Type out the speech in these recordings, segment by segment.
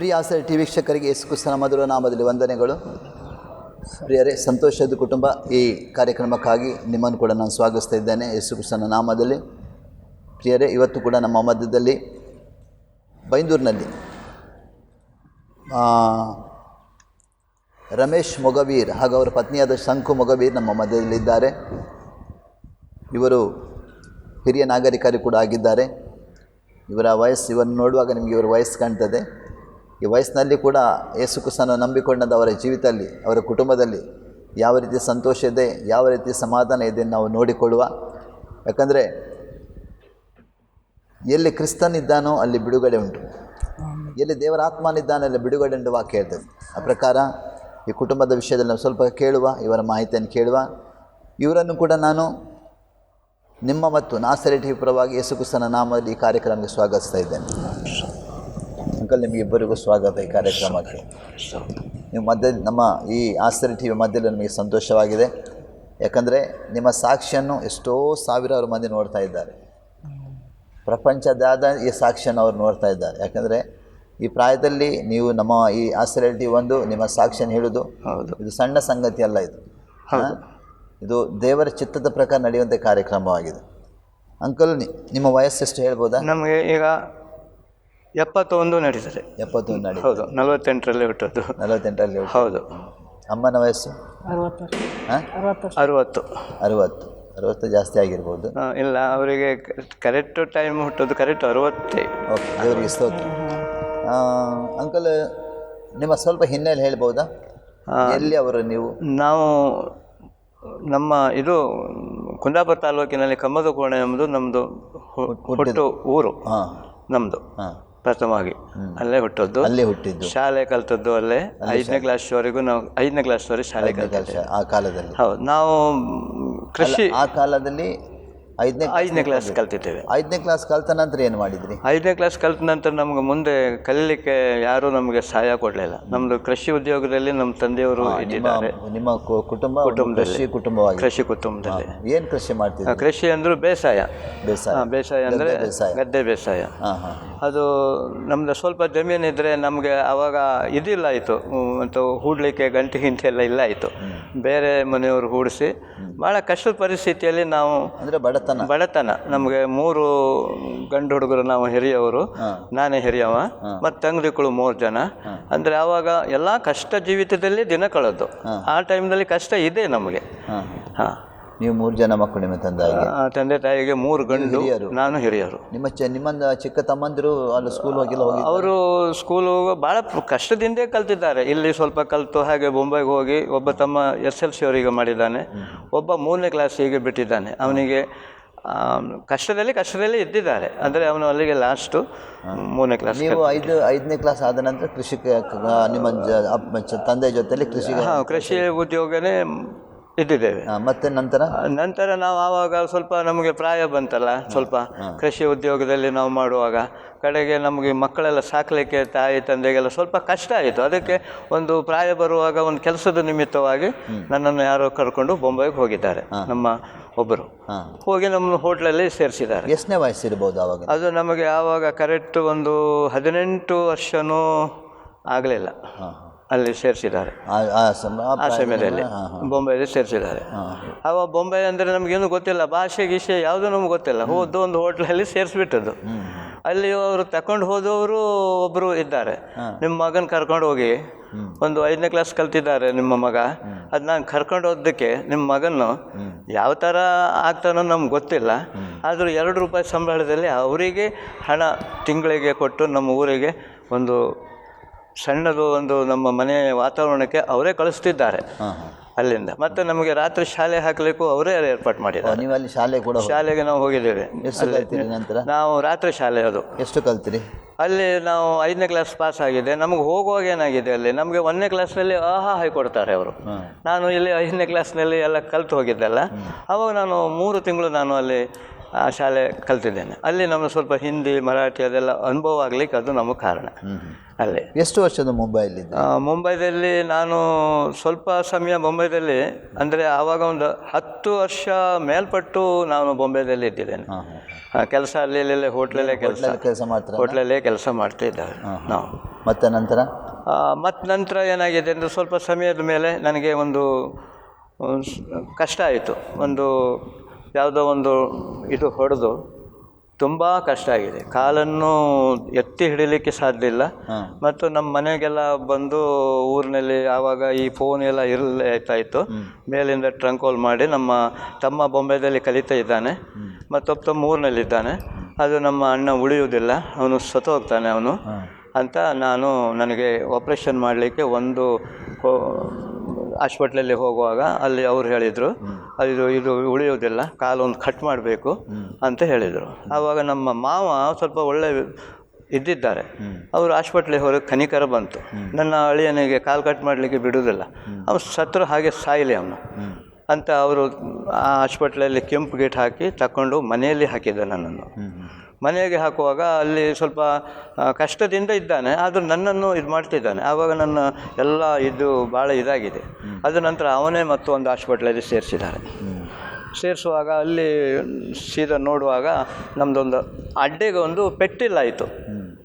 ಪ್ರಿಯ ಆಸರೆ ಟಿ ವೀಕ್ಷಕರಿಗೆ ಯೇಸು ಕ್ರಿಸ್ತನ ಮಧುರ ನಾಮದಲ್ಲಿ ವಂದನೆಗಳು. ಪ್ರಿಯರೇ, ಸಂತೋಷದ ಕುಟುಂಬ ಈ ಕಾರ್ಯಕ್ರಮಕ್ಕಾಗಿ ನಿಮ್ಮನ್ನು ಕೂಡ ನಾನು ಸ್ವಾಗತಿಸ್ತಾ ಇದ್ದೇನೆ ಯೇಸು ಕ್ರಿಸ್ತನ ನಾಮದಲ್ಲಿ. ಪ್ರಿಯರೇ, ಇವತ್ತು ಕೂಡ ನಮ್ಮ ಮಧ್ಯದಲ್ಲಿ ಬೈಂದೂರಿನಲ್ಲಿ ರಮೇಶ್ ಮೊಗವೀರ್ ಹಾಗೂ ಅವರ ಪತ್ನಿಯಾದ ಶಂಕು ಮೊಗವೀರ್ ನಮ್ಮ ಮಧ್ಯದಲ್ಲಿದ್ದಾರೆ. ಇವರು ಹಿರಿಯ ನಾಗರಿಕರು ಕೂಡ ಆಗಿದ್ದಾರೆ. ಇವರನ್ನು ನೋಡುವಾಗ ನಿಮಗೆ ಇವರ ವಯಸ್ಸು ಕಾಣ್ತದೆ. ಈ ವಯಸ್ಸಿನಲ್ಲಿ ಕೂಡ ಯೇಸು ಕ್ರಿಸ್ತನ ನಂಬಿಕೊಂಡಂಥ ಅವರ ಜೀವಿತದಲ್ಲಿ, ಅವರ ಕುಟುಂಬದಲ್ಲಿ ಯಾವ ರೀತಿ ಸಂತೋಷ ಇದೆ, ಯಾವ ರೀತಿ ಸಮಾಧಾನ ಇದೆ ನಾವು ನೋಡಿಕೊಳ್ಳುವ. ಯಾಕಂದರೆ ಎಲ್ಲಿ ಕ್ರಿಸ್ತನಿದ್ದಾನೋ ಅಲ್ಲಿ ಬಿಡುಗಡೆ ಉಂಟು, ಎಲ್ಲಿ ದೇವರ ಆತ್ಮನಿದ್ದಾನೋ ಅಲ್ಲಿ ಬಿಡುಗಡೆ ಉಂಟು ವಾಕ್ಯ ಹೇಳ್ತದೆ. ಆ ಪ್ರಕಾರ ಈ ಕುಟುಂಬದ ವಿಷಯದಲ್ಲಿ ನಾವು ಸ್ವಲ್ಪ ಕೇಳುವ, ಇವರ ಮಾಹಿತಿಯನ್ನು ಕೇಳುವ. ಇವರನ್ನು ಕೂಡ ನಾನು ನಿಮ್ಮ ಮತ್ತು ನಾಸರೆ ಟಿವಿ ಪರವಾಗಿ ಯೇಸು ಕ್ರಿಸ್ತನ ನಾಮದಲ್ಲಿ ಈ ಕಾರ್ಯಕ್ರಮಕ್ಕೆ ಸ್ವಾಗತಿಸ್ತಾ ಇದ್ದೇನೆ. ಅಂಕಲ್, ನಿಮಗಿಬ್ಬರಿಗೂ ಸ್ವಾಗತ ಈ ಕಾರ್ಯಕ್ರಮಕ್ಕೆ. ನೀವು ನಮ್ಮ ಈ ಆಸರೆ ಟಿವಿ ಮಧ್ಯದಲ್ಲಿ ನಮಗೆ ಸಂತೋಷವಾಗಿದೆ. ಯಾಕಂದರೆ ನಿಮ್ಮ ಸಾಕ್ಷಿಯನ್ನು ಎಷ್ಟೋ ಸಾವಿರಾರು ಮಂದಿ ನೋಡ್ತಾ ಇದ್ದಾರೆ. ಪ್ರಪಂಚದಾದ ಈ ಸಾಕ್ಷಿಯನ್ನು ಅವರು ನೋಡ್ತಾ ಇದ್ದಾರೆ. ಯಾಕಂದರೆ ಈ ಪ್ರಾಯದಲ್ಲಿ ನೀವು ನಮ್ಮ ಈ ಆಸರೆ ಟಿವಿ ನಿಮ್ಮ ಸಾಕ್ಷಿಯನ್ನು ಹೇಳೋದು ಇದು ಸಣ್ಣ ಸಂಗತಿ ಅಲ್ಲ. ಇದು ದೇವರ ಚಿತ್ತದ ಪ್ರಕಾರ ನಡೆಯುವಂಥ ಕಾರ್ಯಕ್ರಮವಾಗಿದೆ. ಅಂಕಲ್, ನಿಮ್ಮ ವಯಸ್ಸೆಷ್ಟು ಹೇಳ್ಬೋದಾ? ನಮಗೆ ಈಗ 71 ನಡೀತದೆ. 71 ನಡೀತದೆ. ಹೌದು, 48ರಲ್ಲಿ ಹುಟ್ಟೋದು. 48ರಲ್ಲಿ ಹೌದು. ಅಮ್ಮನ ವಯಸ್ಸು 60 ಜಾಸ್ತಿ ಆಗಿರ್ಬೋದು. ಇಲ್ಲ, ಅವರಿಗೆ ಕರೆಕ್ಟ್ ಟೈಮ್ ಹುಟ್ಟೋದು ಕರೆಕ್ಟ್ 60. ಓಕೆ, ದೇವರಿಗೆ ಸ್ತೋತ್ರ. ಅಂಕಲ್, ನಿಮ್ಮ ಸ್ವಲ್ಪ ಹಿನ್ನೆಲೆ ಹೇಳ್ಬೋದಾ? ಎಲ್ಲಿ ಅವರು ನೀವು? ನಾವು ನಮ್ಮ ಇದು ಕುಂದಾಪುರ ತಾಲೂಕಿನಲ್ಲಿ ಕಮ್ಮದ ಕೋಣೆ ಎಂಬುದು ನಮ್ಮದು ಹುಟ್ಟು ಊರು. ನಮ್ಮದು ಪ್ರಥಮವಾಗಿ ಅಲ್ಲೇ ಹುಟ್ಟದ್ದು, ಅಲ್ಲೇ ಹುಟ್ಟಿದ್ದು, ಶಾಲೆ ಕಲ್ತದ್ದು ಅಲ್ಲೇ. 5ನೇ ಕ್ಲಾಸ್ವರೆಗೂ ನಾವು 5ನೇ ಕ್ಲಾಸ್ವರೆಗೆ ಶಾಲೆ ಕಲ್ತದ್ದು ಆ ಕಾಲದಲ್ಲಿ. ಹೌದು, ನಾವು ಕೃಷಿ ಆ ಕಾಲದಲ್ಲಿ 5ನೇ ಕ್ಲಾಸ್ ಕಲ್ತಿದ್ದೇವೆ. 5ನೇ ಕ್ಲಾಸ್ ಕಲ್ತ ನಂತರ ಏನು ಮಾಡಿದ್ರಿ? 5ನೇ ಕ್ಲಾಸ್ ಕಲ್ತ ನಂತರ ನಮ್ಗೆ ಮುಂದೆ ಕಲೀಲಿಕ್ಕೆ ಯಾರೂ ನಮಗೆ ಸಹಾಯ ಕೊಡಲಿಲ್ಲ. ನಮ್ಮದು ಕೃಷಿ ಉದ್ಯೋಗದಲ್ಲಿ ನಮ್ಮ ತಂದೆಯವರು ಇದ್ದಿದ್ದಾರೆ. ನಿಮ್ಮ ಕುಟುಂಬದಲ್ಲಿ ಕೃಷಿ ಕುಟುಂಬದಲ್ಲಿ ಏನು ಕೃಷಿ ಮಾಡ್ತಿದ್ರು? ಕೃಷಿ ಅಂದ್ರೆ ಬೇಸಾಯ ಅಂದರೆ ಗದ್ದೆ ಬೇಸಾಯ. ಅದು ನಮ್ದು ಸ್ವಲ್ಪ ಜಮೀನಿದ್ರೆ ನಮಗೆ ಅವಾಗ ಇದಿಲ್ಲ ಆಯಿತು, ಮತ್ತು ಹೂಡಲಿಕ್ಕೆ ಗಂಟೆ ಗಿಂಟೆ ಎಲ್ಲ ಆಯಿತು. ಬೇರೆ ಮನೆಯವರು ಹೂಡಿಸಿ ಭಾಳ ಕಷ್ಟದ ಪರಿಸ್ಥಿತಿಯಲ್ಲಿ ನಾವು, ಅಂದರೆ ಬಡತನ. ನಮಗೆ 3 ಗಂಡು ಹುಡುಗರು, ನಾವು ಹಿರಿಯವರು, ನಾನೇ ಹಿರಿಯವ, ಮತ್ತು ತಂಗಿದಿಕ್ಕಳು 3 ಜನ. ಅಂದರೆ ಆವಾಗ ಎಲ್ಲ ಕಷ್ಟ ಜೀವಿತದಲ್ಲಿ ದಿನ ಕಳೆದು. ಆ ಟೈಮ್ನಲ್ಲಿ ಕಷ್ಟ ಇದೆ ನಮಗೆ. ನೀವು 3 ಜನ ಮಕ್ಕಳು? ನಿಮ್ಮ ತಂದೆ ತಾಯಿಗೆ 3 ಗಂಡು, ನಾನು ಹಿರಿಯರು. ನಿಮ್ಮಂದ ಚಿಕ್ಕ ತಮ್ಮಂದಿರು ಅಲ್ಲಿ ಸ್ಕೂಲ್ ಹೋಗಿಲ್ಲ? ಅವರು ಸ್ಕೂಲು ಭಾಳ ಕಷ್ಟದಿಂದೇ ಕಲ್ತಿದ್ದಾರೆ. ಇಲ್ಲಿ ಸ್ವಲ್ಪ ಕಲಿತು ಹಾಗೆ ಬೊಂಬೈಗೆ ಹೋಗಿ, ಒಬ್ಬ ತಮ್ಮ SLC ಅವರಿಗೆ ಮಾಡಿದ್ದಾನೆ, ಒಬ್ಬ 3ನೇ ಕ್ಲಾಸಿಗೆ ಬಿಟ್ಟಿದ್ದಾನೆ. ಅವನಿಗೆ ಕಷ್ಟದಲ್ಲಿ ಇದ್ದಿದ್ದಾರೆ. ಅಂದರೆ ಅವನು ಅಲ್ಲಿಗೆ ಲಾಸ್ಟು 3ನೇ ಕ್ಲಾಸ್. ನೀವು 5ನೇ ಕ್ಲಾಸ್ ಆದ ನಂತರ ನಿಮ್ಮ ತಂದೆ ಜೊತೆಲಿ ಕೃಷಿ ಉದ್ಯೋಗನೇ ಇದ್ದಿದ್ದೇವೆ. ಮತ್ತೆ ನಂತರ ನಾವು ಆವಾಗ ಸ್ವಲ್ಪ ನಮಗೆ ಪ್ರಾಯ ಬಂತಲ್ಲ, ಸ್ವಲ್ಪ ಕೃಷಿ ಉದ್ಯೋಗದಲ್ಲಿ ನಾವು ಮಾಡುವಾಗ ಕಡೆಗೆ ನಮಗೆ ಮಕ್ಕಳೆಲ್ಲ ಸಾಕಲಿಕ್ಕೆ ತಾಯಿ ತಂದೆಗೆಲ್ಲ ಸ್ವಲ್ಪ ಕಷ್ಟ ಆಯಿತು. ಅದಕ್ಕೆ ಒಂದು ಪ್ರಾಯ ಬರುವಾಗ ಒಂದು ಕೆಲಸದ ನಿಮಿತ್ತವಾಗಿ ನನ್ನನ್ನು ಯಾರೋ ಕರ್ಕೊಂಡು ಬೊಂಬೈಗೆ ಹೋಗಿದ್ದಾರೆ. ನಮ್ಮ ಒಬ್ಬರು ಹೋಗಿ ನಮ್ಮ ಹೋಟ್ಲಲ್ಲಿ ಸೇರಿಸಿದ್ದಾರೆ. ಎಷ್ಟನೇ ವಯಸ್ಸಿರ್ಬೋದು ಆವಾಗ? ಅದು ನಮಗೆ ಆವಾಗ ಕರೆಕ್ಟ್ ಒಂದು 18 ವರ್ಷನೂ ಆಗಲಿಲ್ಲ. ಅಲ್ಲಿ ಸೇರಿಸಿದ್ದಾರೆ, ಆ ಸಮಯದಲ್ಲಿ ಬೊಂಬೈಯಲ್ಲಿ ಸೇರಿಸಿದ್ದಾರೆ. ಅವಾಗ ಬೊಂಬೈ ಅಂದರೆ ನಮಗೇನು ಗೊತ್ತಿಲ್ಲ, ಭಾಷೆ ಗೀಷೆ ಯಾವುದೂ ನಮ್ಗೆ ಗೊತ್ತಿಲ್ಲ. ಒಂದು ಹೋಟ್ಲಲ್ಲಿ ಸೇರಿಸ್ಬಿಟ್ಟದ್ದು. ಅಲ್ಲಿ ಅವರು ತಗೊಂಡು ಹೋದವರು ಒಬ್ಬರು ಇದ್ದಾರೆ, ನಿಮ್ಮ ಮಗನ ಕರ್ಕೊಂಡು ಹೋಗಿ, ಒಂದು 5ನೇ ಕ್ಲಾಸ್ ಕಲ್ತಿದ್ದಾರೆ ನಿಮ್ಮ ಮಗ, ಅದು ನಾನು ಕರ್ಕೊಂಡು ಹೋದಕ್ಕೆ ನಿಮ್ಮ ಮಗನ್ನು ಯಾವ ಥರ ಆಗ್ತಾನೋ ನಮ್ಗೆ ಗೊತ್ತಿಲ್ಲ. ಆದರೂ 2 ರೂಪಾಯಿ ಸಂಬಳದಲ್ಲಿ ಅವರಿಗೆ ಹಣ ತಿಂಗಳಿಗೆ ಕೊಟ್ಟು ನಮ್ಮ ಊರಿಗೆ ಒಂದು ಸಣ್ಣದು ಒಂದು ನಮ್ಮ ಮನೆಯ ವಾತಾವರಣಕ್ಕೆ ಅವರೇ ಕಳಿಸ್ತಿದ್ದಾರೆ ಅಲ್ಲಿಂದ. ಮತ್ತು ನಮಗೆ ರಾತ್ರಿ ಶಾಲೆ ಹಾಕಲಿಕ್ಕೂ ಅವರೇ ಏರ್ಪಾಟ್ ಮಾಡಿದ್ದಾರೆ. ನೀವು ಅಲ್ಲಿ ಶಾಲೆಗೆ ನಾವು ಹೋಗಿದ್ದೇವೆ. ನಂತರ ನಾವು ರಾತ್ರಿ ಶಾಲೆ. ಅದು ಎಷ್ಟು ಕಲ್ತೀರಿ ಅಲ್ಲಿ? ನಾವು 5ನೇ ಕ್ಲಾಸ್ ಪಾಸ್ ಆಗಿದೆ. ನಮಗೆ ಹೋಗುವಾಗ ಏನಾಗಿದೆ, ಅಲ್ಲಿ ನಮಗೆ 1ನೇ ಕ್ಲಾಸ್ನಲ್ಲಿ ಹಾಯ್ ಕೊಡ್ತಾರೆ ಅವರು. ನಾನು ಇಲ್ಲಿ 5ನೇ ಕ್ಲಾಸ್ನಲ್ಲಿ ಎಲ್ಲ ಕಲ್ತು ಹೋಗಿದ್ದೆಲ್ಲ. ಆವಾಗ ನಾನು 3 ತಿಂಗಳು ನಾನು ಅಲ್ಲಿ ಆ ಶಾಲೆ ಕಲ್ತಿದ್ದೇನೆ. ಅಲ್ಲಿ ನಮಗೆ ಸ್ವಲ್ಪ ಹಿಂದಿ ಮರಾಠಿ ಅದೆಲ್ಲ ಅನುಭವ ಆಗಲಿಕ್ಕೆ ಅದು ನಮಗೆ ಕಾರಣ. ಅಲ್ಲಿ ಎಷ್ಟು ವರ್ಷದ ಮುಂಬೈಲಿದ್ದ? ಮುಂಬೈದಲ್ಲಿ ನಾನು ಸ್ವಲ್ಪ ಸಮಯ ಮುಂಬೈದಲ್ಲಿ, ಅಂದರೆ ಆವಾಗ ಒಂದು 10 ವರ್ಷ ಮೇಲ್ಪಟ್ಟು ನಾನು ಬಾಂಬೆದಲ್ಲಿ ಇದ್ದಿದ್ದೇನೆ. ಕೆಲಸ ಅಲ್ಲಿ ಹೋಟ್ಲಲ್ಲೇ ಕೆಲಸ ಮಾಡ್ತಾರೆ, ಹೋಟ್ಲಲ್ಲೇ ಕೆಲಸ ಮಾಡ್ತಾ ಇದ್ದಾರೆ ನಾವು. ಮತ್ತು ನಂತರ ಏನಾಗಿದೆ ಅಂದರೆ ಸ್ವಲ್ಪ ಸಮಯದ ಮೇಲೆ ನನಗೆ ಒಂದು ಕಷ್ಟ ಆಯಿತು. ಒಂದು ಯಾವುದೋ ಒಂದು ಇದು ಹೊಡೆದು ತುಂಬ ಕಷ್ಟ ಆಗಿದೆ. ಕಾಲನ್ನು ಎತ್ತಿ ಹಿಡಿಲಿಕ್ಕೆ ಸಾಧ್ಯ ಇಲ್ಲ. ಮತ್ತು ನಮ್ಮ ಮನೆಗೆಲ್ಲ ಬಂದು ಊರಿನಲ್ಲಿ ಆವಾಗ ಈ ಫೋನ್ ಎಲ್ಲ ಇರಲಾಯ್ತಾಯಿತ್ತು. ಮೇಲಿಂದ ಟ್ರಂಕ್ ಕಾಲ್ ಮಾಡಿ ನಮ್ಮ ತಮ್ಮ ಬಾಂಬೆದಲ್ಲಿ ಕಲಿತಾ ಇದ್ದಾನೆ, ಮತ್ತೊಬ್ಬ ಊರಿನಲ್ಲಿದ್ದಾನೆ. ಅದು ನಮ್ಮ ಅಣ್ಣ ಉಳಿಯುವುದಿಲ್ಲ, ಅವನು ಸತ್ತೋಗ್ತಾನೆ ಅವನು ಅಂತ ನನಗೆ ಆಪ್ರೇಷನ್ ಮಾಡಲಿಕ್ಕೆ ಒಂದು ಹಾಸ್ಪಿಟ್ಲಲ್ಲಿ ಹೋಗುವಾಗ ಅಲ್ಲಿ ಅವ್ರು ಹೇಳಿದರು, ಇದು ಉಳಿಯೋದಿಲ್ಲ, ಕಾಲೊಂದು ಕಟ್ ಮಾಡಬೇಕು ಅಂತ ಹೇಳಿದರು. ಆವಾಗ ನಮ್ಮ ಮಾವ ಸ್ವಲ್ಪ ಒಳ್ಳೆ ಇದ್ದಿದ್ದಾರೆ, ಅವರು ಹಾಸ್ಪಿಟ್ಲಿಗೆ ಹೊರಗೆ ಕನಿಕರ ಬಂತು. ನನ್ನ ಅಳಿಯನಿಗೆ ಕಾಲು ಕಟ್ ಮಾಡಲಿಕ್ಕೆ ಬಿಡುವುದಿಲ್ಲ, ಅವನು ಸತ್ರು ಹಾಗೆ ಸಾಯಲಿ ಅವನು ಅಂತ ಅವರು ಆ ಹಾಸ್ಪಿಟ್ಲಲ್ಲಿ ಕೆಂಪು ಗೇಟ್ ಹಾಕಿ ತಗೊಂಡು ಮನೆಯಲ್ಲಿ ಹಾಕಿದ್ದೆ ನನ್ನನ್ನು. ಮನೆಗೆ ಹಾಕುವಾಗ ಅಲ್ಲಿ ಸ್ವಲ್ಪ ಕಷ್ಟದಿಂದ ಇದ್ದಾನೆ, ಆದರೂ ನನ್ನನ್ನು ಇದು ಮಾಡ್ತಿದ್ದಾನೆ. ಆವಾಗ ನನ್ನ ಎಲ್ಲ ಇದು ಭಾಳ ಇದಾಗಿದೆ. ಅದ ನಂತರ ಅವನೇ ಮತ್ತೊಂದು ಹಾಸ್ಪಿಟ್ಲಲ್ಲಿ ಸೇರಿಸುವಾಗ ಅಲ್ಲಿ ಸೀದಾ ನೋಡುವಾಗ ನಮ್ಮದೊಂದು ಅಡ್ಡೆಗೆ ಒಂದು ಪೆಟ್ಟಿಲ್ಲ ಆಯಿತು,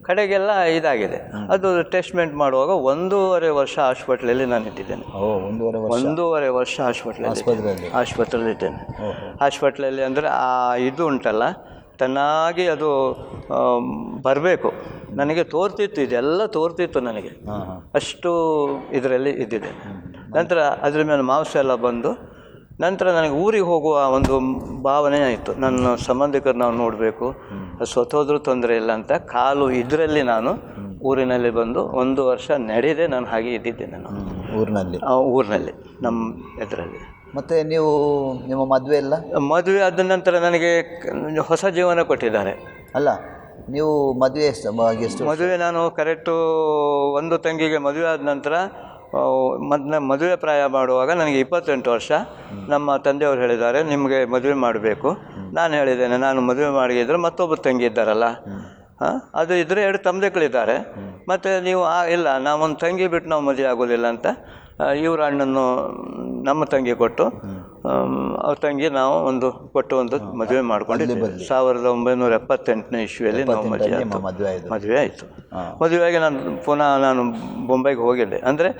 ಕಡೆಗೆಲ್ಲ ಇದಾಗಿದೆ. ಅದು ಟೆಸ್ಟ್ಮೆಂಟ್ ಮಾಡುವಾಗ 1.5 ವರ್ಷ ಹಾಸ್ಪಿಟ್ಲಲ್ಲಿ ನಾನು ಇಟ್ಟಿದ್ದೇನೆ. 1.5 ವರ್ಷ ಆಸ್ಪತ್ರೆಯಲ್ಲಿ ಇದ್ದೇನೆ. ಹಾಸ್ಪಿಟ್ಲಲ್ಲಿ ಅಂದರೆ ಆ ಇದು ಉಂಟಲ್ಲ, ಚೆನ್ನಾಗಿ ಅದು ಬರಬೇಕು, ನನಗೆ ತೋರ್ತಿತ್ತು, ಇದೆಲ್ಲ ತೋರ್ತಿತ್ತು ನನಗೆ, ಅಷ್ಟು ಇದರಲ್ಲಿ ಇದ್ದಿದೆ. ನಂತರ ಅದ್ರ ಮೇಲೆ ಮಾಂಸ ಎಲ್ಲ ಬಂದು ನಂತರ ನನಗೆ ಊರಿಗೆ ಹೋಗುವ ಒಂದು ಭಾವನೆ ಆಯಿತು. ನನ್ನ ಸಂಬಂಧಿಕರು ನಾವು ನೋಡಬೇಕು, ಸ್ವತೋದ್ರೂ ತೊಂದರೆ ಇಲ್ಲ ಅಂತ ಕಾಲು ಇದರಲ್ಲಿ ನಾನು ಊರಿನಲ್ಲಿ ಬಂದು 1 ವರ್ಷ ನಡೆದೇ ನಾನು ಹಾಗೆ ಇದ್ದಿದ್ದೆ. ನಾನು ಊರಿನಲ್ಲಿ ನಮ್ಮ ಇದರಲ್ಲಿ. ಮತ್ತು ನಿಮ್ಮ ಮದುವೆ ಆದ ನಂತರ ನನಗೆ ಹೊಸ ಜೀವನ ಕೊಟ್ಟಿದ್ದಾರೆ. ಅಲ್ಲ, ನೀವು ಮದುವೆ ನಾನು ಕರೆಕ್ಟು ಒಂದು ತಂಗಿಗೆ ಮದುವೆ ಆದ ನಂತರ ಮದುವೆ ಪ್ರಾಯ ಮಾಡುವಾಗ ನನಗೆ 28 ವರ್ಷ. ನಮ್ಮ ತಂದೆಯವರು ಹೇಳಿದ್ದಾರೆ, ನಿಮಗೆ ಮದುವೆ ಮಾಡಬೇಕು. ನಾನು ಹೇಳಿದ್ದೇನೆ, ನಾನು ಮದುವೆ ಮಾಡಿದ್ರೆ ಮತ್ತೊಬ್ಬ ತಂಗಿ ಇದ್ದಾರಲ್ಲ, ಅದು ಇದ್ದರೆ 2 ತಮ್ಮದಿಗಳಿದ್ದಾರೆ, ಮತ್ತು ನೀವು ಇಲ್ಲ, ನಾವೊಂದು ತಂಗಿ ಬಿಟ್ಟು ನಾವು ಮದುವೆ ಆಗೋದಿಲ್ಲ ಅಂತ ಇವರ ಅಣ್ಣನ್ನು ನಮ್ಮ ತಂಗಿ ಕೊಟ್ಟು ಅವ್ರ ತಂಗಿ ನಾವು ಒಂದು ಮದುವೆ ಮಾಡ್ಕೊಂಡಿದ್ದೀವಿ. 1978ನೇ ಇಸ್ವಿಯಲ್ಲಿ ನಾವು ಮದುವೆ ಆಯಿತು. ಮದುವೆಯಾಗಿ ನಾನು ಬೊಂಬೈಗೆ ಹೋಗಿದ್ದೆ. ಅಂದರೆ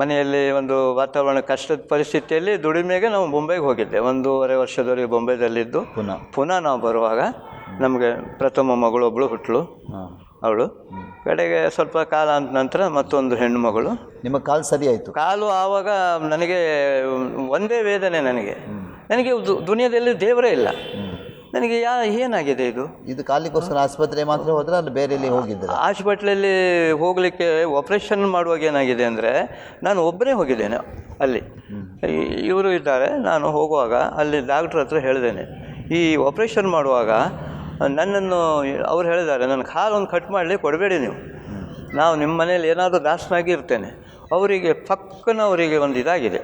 ಮನೆಯಲ್ಲಿ ಒಂದು ವಾತಾವರಣ ಕಷ್ಟದ ಪರಿಸ್ಥಿತಿಯಲ್ಲಿ ದುಡಿಮೆಗೆ ನಾವು ಬೊಂಬೈಗೆ ಹೋಗಿದ್ದೆ. 1.5 ವರ್ಷದವರೆಗೆ ಬೊಂಬೈದಲ್ಲಿದ್ದು ಪುನಃ ನಾವು ಬರುವಾಗ ನಮಗೆ ಪ್ರಥಮ ಮಗಳು ಒಬ್ಬಳು ಹುಟ್ಟಳು. ಅವಳು ಕಡೆಗೆ ಸ್ವಲ್ಪ ಕಾಲ ಅಂತ ನಂತರ ಮತ್ತೊಂದು ಹೆಣ್ಣು ಮಗಳು. ನಿಮ್ಮ ಕಾಲು ಸರಿ ಆಯಿತು? ಕಾಲು ಆವಾಗ ನನಗೆ ಒಂದೇ ವೇದನೆ, ನನಗೆ ದುನಿಯಾದಲ್ಲಿ ದೇವರೇ ಇಲ್ಲ. ನನಗೆ ಏನಾಗಿದೆ ಇದು ಕಾಲಿಗೋಸ್ಕರ ಆಸ್ಪತ್ರೆ ಮಾತ್ರ ಹೋದ್ರೆ ಅಲ್ಲಿ ಬೇರೆ ಎಲ್ಲಿ ಹೋಗಿದ್ದೆ? ಹಾಸ್ಪಿಟ್ಲಲ್ಲಿ ಹೋಗಲಿಕ್ಕೆ ಆಪ್ರೇಷನ್ ಮಾಡುವಾಗ ಏನಾಗಿದೆ ಅಂದರೆ ನಾನು ಒಬ್ಬನೇ ಹೋಗಿದ್ದೇನೆ. ಅಲ್ಲಿ ಇವರು ಇದ್ದಾರೆ. ನಾನು ಹೋಗುವಾಗ ಅಲ್ಲಿ ಡಾಕ್ಟ್ರ್ ಹತ್ರ ಹೇಳಿದ್ದೇನೆ, ಈ ಆಪ್ರೇಷನ್ ಮಾಡುವಾಗ ನನ್ನನ್ನು ಅವ್ರು ಹೇಳಿದ್ದಾರೆ, ನನ್ನ ಕಾಲೊಂದು ಕಟ್ ಮಾಡಲಿಕ್ಕೆ ಕೊಡಬೇಡಿ ನೀವು, ನಾವು ನಿಮ್ಮ ಮನೇಲಿ ಏನಾದರೂ ದಾಸನಾಗಿ ಇರ್ತೇನೆ. ಅವರಿಗೆ ಒಂದು ಇದಾಗಿದೆ.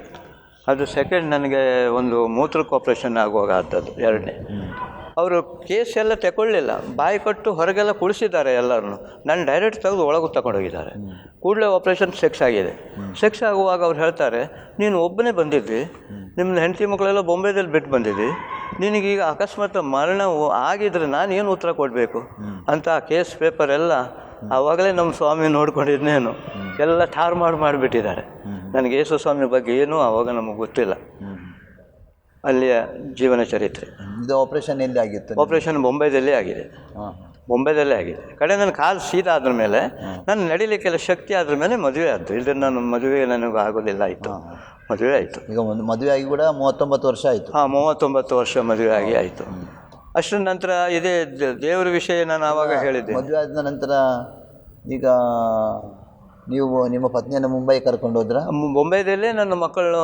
ಅದು ಸೆಕೆಂಡ್ ನನಗೆ ಒಂದು ಮೂತ್ರಕ್ಕೆ ಆಪ್ರೇಷನ್ ಆಗುವಾಗ ಆದದ್ದು 2ನೇ. ಅವರು ಕೇಸ್ ಎಲ್ಲ ತಗೊಳ್ಳಿಲ್ಲ, ಬಾಯಿ ಕೊಟ್ಟು ಹೊರಗೆಲ್ಲ ಕುಳಿಸಿದ್ದಾರೆ ಎಲ್ಲರನ್ನು. ನಾನು ಡೈರೆಕ್ಟ್ ತೆಗೆದು ಒಳಗೂ ತಗೊಂಡೋಗಿದ್ದಾರೆ. ಕೂಡಲೇ ಆಪ್ರೇಷನ್ ಸೆಕ್ಸ್ ಆಗುವಾಗ ಅವ್ರು ಹೇಳ್ತಾರೆ, ನೀನು ಒಬ್ಬನೇ ಬಂದಿದ್ವಿ, ನಿಮ್ಮ ಹೆಂಡತಿ ಮಕ್ಕಳೆಲ್ಲ ಬೊಂಬೈದಲ್ಲಿ ಬಿಟ್ಟು ಬಂದಿದ್ವಿ, ನಿನಗೀಗ ಅಕಸ್ಮಾತ್ ಮರಣ ಆಗಿದ್ರೆ ನಾನು ಏನು ಉತ್ತರ ಕೊಡಬೇಕು ಅಂತ ಆ ಕೇಸ್ ಪೇಪರ್ ಎಲ್ಲ ಆವಾಗಲೇ ನಮ್ಮ ಸ್ವಾಮಿ ನೋಡ್ಕೊಂಡಿದ್ನೇನು ಎಲ್ಲ ಠಾರ್ ಮಾಡಿಬಿಟ್ಟಿದ್ದಾರೆ. ನನಗೆ ಯೇಸು ಸ್ವಾಮಿ ಬಗ್ಗೆ ಏನೂ ಆವಾಗ ನಮಗೆ ಗೊತ್ತಿಲ್ಲ. ಅಲ್ಲಿಯ ಜೀವನ ಚರಿತ್ರೆ. ಇದು ಆಪ್ರೇಷನ್ ಎಲ್ಲಿ ಆಗಿತ್ತು? ಆಪ್ರೇಷನ್ ಬೊಂಬೈದಲ್ಲೇ ಆಗಿದೆ. ಕಡೆ ನನ್ನ ಕಾಲು ಸೀದಾ ಆದ್ರ ಮೇಲೆ ನಾನು ನಡಿಲಿಕ್ಕೆಲ್ಲ ಶಕ್ತಿ ಆದ್ರ ಮೇಲೆ ಮದುವೆ ಆದ್ದು. ಇಲ್ಲದೆ ನಾನು ಮದುವೆ ನನಗೆ ಆಗೋದಿಲ್ಲ ಆಯಿತು. ಮದುವೆ ಆಯಿತು. ಈಗ ಒಂದು ಮದುವೆ ಆಗಿ ಕೂಡ 39 ವರ್ಷ ಆಯಿತು. 39 ವರ್ಷ ಮದುವೆ ಆಯಿತು. ಅಷ್ಟರ ನಂತರ ಇದೇ ದೇವರ ವಿಷಯ ನಾನು ಆವಾಗ ಹೇಳಿದ್ದೆ. ಮದುವೆ ಆದ ನಂತರ ಈಗ ನೀವು ನಿಮ್ಮ ಪತ್ನಿಯನ್ನು ಮುಂಬೈ ಕರ್ಕೊಂಡು ಹೋದ್ರ? ಮುಂಬೈದಲ್ಲೇ ನನ್ನ ಮಕ್ಕಳು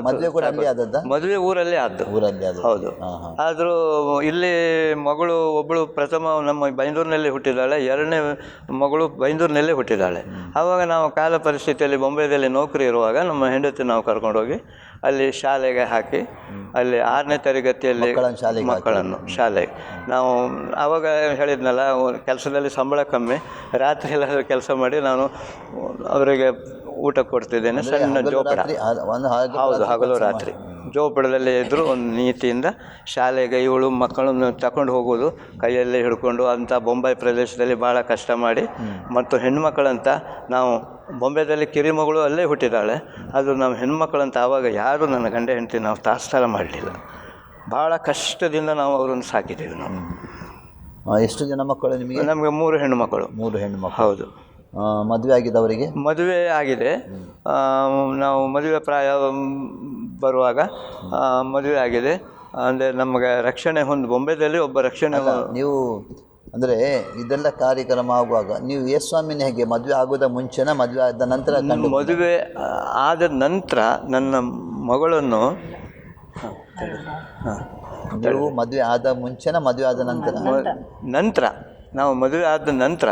ಮದುವೆ ಕೂಡ ಅಲ್ಲಿ ಆದದ್ದ? ಮದುವೆ ಊರಲ್ಲೇ ಆದ್ದು. ಹೌದು. ಆದರೂ ಇಲ್ಲಿ ಮಗಳು ಒಬ್ಬಳು ಪ್ರಥಮ ನಮ್ಮ ಬೈಂದೂರಿನಲ್ಲಿ ಹುಟ್ಟಿದ್ದಾಳೆ, 2ನೇ ಮಗಳು ಬೈಂದೂರಿನಲ್ಲೇ ಹುಟ್ಟಿದ್ದಾಳೆ. ಆವಾಗ ನಾವು ಕಾಲ ಪರಿಸ್ಥಿತಿಯಲ್ಲಿ ಬೊಂಬೈದಲ್ಲಿ ನೌಕರಿ ಇರುವಾಗ ನಮ್ಮ ಹೆಂಡತಿ ನಾವು ಕರ್ಕೊಂಡೋಗಿ ಅಲ್ಲಿ ಶಾಲೆಗೆ ಹಾಕಿ ಅಲ್ಲಿ 6ನೇ ತರಗತಿಯಲ್ಲಿ ಮಕ್ಕಳನ್ನು ಶಾಲೆಗೆ ನಾವು ಆವಾಗ ಹೇಳಿದ್ನಲ್ಲ, ಕೆಲಸದಲ್ಲಿ ಸಂಬಳ ಕಮ್ಮಿ, ರಾತ್ರಿ ಎಲ್ಲ ಕೆಲಸ ಮಾಡಿ ನಾನು ಅವರಿಗೆ ಊಟ ಕೊಡ್ತಿದ್ದೇನೆ. ಸಣ್ಣ ಜೋಪಡ, ಹೌದು, ಹಗಲು ರಾತ್ರಿ ಜೋಪಡದಲ್ಲಿ ಇದ್ದರೂ ಒಂದು ನೀತಿಯಿಂದ ಶಾಲೆಗೆ ಇವಳು ಮಕ್ಕಳನ್ನು ತಗೊಂಡು ಹೋಗೋದು ಕೈಯಲ್ಲೇ ಹಿಡ್ಕೊಂಡು. ಅಂಥ ಬೊಂಬೈ ಪ್ರದೇಶದಲ್ಲಿ ಭಾಳ ಕಷ್ಟ ಮಾಡಿ, ಮತ್ತು ಹೆಣ್ಮಕ್ಕಳಂತ ನಾವು ಬೊಂಬೆದಲ್ಲಿ ಕಿರಿಮಗಳು ಅಲ್ಲೇ ಹುಟ್ಟಿದ್ದಾಳೆ, ಅದು ನಾವು ಹೆಣ್ಮಕ್ಳಂತ ಆವಾಗ ಯಾರು ನನ್ನ ಗಂಡ ಹೆಂಡತಿ ನಾವು ತಾತ್ಸಾರ ಮಾಡಲಿಲ್ಲ. ಭಾಳ ಕಷ್ಟದಿಂದ ನಾವು ಅವರನ್ನು ಸಾಕಿದ್ದೇವೆ ನಾವು. ಎಷ್ಟು ಜನ ಮಕ್ಕಳು ನಿಮಗೆ? ನಮಗೆ 3 ಹೆಣ್ಣುಮಕ್ಕಳು. 3 ಹೆಣ್ಣುಮಕ್ಕಳು. ಹೌದು. ಮದುವೆ ಆಗಿದ್ದವರಿಗೆ? ಮದುವೆ ಆಗಿದೆ. ನಾವು ಮದುವೆ ಪ್ರಾಯ ಬರುವಾಗ ಮದುವೆ ಆಗಿದೆ. ಅಂದರೆ ನಮಗೆ ರಕ್ಷಣೆ ಬೊಂಬೆದಲ್ಲಿ ಒಬ್ಬ ರಕ್ಷಣೆ. ನೀವು ಅಂದರೆ ಇದೆಲ್ಲ ಕಾರ್ಯಕ್ರಮ ಆಗುವಾಗ ನೀವು ಯೇಸ್ವಾಮಿನ ಹೇಗೆ ಮದುವೆ ಆಗೋದ ಮುಂಚೆನ ಮದುವೆ ಆದ ನಂತರ? ಮದುವೆ ಆದ ನಂತರ ನನ್ನ ಮಗಳನ್ನು ನೀವು ಮದುವೆ ಆದ ಮುಂಚೆನ ಮದುವೆ ಆದ ನಂತರ ನಾವು ಮದುವೆ ಆದ ನಂತರ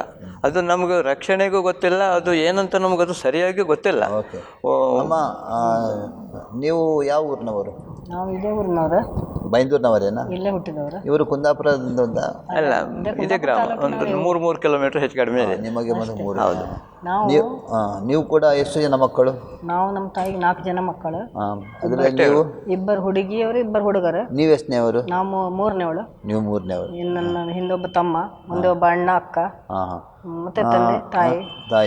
ಅದು ನಮಗೆ ರಕ್ಷಣೆಗೂ ಗೊತ್ತಿಲ್ಲ, ಅದು ಏನಂತ ನಮಗದು ಸರಿಯಾಗಿ ಗೊತ್ತಿಲ್ಲ. ಓಕೆ. ಅಮ್ಮ, ನೀವು ಯಾವ ಊರಿನವರು? ನಾವು ಇದೇ ಊರಿನವರು. ಬೈಂದೂರಿನವರೇನಾ? ಇಲ್ಲೇ ಹುಟ್ಟಿದವರು. ಇವರು ಕುಂದಾಪುರದಿಂದ ಅಲ್ಲ, ಇದೇ ಗ್ರಾಮ, ಒಂದು 3 ಕಿಲೋಮೀಟರ್ ಹೆಚ್ಚು ಕಡಿಮೆ ಇದೆ. ನಿಮಗೆ 3? ಹೌದು. ನೀವು ಕೂಡ ಎಷ್ಟು ಜನ ಮಕ್ಕಳು? ನಾವು ನಮ್ಮ ತಾಯಿಗೆ 4 ಜನ ಮಕ್ಕಳು. ಅದರಲ್ಲಿ ನೀವು 2 ಹುಡುಗಿಯವರು, 2 ಹುಡುಗರು. ನೀವು ಎಷ್ಟನೇವರು? ನಾವು 3ನೇವಳು. ನೀವು 3ನೇವರು. ನನ್ನ ಹಿಂದೊಬ್ಬ ತಮ್ಮ, ಮುಂದೆ ಒಬ್ಬ ಅಣ್ಣ, ಅಕ್ಕ, ಮತ್ತೆ ತಂದೆ. ತಾಯಿ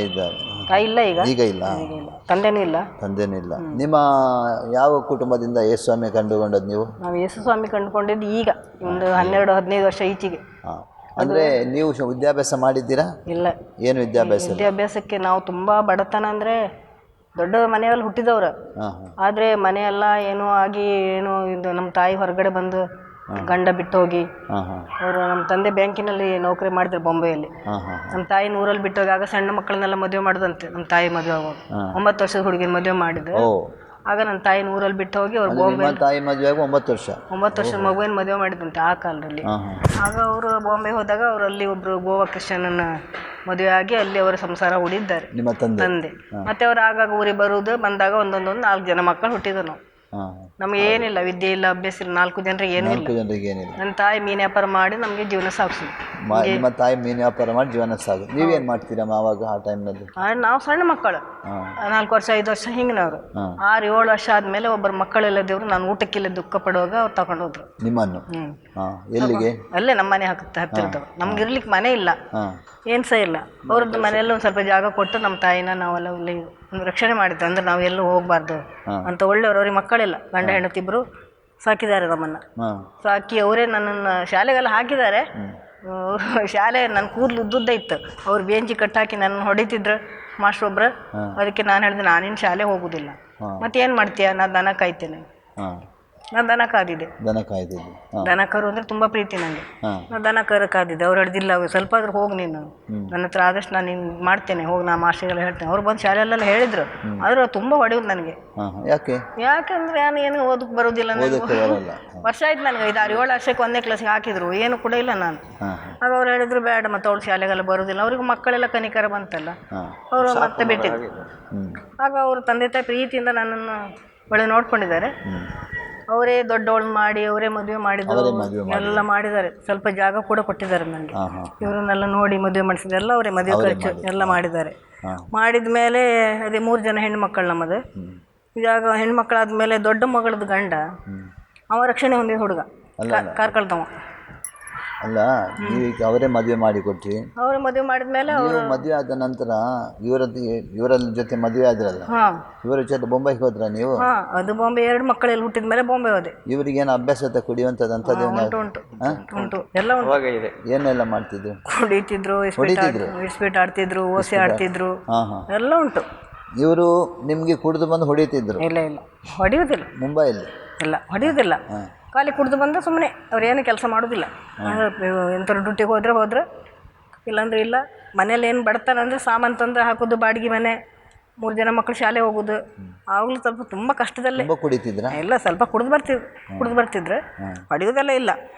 ಇದ್ದಾರೆ? ತಾಯಿ ಇಲ್ಲ, ಈಗ ಇಲ್ಲ. ತಂದೆನೂ ಇಲ್ಲ. ತಂದೆನೂ ಇಲ್ಲ. ನಿಮ್ಮ ಯಾವ ಕುಟುಂಬದಿಂದ ಯೇಸುಸ್ವಾಮಿ ಕಂಡುಕೊಂಡದ್ದು ನೀವು? ನಾವು ಯೇಸುಸ್ವಾಮಿ ಕಂಡುಕೊಂಡಿದ್ದು ಈಗ ಒಂದು 12-15 ವರ್ಷ ಈಚೆಗೆ. ಅಂದರೆ ನೀವು ವಿದ್ಯಾಭ್ಯಾಸ ಮಾಡಿದ್ದೀರಾ? ಇಲ್ಲ. ಏನು ವಿದ್ಯಾಭ್ಯಾಸಕ್ಕೆ ನಾವು ತುಂಬ ಬಡತನ, ಅಂದರೆ ದೊಡ್ಡ ಮನೆಯಲ್ಲಿ ಹುಟ್ಟಿದವರು. ಆದರೆ ಮನೆಯೆಲ್ಲ ಏನೋ ಆಗಿ ಏನೋ ಇದು ನಮ್ಮ ತಾಯಿ ಹೊರಗಡೆ ಬಂದು ಗಂಡ ಬಿಟ್ಟು ಹೋಗಿ, ಅವರು ನಮ್ಮ ತಂದೆ ಬ್ಯಾಂಕಿನಲ್ಲಿ ನೌಕರಿ ಮಾಡಿದ್ರು ಬೊಂಬೆಯಲ್ಲಿ. ನಮ್ಮ ತಾಯಿ ಊರಲ್ಲಿ ಬಿಟ್ಟು ಹೋಗಿ, ಆಗ ಸಣ್ಣ ಮಕ್ಕಳನ್ನೆಲ್ಲ ಮದುವೆ ಮಾಡೋದಂತೆ. ನಮ್ಮ ತಾಯಿ ಮದುವೆ ಆಗುವಾಗ 9 ವರ್ಷದ ಹುಡುಗಿನ ಮದುವೆ ಮಾಡಿದ್ರು. ಆಗ ನನ್ನ ತಾಯಿನ ಊರಲ್ಲಿ ಬಿಟ್ಟು ಹೋಗಿ ಅವ್ರು ಬಾಂಬೆ. ತಾಯಿ ಮದುವೆ 9 ವರ್ಷದ ಮಗುವಿನ ಮದುವೆ ಮಾಡಿದಂತೆ ಆ ಕಾಲದಲ್ಲಿ. ಆಗ ಅವರು ಬಾಂಬೆ ಹೋದಾಗ ಅವರಲ್ಲಿ ಒಬ್ರು ಗೋವಾ ಕ್ರಿಶ್ಚಿಯನ್ನ ಮದುವೆ ಆಗಿ ಅಲ್ಲಿ ಅವರ ಸಂಸಾರ ಹೂಡಿದ್ದಾರೆ, ನಿಮ್ಮ ತಂದೆ. ಮತ್ತೆ ಅವ್ರು ಆಗಾಗ ಊರಿಗೆ ಬರುವುದು, ಬಂದಾಗ ಒಂದೊಂದು 4 ಜನ ಮಕ್ಕಳು ಹುಟ್ಟಿದ್ರು. ನಾವು ನಮ್ಗೆ ಏನಿಲ್ಲ, ವಿದ್ಯೆ ಇಲ್ಲ, ಅಭ್ಯಾಸ ಇಲ್ಲ, 4 ಜನರಿಗೆ ಏನೂ ಇಲ್ಲ. ನನ್ನ ತಾಯಿ ಮೀನು ವ್ಯಾಪಾರ ಮಾಡಿ ನಮಗೆ ಜೀವನ ಸಾಗಿಸಿದ್ರು. ನಿಮ್ಮ ತಾಯಿ ಮೀನು ವ್ಯಾಪಾರ ಮಾಡಿ ಜೀವನ ಸಾಗಿದ್ರು. ನೀವೇನು ಮಾಡ್ತೀರಮ್ಮ ಆವಾಗ ಆ ಟೈಮ್ನಲ್ಲಿ? ನಾವು ಸಣ್ಣ ಮಕ್ಕಳು, 4 ವರ್ಷ 5 ವರ್ಷ ಹಿಂಗಿನವರು. 6-7 ವರ್ಷ ಆದಮೇಲೆ ಒಬ್ಬರು ಮಕ್ಕಳೆಲ್ಲದೇವ್ರು, ನಾನು ಊಟಕ್ಕಿಲ್ಲ ದುಃಖ ಪಡುವಾಗ ಅವ್ರು ತಗೊಂಡು ಹೋದ್ರು ನಿಮ್ಮನ್ನು. ಎಲ್ಲಿಗೆ? ಅಲ್ಲೇ ನಮ್ಮ ಮನೆ ಹತ್ತಿರದವ್ರು. ನಮ್ಗೆ ಇರ್ಲಿಕ್ಕೆ ಮನೆ ಇಲ್ಲ, ಏನು ಸಹ ಇಲ್ಲ. ಅವ್ರದ್ದು ಮನೆಯಲ್ಲ ಒಂದು ಸ್ವಲ್ಪ ಜಾಗ ಕೊಟ್ಟು ನಮ್ಮ ತಾಯಿನ ನಾವೆಲ್ಲ ಇಲ್ಲಿ ರಕ್ಷಣೆ ಮಾಡಿದ್ರು. ಅಂದ್ರೆ ನಾವು ಎಲ್ಲೂ ಹೋಗಬಾರ್ದು ಅಂತ ಒಳ್ಳೆಯವರು. ಅವ್ರಿಗೆ ಮಕ್ಕಳಿಲ್ಲ, ಗಂಡ ಹೆಂಡತಿ ಇಬ್ಬರು ಸಾಕಿದ್ದಾರೆ ನಮ್ಮನ್ನು. ಸಾಕಿ ಅವರೇ ನನ್ನನ್ನು ಶಾಲೆಗೆಲ್ಲ ಹಾಕಿದ್ದಾರೆ. ಶಾಲೆ ನನ್ನ ಕೂದಲು ಉದ್ದುದ್ದ ಇತ್ತು, ಅವ್ರು ಬೇಂಚಿ ಕಟ್ಟಾಕಿ ನನ್ನ ಹೊಡಿತಿದ್ರು ಮಾಸ್ಟ್ರ್ ಒಬ್ರು. ಅದಕ್ಕೆ ನಾನು ಹೇಳಿದೆ, ನಾನೇನು ಶಾಲೆ ಹೋಗೋದಿಲ್ಲ. ಮತ್ತೇನು ಮಾಡ್ತೀಯ, ನಾನು ದನ ಕಾಯ್ತೇನೆ. ನಾನು ದನ ಕಾದಿದ್ದೆ. ದನ ಕರು ಅಂದರೆ ತುಂಬ ಪ್ರೀತಿ ನನಗೆ. ನಾನು ದನ ಕರು ಕಾದಿದ್ದೆ. ಅವ್ರು ಹಿಡ್ದಿಲ್ಲ, ಸ್ವಲ್ಪ ಆದ್ರೂ ಹೋಗಿ ನೀನು, ನನ್ನ ಹತ್ರ ಆದಷ್ಟು ನಾನು ನಿನ್ನ ಮಾಡ್ತೇನೆ, ಹೋಗಿ ನಾ ಮಾಸ್ಟರ್ಗೆಲ್ಲ ಹೇಳ್ತೇನೆ. ಅವ್ರು ಬಂದು ಶಾಲೆಯಲ್ಲೆಲ್ಲ ಹೇಳಿದ್ರು, ಆದರೂ ತುಂಬ ಹೊಡೆಯೋದು ನನಗೆ. ಯಾಕೆಂದ್ರೆ ನಾನು ಏನು ಓದಕ್ಕೆ ಬರೋದಿಲ್ಲ, ನನಗೆ ವರ್ಷ ಆಯ್ತು ನನಗೆ 5-6-7 ವರ್ಷಕ್ಕೆ 1ನೇ ಕ್ಲಾಸಿಗೆ ಹಾಕಿದ್ರು, ಏನು ಕೂಡ ಇಲ್ಲ ನಾನು. ಆಗ ಅವ್ರು ಹೇಳಿದ್ರು, ಬೇಡ ಮತ್ತೆ ಅವಳು ಶಾಲೆಗೆಲ್ಲ ಬರೋದಿಲ್ಲ. ಅವ್ರಿಗೆ ಮಕ್ಕಳೆಲ್ಲ ಕನಿಕರ ಬಂತಲ್ಲ, ಅವರು ಮತ್ತೆ ಬಿಟ್ಟಿದ್ರು. ಆಗ ಅವರು ತಂದೆ ತಾಯಿ ಪ್ರೀತಿಯಿಂದ ನನ್ನನ್ನು ಒಳ್ಳೆ ನೋಡ್ಕೊಂಡಿದ್ದಾರೆ. ಅವರೇ ದೊಡ್ಡವಳು ಮಾಡಿ, ಅವರೇ ಮದುವೆ ಮಾಡಿದ್ರು, ಎಲ್ಲ ಮಾಡಿದ್ದಾರೆ. ಸ್ವಲ್ಪ ಜಾಗ ಕೂಡ ಕೊಟ್ಟಿದ್ದಾರೆ ನನಗೆ. ಇವರನ್ನೆಲ್ಲ ನೋಡಿ ಮದುವೆ ಮಾಡಿಸಿದ್ರು, ಎಲ್ಲ ಅವರೇ ಮದುವೆ ಖರ್ಚು ಎಲ್ಲ ಮಾಡಿದ್ದಾರೆ. ಮಾಡಿದ ಮೇಲೆ ಅದೇ 3 ಜನ ಹೆಣ್ಮಕ್ಳು ನಮ್ಮದು. ಇವಾಗ ಹೆಣ್ಮಕ್ಳಾದ್ಮೇಲೆ ದೊಡ್ಡ ಮಗಳದ್ದು ಗಂಡ ಅವ ರಕ್ಷಣೆ ಹೊಂದಿದ ಹುಡುಗ, ಕಾರ್ಕಳ್ದವ. ಅಲ್ಲ, ಈಗ ಅವರೇ ಮದುವೆ ಮಾಡಿ ಕೊಟ್ರಿ. ಅವರೇ ಮದುವೆ ಮಾಡಿದ್ಮೇಲೆ ಅವರು ಮದುವೆ ಆದ ನಂತರ ಇವರ ಜೊತೆ ಮದುವೆ ಆದ್ರಲ್ಲ, ಇವರ ಜೊತೆ ಬೊಂಬೈಗೆ ಹೋದ್ರ ನೀವು? ಅದು ಬಾಂಬೆ 2 ಮಕ್ಕಳೆಲ್ಲ ಹುಟ್ಟಿದ ಮೇಲೆ ಬಾಂಬೆ ಹೋದೆ. ಇವರಿಗೇನು ಅಭ್ಯಾಸ ಕುಡಿಯುವಂಥದ್ದು ಉಂಟು, ಎಲ್ಲ ಉಂಟು. ಏನೆಲ್ಲ ಮಾಡ್ತಿದ್ರು? ಕುಡಿತಿದ್ರು, ಇಸ್ಪೀಟ್ ಆಡ್ತಿದ್ರು, ಓಸೆ ಆಡ್ತಿದ್ರು, ಎಲ್ಲ ಉಂಟು. ಇವರು ನಿಮಗೆ ಕುಡಿದು ಬಂದು ಹೊಡಿತಿದ್ರು? ಇಲ್ಲ, ಹೊಡೆಯುವುದಿಲ್ಲ. ಮುಂಬೈಯಲ್ಲಿ? ಇಲ್ಲ, ಹೊಡೆಯುವುದಿಲ್ಲ. ಖಾಲಿ ಕುಡಿದು ಬಂದರೆ ಸುಮ್ಮನೆ, ಅವ್ರು ಏನು ಕೆಲಸ ಮಾಡೋದಿಲ್ಲ. ಎಂಥವ್ರು ಡ್ಯೂಟಿಗೆ ಹೋದ್ರೆ, ಇಲ್ಲಾಂದ್ರೆ ಇಲ್ಲ. ಮನೇಲಿ ಏನು ಬಡತನ ಅಂದರೆ ಸಾಮಾನು ತಂದು ಹಾಕೋದು, ಬಾಡಿಗೆ ಮನೆ, 3 ಜನ ಮಕ್ಕಳು ಶಾಲೆ ಹೋಗೋದು. ಆವಾಗಲೂ ಸ್ವಲ್ಪ ತುಂಬ ಕಷ್ಟದಲ್ಲೇ. ಕುಡಿತಿದ್ರ? ಇಲ್ಲ, ಸ್ವಲ್ಪ ಕುಡಿದು ಬರ್ತಿದ್ರು, ಹೊಡೆಯೋದೆಲ್ಲ ಇಲ್ಲ.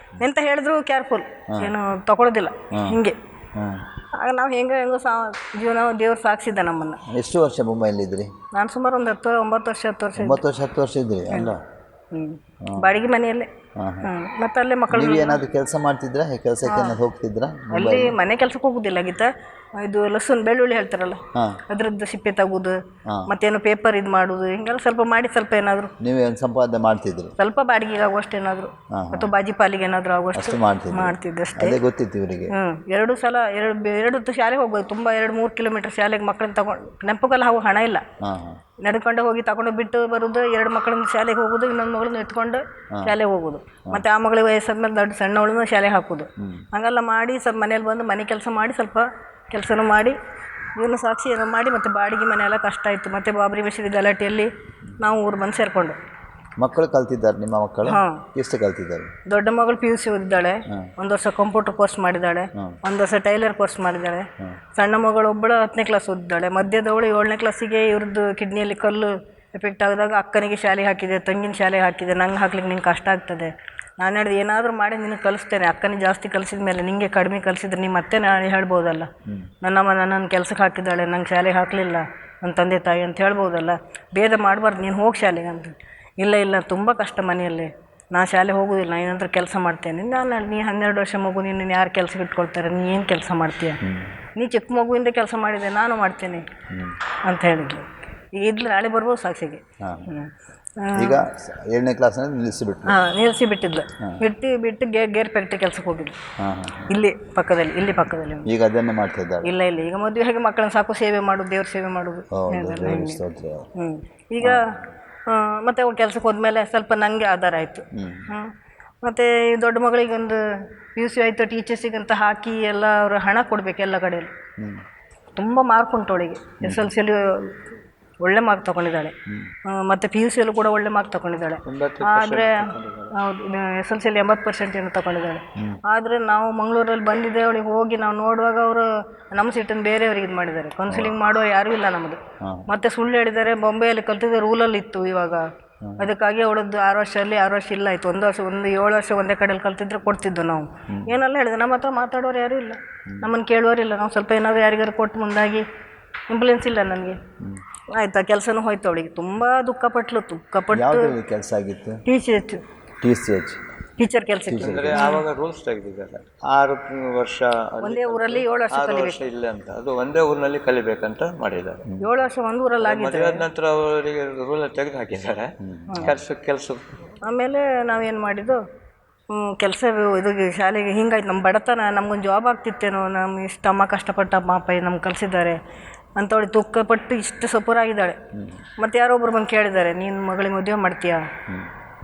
ಎಂತ ಹೇಳಿದ್ರು ಕೇರ್ಫುಲ್, ಏನು ತಗೊಳ್ಳೋದಿಲ್ಲ. ಹಿಂಗೆ ಹಾಂ. ಆಗ ನಾವು ಹೆಂಗೋ ಜೀವನ ದೇವ್ರು ಸಾಕ್ಸಿದ್ದ ನಮ್ಮನ್ನು. ಎಷ್ಟು ವರ್ಷ ಮುಂಬೈಲಿದ್ರಿ? ನಾನು ಸುಮಾರು ಒಂದು 9 ವರ್ಷ 10 ವರ್ಷ. 10 ವರ್ಷ ಇದ್ರಿ ಅಲ್ಲ? ಬಾಡಿಗೆ ಮನೆಯಲ್ಲೇ. ಮತ್ತೆ ಅಲ್ಲೇ ಮಕ್ಕಳು. ನೀವು ಏನಾದರೂ ಕೆಲಸ ಮಾಡ್ತಿದ್ರಾ? ಕೆಲಸಕ್ಕೆ ಏನಾದ್ರು ಹೋಗ್ತಿದ್ರಾ? ಅಲ್ಲಿ ಮನೆ ಕೆಲಸಕ್ಕೆ ಹೋಗುದಿಲ್ಲ ಗೀತಾ. ಇದು ಲಸೂನ್ ಬೆಳ್ಳುಳ್ಳಿ ಹೇಳ್ತಾರಲ್ಲ, ಅದ್ರದ್ದು ಸಿಪ್ಪೆ ತಗೋದು, ಮತ್ತೇನು ಪೇಪರ್ ಇದು ಮಾಡೋದು, ಹಿಂಗೆಲ್ಲ ಸ್ವಲ್ಪ ಮಾಡಿ ಸ್ವಲ್ಪ ಏನಾದ್ರು ನೀವೇನು ಸಂಪಾದನೆ ಮಾಡ್ತಿದ್ರಿ? ಸ್ವಲ್ಪ ಬಾಡಿಗೆಗೆ ಆಗುವಷ್ಟು ಏನಾದ್ರು, ಅಥವಾ ಬಾಜಿ ಪಾಲಿಗೆ ಏನಾದ್ರು ಆಗುವಷ್ಟು ಮಾಡ್ತಿದ್ದೆ ಅಷ್ಟೇ. ಅದೇ ಗೊತ್ತಿತ್ತು ಇವರಿಗೆ. 2 ಸಲ ಎರಡು ಶಾಲೆಗೆ ಹೋಗ್ಬೋದು. ತುಂಬ 2-3 ಕಿಲೋಮೀಟರ್ ಶಾಲೆಗೆ ಮಕ್ಕಳನ್ನ ತಗೊಂಡು, ನೆನಪುಗೆಲ್ಲ ಹೋಗೋ ಹಣ ಇಲ್ಲ, ನಡ್ಕೊಂಡು ಹೋಗಿ ತಗೊಂಡು ಬಿಟ್ಟು ಬರೋದು. 2 ಮಕ್ಕಳನ್ನ ಶಾಲೆಗೆ ಹೋಗೋದು, ಇನ್ನೊಂದು ಮಗಳನ್ನ ಎತ್ಕೊಂಡು ಶಾಲೆಗೆ ಹೋಗೋದು. ಮತ್ತು ಆ ಮಗಳಿಗೆ ವಯಸ್ಸಾದ್ಮೇಲೆ ದೊಡ್ಡ ಸಣ್ಣವಳನ್ನ ಶಾಲೆಗೆ ಹಾಕೋದು. ಹಾಗೆಲ್ಲ ಮಾಡಿ ಸ್ವಲ್ಪ ಮನೇಲಿ ಬಂದು ಮನೆ ಕೆಲಸ ಮಾಡಿ ಸ್ವಲ್ಪ ಕೆಲಸನೂ ಮಾಡಿ ಜೀವನ ಸಾಕ್ಷಿ ಏನೋ ಮಾಡಿ, ಮತ್ತು ಬಾಡಿಗೆ ಮನೆ ಎಲ್ಲ ಕಷ್ಟ ಆಯಿತು. ಮತ್ತು ಬಾಬ್ರಿ ಮಸೀದಿ ಗಲಾಟೆಯಲ್ಲಿ ನಾವು ಊರು ಬಂದು ಸೇರಿಕೊಂಡು. ಮಕ್ಕಳು ಕಲ್ತಿದ್ದಾರೆ ನಿಮ್ಮ ಮಕ್ಕಳು? ಎಷ್ಟು ಕಲ್ತಿದ್ದಾರೆ? ದೊಡ್ಡ ಮಗಳು PUC ಓದಿದ್ದಾಳೆ, 1 ವರ್ಷ ಕಂಪ್ಯೂಟರ್ ಕೋರ್ಸ್ ಮಾಡಿದ್ದಾಳೆ, 1 ವರ್ಷ ಟೈಲರ್ ಕೋರ್ಸ್ ಮಾಡಿದ್ದಾಳೆ. ಸಣ್ಣ ಮಗಳು ಒಬ್ಬಳು 10ನೇ ಕ್ಲಾಸ್ ಓದಿದ್ದಾಳೆ. ಮಧ್ಯದವಳು 7ನೇ ಕ್ಲಾಸಿಗೆ ಇವ್ರದ್ದು ಕಿಡ್ನಿಯಲ್ಲಿ ಕಲ್ಲು ಎಫೆಕ್ಟ್ ಆಗಿದಾಗ ಅಕ್ಕನಿಗೆ ಶಾಲೆಗೆ ಹಾಕಿದೆ, ತಂಗಿನ ಶಾಲೆಗೆ ಹಾಕಿದೆ. ನಂಗೆ ಹಾಕ್ಲಿಕ್ಕೆ ನಿಂಗೆ ಕಷ್ಟ ಆಗ್ತದೆ. ನಾನು ಹೇಳಿದೆ ಏನಾದರೂ ಮಾಡಿ ನಿನಗೆ ಕಲಿಸ್ತೇನೆ. ಅಕ್ಕನಿಗೆ ಜಾಸ್ತಿ ಕಲಿಸಿದ ಮೇಲೆ ನಿಮಗೆ ಕಡಿಮೆ ಕಲಿಸಿದ್ರೆ ನೀವು ಮತ್ತೆ ನಾನು ಹೇಳ್ಬೋದಲ್ಲ, ನನ್ನನ್ನು ಕೆಲಸಕ್ಕೆ ಹಾಕಿದ್ದಾಳೆ, ನಂಗೆ ಶಾಲೆಗೆ ಹಾಕಲಿಲ್ಲ ನನ್ನ ತಂದೆ ತಾಯಿ ಅಂತ ಹೇಳ್ಬೋದಲ್ಲ, ಭೇದ ಮಾಡಬಾರ್ದು, ನೀನು ಹೋಗಿ ಶಾಲೆಗೆ ಅಂತ. ಇಲ್ಲ ತುಂಬ ಕಷ್ಟ ಮನೆಯಲ್ಲಿ, ನಾನು ಶಾಲೆ ಹೋಗೋದಿಲ್ಲ, ಏನಂದ್ರೆ ಕೆಲಸ ಮಾಡ್ತೇನೆ. ನಾನು ಹೇಳಿ, ನೀ 12 ವರ್ಷ ಮಗು, ನೀನು ಯಾರು ಕೆಲಸಕ್ಕೆ ಇಟ್ಕೊಳ್ತಾರೆ, ನೀ ಏನು ಕೆಲಸ ಮಾಡ್ತೀಯ, ನೀ ಚಿಕ್ಕ ಮಗುವಿಂದ ಕೆಲಸ ಮಾಡಿದೆ, ನಾನು ಮಾಡ್ತೇನೆ ಅಂತ ಹೇಳಿದ್ಲು. ಈಗ ಇದ್ಲು, ನಾಳೆ ಬರ್ಬೋದು ಸಾಕ್ಷಿಗೆ. ಈಗ 7ನೇ ಕ್ಲಾಸ್ನಲ್ಲಿ ನಿಲ್ಲಿಸಿಬಿಟ್ಟು? ನಿಲ್ಲಿಸಿಬಿಟ್ಟಿದ್ಲು. ಬಿಟ್ಟು ಗೇರ್ ಫ್ಯಾಕ್ಟ್ರಿ ಕೆಲಸಕ್ಕೆ ಹೋಗಿದ್ಲು, ಇಲ್ಲಿ ಪಕ್ಕದಲ್ಲಿ. ಈಗ ಅದನ್ನೇ ಮಾಡ್ತಾ ಇದ್ದಾರೆ? ಇಲ್ಲ, ಈಗ ಮದುವೆ ಹಾಗೆ ಮಕ್ಕಳನ್ನ ಸಾಕು, ಸೇವೆ ಮಾಡೋದು, ದೇವ್ರ ಸೇವೆ ಮಾಡೋದು. ಈಗ ಮತ್ತೆ ಅವ್ರು ಕೆಲಸಕ್ಕೆ ಹೋದ್ಮೇಲೆ ಸ್ವಲ್ಪ ನನಗೆ ಆಧಾರ ಆಯಿತು. ಮತ್ತು ಈ ದೊಡ್ಡ ಮಗಳಿಗೆ ಒಂದು PUC ಆಯಿತು, ಟೀಚರ್ಸಿಗಂತ ಹಾಕಿ ಎಲ್ಲ ಅವರು ಹಣ ಕೊಡಬೇಕು ಎಲ್ಲ ಕಡೆಯಲ್ಲಿ. ತುಂಬ ಮಾರ್ಕ್ ಉಂಟು ಅವಳಿಗೆ. SLCಯಲ್ಲಿ ಒಳ್ಳೆ ಮಾರ್ಕ್ ತೊಗೊಂಡಿದ್ದಾಳೆ, ಮತ್ತು PUCಯಲ್ಲೂ ಕೂಡ ಒಳ್ಳೆ ಮಾರ್ಕ್ ತೊಗೊಂಡಿದ್ದಾಳೆ. ಆದರೆ ಹೌದು, SLCಯಲ್ಲಿ 80% ಏನೋ ತೊಗೊಂಡಿದ್ದಾಳೆ. ಆದರೆ ನಾವು ಮಂಗಳೂರಲ್ಲಿ ಬಂದಿದ್ದೆ, ಅವಳಿಗೆ ಹೋಗಿ ನಾವು ನೋಡುವಾಗ ಅವರು ನಮ್ಮ ಸೀಟನ್ನು ಬೇರೆಯವ್ರಿಗೆ ಇದು ಮಾಡಿದ್ದಾರೆ. ಕೌನ್ಸಿಲಿಂಗ್ ಮಾಡುವ ಯಾರೂ ಇಲ್ಲ ನಮ್ಮದು. ಮತ್ತು ಸುಳ್ಳು ಹೇಳಿದ್ದಾರೆ, ಬೊಂಬೆಯಲ್ಲಿ ಕಲ್ತಿದ್ದೆ ರೂಲಲ್ಲಿ ಇತ್ತು ಇವಾಗ. ಅದಕ್ಕಾಗಿ ಅವಳದ್ದು 6 ವರ್ಷದಲ್ಲಿ 6 ವರ್ಷ ಇಲ್ಲ ಆಯಿತು. 7 ವರ್ಷ ಒಂದೇ ಕಡೆಯಲ್ಲಿ ಕಲ್ತಿದ್ರೆ ಕೊಡ್ತಿದ್ದು ನಾವು. ಏನೆಲ್ಲ ಹೇಳಿದೆ, ನಮ್ಮ ಹತ್ರ ಮಾತಾಡೋರು ಯಾರೂ ಇಲ್ಲ, ನಮ್ಮನ್ನು ಕೇಳೋರಿಲ್ಲ. ನಾವು ಸ್ವಲ್ಪ ಏನಾದರೂ ಯಾರಿಗಾರು ಕೊಟ್ಟು ಮುಂದಾಗಿ ಇಂಪ್ಲುಯೆನ್ಸ್ ಇಲ್ಲ ನನಗೆ. ಆಯ್ತಾ, ಕೆಲಸನೂ ಹೋಯ್ತು ಅವಳಿಗೆ. ತುಂಬ ದುಃಖಪಟ್ಟು ಕೆಲಸ ಆಗಿತ್ತು. ಟೀಚರ್ ಕೆಲಸ. ಆವಾಗ ರೂಲ್ಸ್ ತೆಗೆದಿದ್ದಾರೆ, 6 ವರ್ಷ ಒಂದೇ ಊರಲ್ಲಿ 7 ವರ್ಷ ಕಲಿಬೇಕು ಇಲ್ಲ ಅಂತ. ಅದು ಒಂದೇ ಊರಿನಲ್ಲಿ ಕಲಿಬೇಕಂತ ಮಾಡಿದ್ದಾರೆ. 7 ವರ್ಷ ಒಂದು ಊರಲ್ಲಿ ಆಗಿದೆ. ಮದುವೆ ಆದ ನಂತರ ಅವರಿಗೆ ರೂಲ್ ತೆಗೆದು ಹಾಕಿದ್ದಾರೆ ಕೆಲಸ. ಆಮೇಲೆ ನಾವೇನು ಮಾಡಿದ್ದು, ಕೆಲಸ ಇದು ಶಾಲೆಗೆ ಹಿಂಗಾಯ್ತು. ನಮ್ಮ ಬಡತನ, ನಮ್ಗೊಂದು ಜಾಬ್ ಆಗ್ತಿತ್ತೇನೋ, ನಮ್ಮ ಇಷ್ಟು ಅಮ್ಮ ಕಷ್ಟಪಟ್ಟ ಅಮ್ಮ ಅಪ್ಪ ನಮ್ಗೆ ಕಲಿಸಿದ್ದಾರೆ ಅಂತವಳಿ ದುಃಖಪಟ್ಟು ಇಷ್ಟು ಸಪೂರಾಗಿದ್ದಾಳೆ. ಮತ್ತು ಯಾರೊಬ್ಬರು ಬಂದು ಕೇಳಿದ್ದಾರೆ, ನೀನು ಮಗಳಿಗೆ ಮದುವೆ ಮಾಡ್ತೀಯಾ?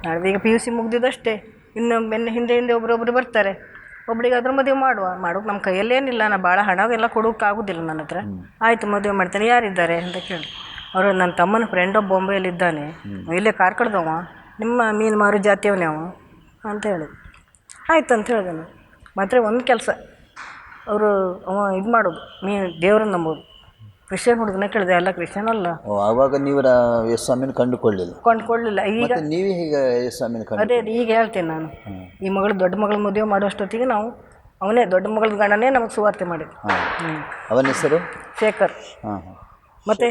ನಾಳೆ ಈಗ PUC ಮುಗ್ದಿದ್ದಷ್ಟೇ, ಇನ್ನು ಹಿಂದೆ ಒಬ್ಬರೊಬ್ಬರು ಬರ್ತಾರೆ, ಒಬ್ಳಿಗೆ ಅದ್ರ ಮದುವೆ ಮಾಡೋಕೆ ನಮ್ಮ ಕೈಯಲ್ಲೇನಿಲ್ಲ, ನಾ ಭಾಳ ಹಣ ಎಲ್ಲ ಕೊಡೋಕ್ಕಾಗೋದಿಲ್ಲ ನನ್ನ ಹತ್ರ. ಆಯಿತು, ಮದುವೆ ಮಾಡ್ತೇನೆ, ಯಾರಿದ್ದಾರೆ ಅಂತ ಕೇಳಿ. ಅವರು ನನ್ನ ತಮ್ಮನ ಫ್ರೆಂಡ್ ಒಬ್ಬ ಬೊಂಬೈಯಲ್ಲಿದ್ದಾನೆ, ಇಲ್ಲೇ ಕಾರ್ಕಳದವ, ನಿಮ್ಮ ಮೀನು ಮಾರು ಜಾತಿಯವನೇ ಅವ ಅಂತ ಹೇಳಿದ್ರು. ಆಯ್ತು ಅಂತ ಹೇಳಿದೆ ನಾನು. ಮಾತ್ರ ಒಂದು ಕೆಲಸ, ಅವರು ಇದು ಮಾಡೋದು, ದೇವ್ರನ್ನ ನಂಬೋದು. ಕ್ರಿಶ್ಚಿಯನ್ ಹುಡುಗನ ಕೇಳಿದೆ, ಎಲ್ಲ ಕ್ರಿಶ್ಚಿಯನ್ ಅಲ್ಲ. ಆವಾಗ ನೀವು ಯೇಸುಸ್ವಾಮಿನ ಕಂಡುಕೊಳ್ಳಲಿಲ್ಲ. ಈಗ ನೀವು ಹೀಗೆ ಯೇಸುಸ್ವಾಮಿನ ಅದೇ ಈಗ ಹೇಳ್ತೇನೆ ನಾನು. ಈ ಮಗಳು ದೊಡ್ಡ ಮಗಳ ಮದುವೆ ಮಾಡುವಷ್ಟೊತ್ತಿಗೆ ನಾವು ಅವನೇ ದೊಡ್ಡ ಮಗಳ ಗಂಡನೇ ನಮಗೆ ಸುವಾರ್ತೆ ಮಾಡಿದ್ದು. ಅವನ ಹೆಸರು ಶೇಖರ್. ಮತ್ತೆ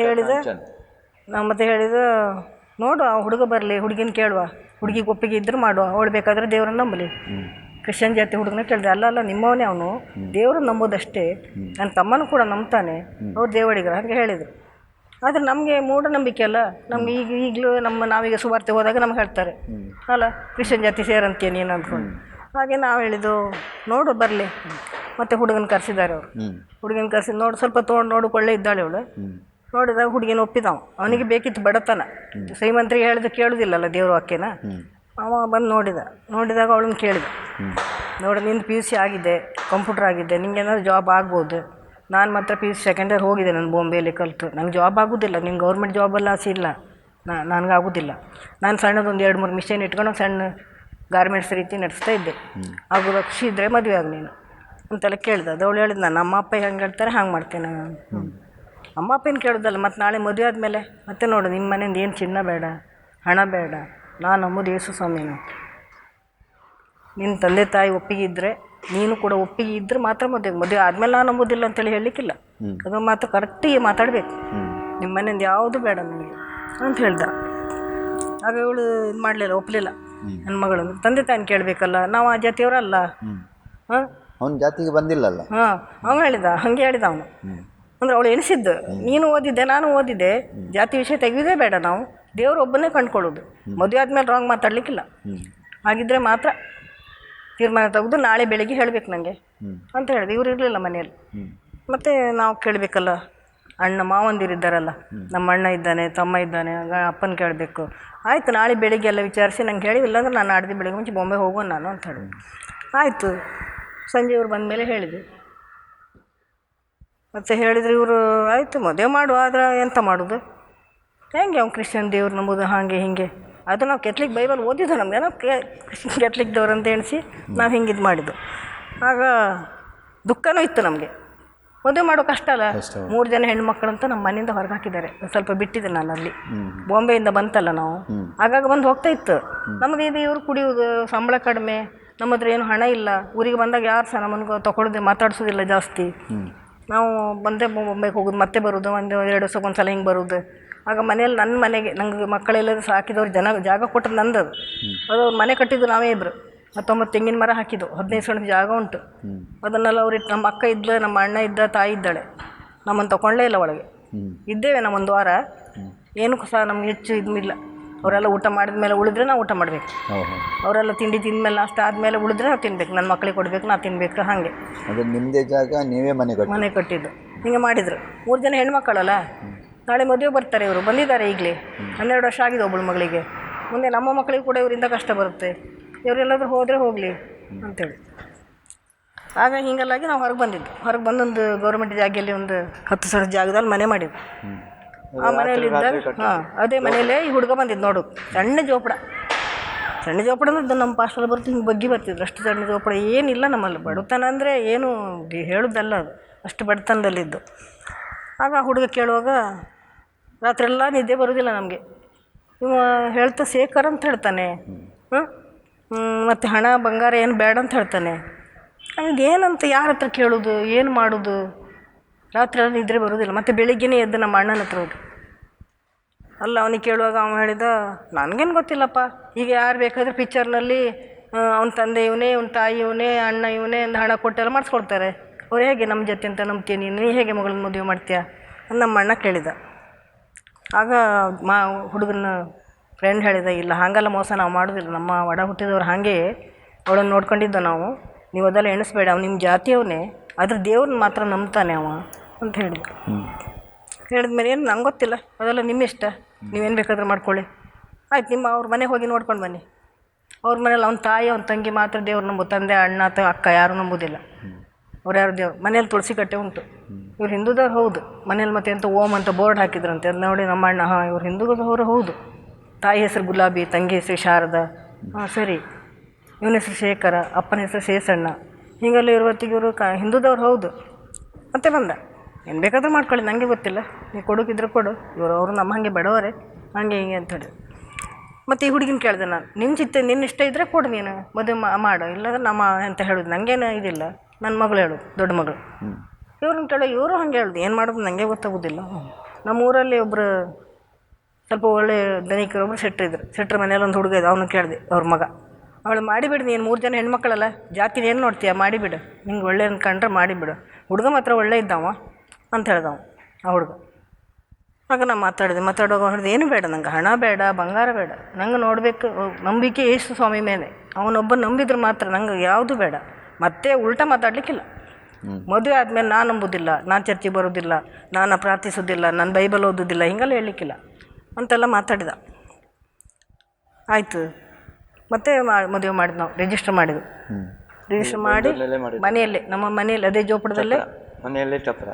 ಹೇಳಿದ ನೋಡು, ಆ ಹುಡುಗ ಬರಲಿ, ಹುಡುಗಿನ ಕೇಳುವ, ಹುಡುಗಿಗೆ ಒಪ್ಪಿಗೆ ಇದ್ರೆ ಮಾಡುವ, ಅವಳು ಬೇಕಾದ್ರೆ ದೇವ್ರನ್ನ ನಂಬಲಿ. ಕ್ರಿಶ್ಚಿಯನ್ ಜಾತಿ ಹುಡುಗನ ಕೇಳಿದೆ, ಅಲ್ಲ ನಿಮ್ಮವನೇ ಅವನು, ದೇವ್ರನ್ನ ನಂಬೋದಷ್ಟೇ, ನನ್ನ ತಮ್ಮನೂ ಕೂಡ ನಂಬ್ತಾನೆ, ಅವ್ರು ದೇವಡಿಗರು ಹಾಗೆ ಹೇಳಿದರು. ಆದರೆ ನಮಗೆ ಮೂಢನಂಬಿಕೆ ಅಲ್ಲ, ನಮ್ಗೆ ಈಗಲೂ ನಾವೀಗ ಸುವಾರ್ತೆ ಹೋದಾಗ ನಮ್ಗೆ ಹೇಳ್ತಾರೆ ಅಲ್ಲ, ಕ್ರಿಶ್ಚಿಯನ್ ಜಾತಿ ಸೇರಂತೀಯ ನೀನು ಅಂದ್ಕೊಂಡು. ಹಾಗೆ ನಾವು ಹೇಳಿದ್ದು, ನೋಡು ಬರಲಿ. ಮತ್ತು ಹುಡುಗನ ಕರೆಸಿದ್ದಾರೆ ಅವರು. ಹುಡುಗನ ಕರೆಸಿ ಸ್ವಲ್ಪ ನೋಡು ಒಳ್ಳೆ ಇದ್ದಾಳೆ ಅವಳು. ನೋಡಿದಾಗ ಹುಡುಗಿನ ಒಪ್ಪಿದವ. ಅವನಿಗೆ ಬೇಕಿತ್ತು ಬಡತನ, ಶ್ರೀಮಂತರಿಗೆ ಹೇಳಿದ ಕೇಳೋದಿಲ್ಲಲ್ಲ ದೇವ್ರ ವಾಕ್ಯನ. ಅವ ಬಂದು ನೋಡಿದಾಗ ಅವಳನ್ನ ಕೇಳಿದ, ನೋಡಿ ನಿಂದು PUC ಆಗಿದೆ, ಕಂಪ್ಯೂಟರ್ ಆಗಿದೆ, ನಿಂಗೆ ಏನಾದ್ರು ಜಾಬ್ ಆಗ್ಬೋದು. ನಾನು ಮಾತ್ರ PUC ಸೆಕೆಂಡ್ ಇಯರ್ ಹೋಗಿದೆ, ನಾನು ಬಾಂಬೆಯಲ್ಲಿ ಕಲಿತು, ನಂಗೆ ಜಾಬ್ ಆಗೋದಿಲ್ಲ, ನಿಂಗೆ ಗೌರ್ಮೆಂಟ್ ಜಾಬೆಲ್ಲ ಆಸೆ ಇಲ್ಲ, ನನಗಾಗೋದಿಲ್ಲ. ನಾನು ಸಣ್ಣದೊಂದು 2-3 ಮಿಷನ್ ಇಟ್ಕೊಂಡು ಸಣ್ಣ ಗಾರ್ಮೆಂಟ್ಸ್ ರೀತಿ ನಡೆಸ್ತಾ ಇದ್ದೆ. ಆಗೋದು ಖುಷಿ ಇದ್ದರೆ ಮದುವೆ ಆಗ ನೀನು ಅಂತೆಲ್ಲ ಕೇಳಿದೆ. ಅದು ಅವಳು ಹೇಳಿದ್, ನಾನು ಅಮ್ಮ ಅಪ್ಪ ಹೆಂಗೆ ಹೇಳ್ತಾರೆ ಹಂಗೆ ಮಾಡ್ತೇನೆ. ಅಮ್ಮ ಅಪ್ಪನ ಕೇಳೋದಲ್ಲ, ಮತ್ತು ನಾಳೆ ಮದುವೆ ಆದಮೇಲೆ ಮತ್ತೆ ನೋಡು, ನಿಮ್ಮ ಮನೆಯಿಂದ ಏನು ಚಿನ್ನ ಬೇಡ, ಹಣ ಬೇಡ, ನಾನು ನಂಬುದು ಯೇಸುಸ್ವಾಮಿನ. ನಿನ್ನ ತಂದೆ ತಾಯಿ ಒಪ್ಪಿಗಿದ್ರೆ ನೀನು ಕೂಡ ಒಪ್ಪಿಗೆ ಇದ್ರೆ ಮಾತ್ರ ಮದುವೆ ಆದಮೇಲೆ ನಾನು ನಂಬೋದಿಲ್ಲ ಅಂತೇಳಿ ಹೇಳಲಿಕ್ಕಿಲ್ಲ. ಅದು ಮಾತ್ರ ಕರೆಕ್ಟಿಗೆ ಮಾತಾಡಬೇಕು. ನಿಮ್ಮ ಮನೆಯಿಂದ ಯಾವುದು ಬೇಡ ನನಗೆ ಅಂತ ಹೇಳ್ದ. ಆಗ ಇವಳು ಇದು ಮಾಡಲಿಲ್ಲ, ಒಪ್ಪಲಿಲ್ಲ. ಹೆಣ್ಮಗಳು ತಂದೆ ತಾನು ಕೇಳಬೇಕಲ್ಲ, ನಾವು ಆ ಜಾತಿಯವರಲ್ಲ. ಹಾಂ, ಅವನ ಜಾತಿಗೆ ಬಂದಿಲ್ಲಲ್ಲ. ಹಾಂ, ಅವನು ಹೇಳಿದ, ಹಾಗೆ ಹೇಳಿದ ಅವನು. ಅಂದರೆ ಅವಳು ಎಣಿಸಿದ್ದು, ನೀನು ಓದಿದ್ದೆ ನಾನು ಓದಿದ್ದೆ, ಜಾತಿ ವಿಷಯ ತೆಗೆಯೋದೇ ಬೇಡ, ನಾವು ದೇವರು ಒಬ್ಬನೇ ಕಂಡುಕೊಳ್ಳೋದು, ಮದುವೆ ಆದಮೇಲೆ ರಾಂಗ್ ಮಾತಾಡಲಿಕ್ಕಿಲ್ಲ. ಹಾಗಿದ್ರೆ ಮಾತ್ರ ತೀರ್ಮಾನ ತೆಗೆದು ನಾಳೆ ಬೆಳಿಗ್ಗೆ ಹೇಳಬೇಕು ನನಗೆ ಅಂತ ಹೇಳಿದೆ. ಇವ್ರು ಇರಲಿಲ್ಲ ಮನೆಯಲ್ಲಿ. ಮತ್ತು ನಾವು ಕೇಳಬೇಕಲ್ಲ, ಅಣ್ಣ ಮಾವಂದಿರಿದ್ದಾರಲ್ಲ, ನಮ್ಮ ಅಣ್ಣ ಇದ್ದಾನೆ, ತಮ್ಮ ಇದ್ದಾನೆ, ಅಪ್ಪನ ಕೇಳಬೇಕು. ಆಯಿತು, ನಾಳೆ ಬೆಳಿಗ್ಗೆ ಎಲ್ಲ ವಿಚಾರಿಸಿ ನಂಗೆ ಹೇಳಿ, ಇಲ್ಲಾಂದ್ರೆ ನಾನು ನಾಡ್ದು ಬೆಳಿಗ್ಗೆ ಮುಂಚೆ ಬಾಂಬೆ ಹೋಗುವ ನಾನು ಅಂತ ಹೇಳಿ. ಆಯಿತು, ಸಂಜೆ ಇವ್ರು ಬಂದ ಮೇಲೆ ಹೇಳಿದೆ. ಮತ್ತು ಹೇಳಿದ್ರು ಇವರು, ಆಯಿತು ಮದುವೆ ಮಾಡುವ, ಆದರೆ ಎಂತ ಮಾಡೋದು, ಹೆಂಗೆ ಅವ್ನು ಕ್ರಿಶ್ಚಿಯನ್ ದೇವ್ರು ನಂಬುದು, ಹಾಗೆ ಹೀಗೆ. ಅದು ನಾವು ಕೆತ್ಲಿಕ್ ಬೈಬಲ್ ಓದಿದ್ದು, ನಮ್ಗೆ ನಾವು ಕೆತ್ಲಿಕ್ ದೇವ್ರು ಅಂತ ಎಣಿಸಿ ನಾವು ಹಿಂಗೆ ಇದು ಮಾಡಿದ್ದು. ಆಗ ದುಃಖನೂ ಇತ್ತು ನಮಗೆ. ಮದುವೆ ಮಾಡೋ ಕಷ್ಟ ಅಲ್ಲ. 3 ಜನ ಹೆಣ್ಮಕ್ಳಂತ ನಮ್ಮ ಮನೆಯಿಂದ ಹೊರಗೆ ಹಾಕಿದ್ದಾರೆ. ಸ್ವಲ್ಪ ಬಿಟ್ಟಿದ್ದೆ ನಾನು ಅಲ್ಲಿ, ಬಾಂಬೆಯಿಂದ ಬಂತಲ್ಲ ನಾವು, ಆಗಾಗ ಬಂದು ಹೋಗ್ತಾ ಇತ್ತು. ನಮ್ಮದು ಇದು ಇವರು ಕುಡಿಯೋದು, ಸಂಬಳ ಕಡಿಮೆ, ನಮ್ಮ ಹತ್ರ ಏನು ಹಣ ಇಲ್ಲ. ಊರಿಗೆ ಬಂದಾಗ ಯಾರು ಸಹ ನಮ್ಮನ್ನು ತಗೊಳ್ಳೋದು, ಮಾತಾಡ್ಸೋದಿಲ್ಲ ಜಾಸ್ತಿ. ನಾವು ಬಂದೇ ಬಾಂಬೆಗೆ ಹೋಗೋದು, ಮತ್ತೆ ಬರೋದು, 1-2 ದಿವಸಕ್ಕೆ ಒಂದ್ಸಲ ಹಿಂಗೆ ಬರೋದು. ಆಗ ಮನೇಲಿ ನನ್ನ ಮನೆಗೆ ನಂಗೆ ಮಕ್ಕಳೆಲ್ಲರೂ ಸಾಕಿದವ್ರು ಜಾಗ ಕೊಟ್ಟರು ನಂದು. ಅದು ಅವ್ರ ಮನೆ ಕಟ್ಟಿದ್ದು ನಾವೇ ಇಬ್ಬರು. 19 ತೆಂಗಿನ ಮರ ಹಾಕಿದ್ದು, 15 ಸಣ್ಣ ಜಾಗ ಉಂಟು. ಅದನ್ನೆಲ್ಲ ಅವ್ರಿಟ್ಟು, ನಮ್ಮ ಅಕ್ಕ ಇದ್ದ, ನಮ್ಮ ಅಣ್ಣ ಇದ್ದ, ತಾಯಿ ಇದ್ದಾಳೆ. ನಮ್ಮನ್ನು ತೊಗೊಳ್ಳೇ ಇಲ್ಲ ಒಳಗೆ. ಇದ್ದೇವೆ ನಾವು 1 ವಾರ. ಏನೂ ಸಹ ನಮ್ಗೆ ಹೆಚ್ಚು ಇದು ಇಲ್ಲ. ಅವರೆಲ್ಲ ಊಟ ಮಾಡಿದ ಮೇಲೆ ಉಳಿದ್ರೆ ನಾವು ಊಟ ಮಾಡಬೇಕು. ಅವರೆಲ್ಲ ತಿಂಡಿ ತಿಂದಮೇಲೆ, ನಾಷ್ಟ ಆದಮೇಲೆ ಉಳಿದ್ರೆ ನಾವು ತಿನ್ಬೇಕು. ನನ್ನ ಮಕ್ಕಳಿಗೆ ಕೊಡಬೇಕು, ನಾವು ತಿನ್ನಬೇಕು. ಹಾಗೆ ಅದು ನಿಮ್ಮದೇ ಜಾಗ, ನೀವೇ ಮನೆ ಕಟ್ಟಿದ್ದು. ಹಿಂಗೆ ಮಾಡಿದರು. 3 ಜನ ಹೆಣ್ಮಕ್ಕಳಲ್ಲ, ನಾಳೆ ಮದುವೆ ಬರ್ತಾರೆ. ಇವರು ಬಂದಿದ್ದಾರೆ ಈಗಲೇ, 12 ವರ್ಷ ಆಗಿದೆ ಒಬ್ಬಳು ಮಗಳಿಗೆ. ಮುಂದೆ ನಮ್ಮ ಮಕ್ಕಳಿಗೆ ಕೂಡ ಇವರಿಂದ ಕಷ್ಟ ಬರುತ್ತೆ. ಇವರೆಲ್ಲಾದರೂ ಹೋದರೆ ಹೋಗಲಿ ಅಂತೇಳಿ. ಆಗ ಹಿಂಗೆಲ್ಲಾಗಿ ನಾವು ಹೊರಗೆ ಬಂದಿದ್ದು. ಹೊರಗೆ ಬಂದೊಂದು ಗೌರ್ಮೆಂಟ್ ಜಾಗೆಯಲ್ಲಿ ಒಂದು 10 ಸಾವಿರ ಜಾಗದಲ್ಲಿ ಮನೆ ಮಾಡಿದ್ದು. ಆ ಮನೆಯಲ್ಲಿದ್ದ, ಹಾಂ, ಅದೇ ಮನೆಯಲ್ಲೇ ಈ ಹುಡುಗ ಬಂದಿದ್ದು ನೋಡು. ಸಣ್ಣ ಜೋಪಡ ಅಂದ್ರೆ ನಮ್ಮ ಪಾಸ್ಟಲ್ಲಿ ಬರ್ತೀವಿ, ಹಿಂಗೆ ಬಗ್ಗಿ ಬರ್ತಿದ್ರು. ಅಷ್ಟು ಸಣ್ಣ ಜೋಪಡ ಏನಿಲ್ಲ ನಮ್ಮಲ್ಲಿ. ಬಡತನ ಅಂದರೆ ಏನು ಹೇಳೋದಲ್ಲ, ಅದು ಅಷ್ಟು ಬಡತನದಲ್ಲಿದ್ದು. ಆಗ ಹುಡುಗ ಕೇಳುವಾಗ ರಾತ್ರೆಲ್ಲ ನಿದ್ದೆ ಬರೋದಿಲ್ಲ ನಮಗೆ. ಇವ ಹೇಳ್ತಾ ಶೇಖರ್ ಅಂತ ಹೇಳ್ತಾನೆ. ಮತ್ತು ಹಣ ಬಂಗಾರ ಏನು ಬೇಡ ಅಂತ ಹೇಳ್ತಾನೆ. ನಮಗೆ ಏನಂತ ಯಾರ ಹತ್ರ ಕೇಳೋದು, ಏನು ಮಾಡೋದು, ರಾತ್ರಿ ಎಲ್ಲ ನಿದ್ರೆ ಬರೋದಿಲ್ಲ. ಮತ್ತು ಬೆಳಿಗ್ಗೆನೇ ಎದ್ದು ನಮ್ಮ ಅಣ್ಣನ ಹತ್ರ ಹೋಗಿ ಅಲ್ಲ ಅವನಿಗೆ ಕೇಳುವಾಗ ಅವನು ಹೇಳಿದ, ನನಗೇನು ಗೊತ್ತಿಲ್ಲಪ್ಪ, ಈಗ ಯಾರು ಬೇಕಾದರೆ ಪಿಕ್ಚರ್ನಲ್ಲಿ ಅವನ ತಂದೆ ಇವನೇ, ಇವನ ತಾಯಿ ಇವನೇ, ಅಣ್ಣ ಇವನೇ ಅಂತ ಹಣ ಕೊಟ್ಟೆಲ್ಲ ಮಾಡಿಸ್ಕೊಡ್ತಾರೆ. ಅವ್ರು ಹೇಗೆ ನಮ್ಮ ಜೊತೆ ಅಂತ ನಂಬ್ತೀನಿ, ನೀನು ಹೇಗೆ ಮಗಳನ್ನ ಮದುವೆ ಮಾಡ್ತೀಯ ಅಂತ ನಮ್ಮ ಅಣ್ಣ ಕೇಳಿದ. ಆಗ ಹುಡುಗನ ಫ್ರೆಂಡ್ ಹೇಳಿದ, ಇಲ್ಲ ಹಾಗೆಲ್ಲ ಮೋಸ ನಾವು ಮಾಡೋದಿಲ್ಲ, ನಮ್ಮ ಒಡ ಹುಟ್ಟಿದವ್ರು ಹಾಗೆ ಅವಳನ್ನು ನೋಡ್ಕೊಂಡಿದ್ದ ನಾವು, ನೀವು ಅದೆಲ್ಲ ಎಣಿಸ್ಬೇಡ, ಅವ್ನು ನಿಮ್ಮ ಜಾತಿಯವನೇ, ಅದ್ರ ದೇವ್ರನ್ನ ಮಾತ್ರ ನಂಬ್ತಾನೆ ಅವ ಅಂತ ಹೇಳಿದ. ಹೇಳಿದ್ಮೇಲೆ ಏನು ನಂಗೆ ಗೊತ್ತಿಲ್ಲ, ಅದೆಲ್ಲ ನಿಮ್ಮ ಇಷ್ಟ, ನೀವೇನು ಬೇಕಾದ್ರೂ ಮಾಡ್ಕೊಳ್ಳಿ. ಆಯ್ತು, ಅವ್ರ ಮನೆಗೆ ಹೋಗಿ ನೋಡ್ಕೊಂಡು ಬನ್ನಿ. ಅವ್ರ ಮನೇಲಿ ಅವ್ನ ತಾಯಿ, ಅವ್ನ ತಂಗಿ ಮಾತ್ರ ದೇವ್ರು ನಂಬುದು, ತಂದೆ ಅಣ್ಣ ಅಕ್ಕ ಯಾರೂ ನಂಬುದಿಲ್ಲ. ಅವ್ರು ಯಾರು ದೇವ್ರು. ಮನೇಲಿ ತುಳಸಿ ಕಟ್ಟೆ ಉಂಟು. ಇವ್ರು ಹಿಂದೂದವ್ರು ಹೌದು. ಮನೇಲಿ ಮತ್ತೆ ಎಂತ ಓಮ್ ಅಂತ ಬೋರ್ಡ್ ಹಾಕಿದ್ರಂತೆ. ಅದು ನೋಡಿ ನಮ್ಮ ಅಣ್ಣ, ಹಾಂ ಇವ್ರು ಹಿಂದೂದವರು ಹೌದು. ತಾಯಿ ಹೆಸರು ಗುಲಾಬಿ, ತಂಗಿ ಹೆಸರು ಶಾರದಾ. ಹಾಂ ಸರಿ, ಇವನ ಹೆಸರು ಶೇಖರ, ಅಪ್ಪನ ಹೆಸರು ಶೇಷಣ್ಣ. ಹೀಗೆಲ್ಲ ಇರುವತ್ತಿಗೆ ಇವರು ಹಿಂದೂದವ್ರು ಹೌದು. ಮತ್ತೆ ಬಂದ, ಏನು ಬೇಕಾದ್ರೂ ಮಾಡ್ಕೊಳ್ಳಿ, ನನಗೆ ಗೊತ್ತಿಲ್ಲ, ನೀವು ಕೊಡೋಕಿದ್ರೆ ಕೊಡು, ಅವರು ನಮ್ಮ ಹಾಗೆ ಬಡವರೇ, ಹಾಗೆ ಹಿಂಗೆ ಅಂತೇಳಿ. ಮತ್ತು ಈ ಹುಡುಗಿನ ಕೇಳಿದೆ ನಾನು, ನಿನ್ನ ಇಷ್ಟ ಇದ್ದರೆ ಕೊಡು, ನೀನು ಮದುವೆ ಮಾಡು, ಇಲ್ಲಾಂದ್ರೆ ನಮ್ಮ ಅಂತ ಹೇಳೋದು ನನಗೇನು ಇದಿಲ್ಲ. ನನ್ನ ಮಗಳು ಹೇಳೋದು, ದೊಡ್ಡ ಮಗಳು. ಇವ್ರನ್ನ ಕೇಳೋ, ಇವರು ಹಂಗೆ ಹೇಳೋದು, ಏನು ಮಾಡೋದು ನನಗೆ ಗೊತ್ತಾಗೋದಿಲ್ಲ. ನಮ್ಮ ಊರಲ್ಲಿ ಒಬ್ಬರು ಸ್ವಲ್ಪ ಒಳ್ಳೆ ಧನಿಕರು ಒಬ್ಬರು ಶೆಟ್ರಿದ್ರು. ಶೆಟ್ರ ಮನೇಲಿ ಒಂದು ಹುಡುಗ ಇದೆ, ಅವನು ಕೇಳಿದೆ, ಅವ್ರ ಮಗ. ಅವಳು ಮಾಡಿಬಿಡು, ನೀನು 3 ಜನ ಹೆಣ್ಮಕ್ಳಲ್ಲ, ಜಾತಿನ ಏನು ನೋಡ್ತೀಯ, ಮಾಡಿಬಿಡು, ನಿಂಗೆ ಒಳ್ಳೆ ಅಂದ್ಕೊಂಡ್ರೆ ಮಾಡಿಬಿಡು. ಹುಡುಗ ಮಾತ್ರ ಒಳ್ಳೆ ಇದ್ದವ ಅಂತ ಹೇಳ್ದವ ಆ ಹುಡುಗ. ಆಗ ನಾನು ಮಾತಾಡುವಾಗ ಹೇಳಿದೆ, ಏನು ಬೇಡ ನಂಗೆ, ಹಣ ಬೇಡ, ಬಂಗಾರ ಬೇಡ, ನಂಗೆ ನೋಡಬೇಕು ನಂಬಿಕೆ ಯೇಸು ಸ್ವಾಮಿ ಮೇಲೆ, ಅವನೊಬ್ಬ ನಂಬಿದ್ರೆ ಮಾತ್ರ, ನಂಗೆ ಯಾವುದು ಬೇಡ. ಮತ್ತೆ ಉಲ್ಟಾ ಮಾತಾಡಲಿಕ್ಕಿಲ್ಲ. ಮದುವೆ ಆದಮೇಲೆ ನಾನು ನಂಬೋದಿಲ್ಲ, ನಾನು ಚರ್ಚಿಗೆ ಬರೋದಿಲ್ಲ, ನಾನು ಪ್ರಾರ್ಥಿಸೋದಿಲ್ಲ, ನಾನು ಬೈಬಲ್ ಓದೋದಿಲ್ಲ, ಹಿಂಗೆಲ್ಲ ಹೇಳಲಿಕ್ಕಿಲ್ಲ ಅಂತೆಲ್ಲ ಮಾತಾಡಿದ. ಆಯಿತು, ಮತ್ತೆ ಮದುವೆ ಮಾಡಿದ್ದು ನಾವು, ರಿಜಿಸ್ಟರ್ ಮಾಡಿದ್ವಿ. ರಿಜಿಸ್ಟರ್ ಮಾಡಿ ಮನೆಯಲ್ಲೇ, ನಮ್ಮ ಮನೆಯಲ್ಲಿ ಅದೇ ಜೋಪಡದಲ್ಲೇ ಮನೆಯಲ್ಲೇ ಚಪ್ರ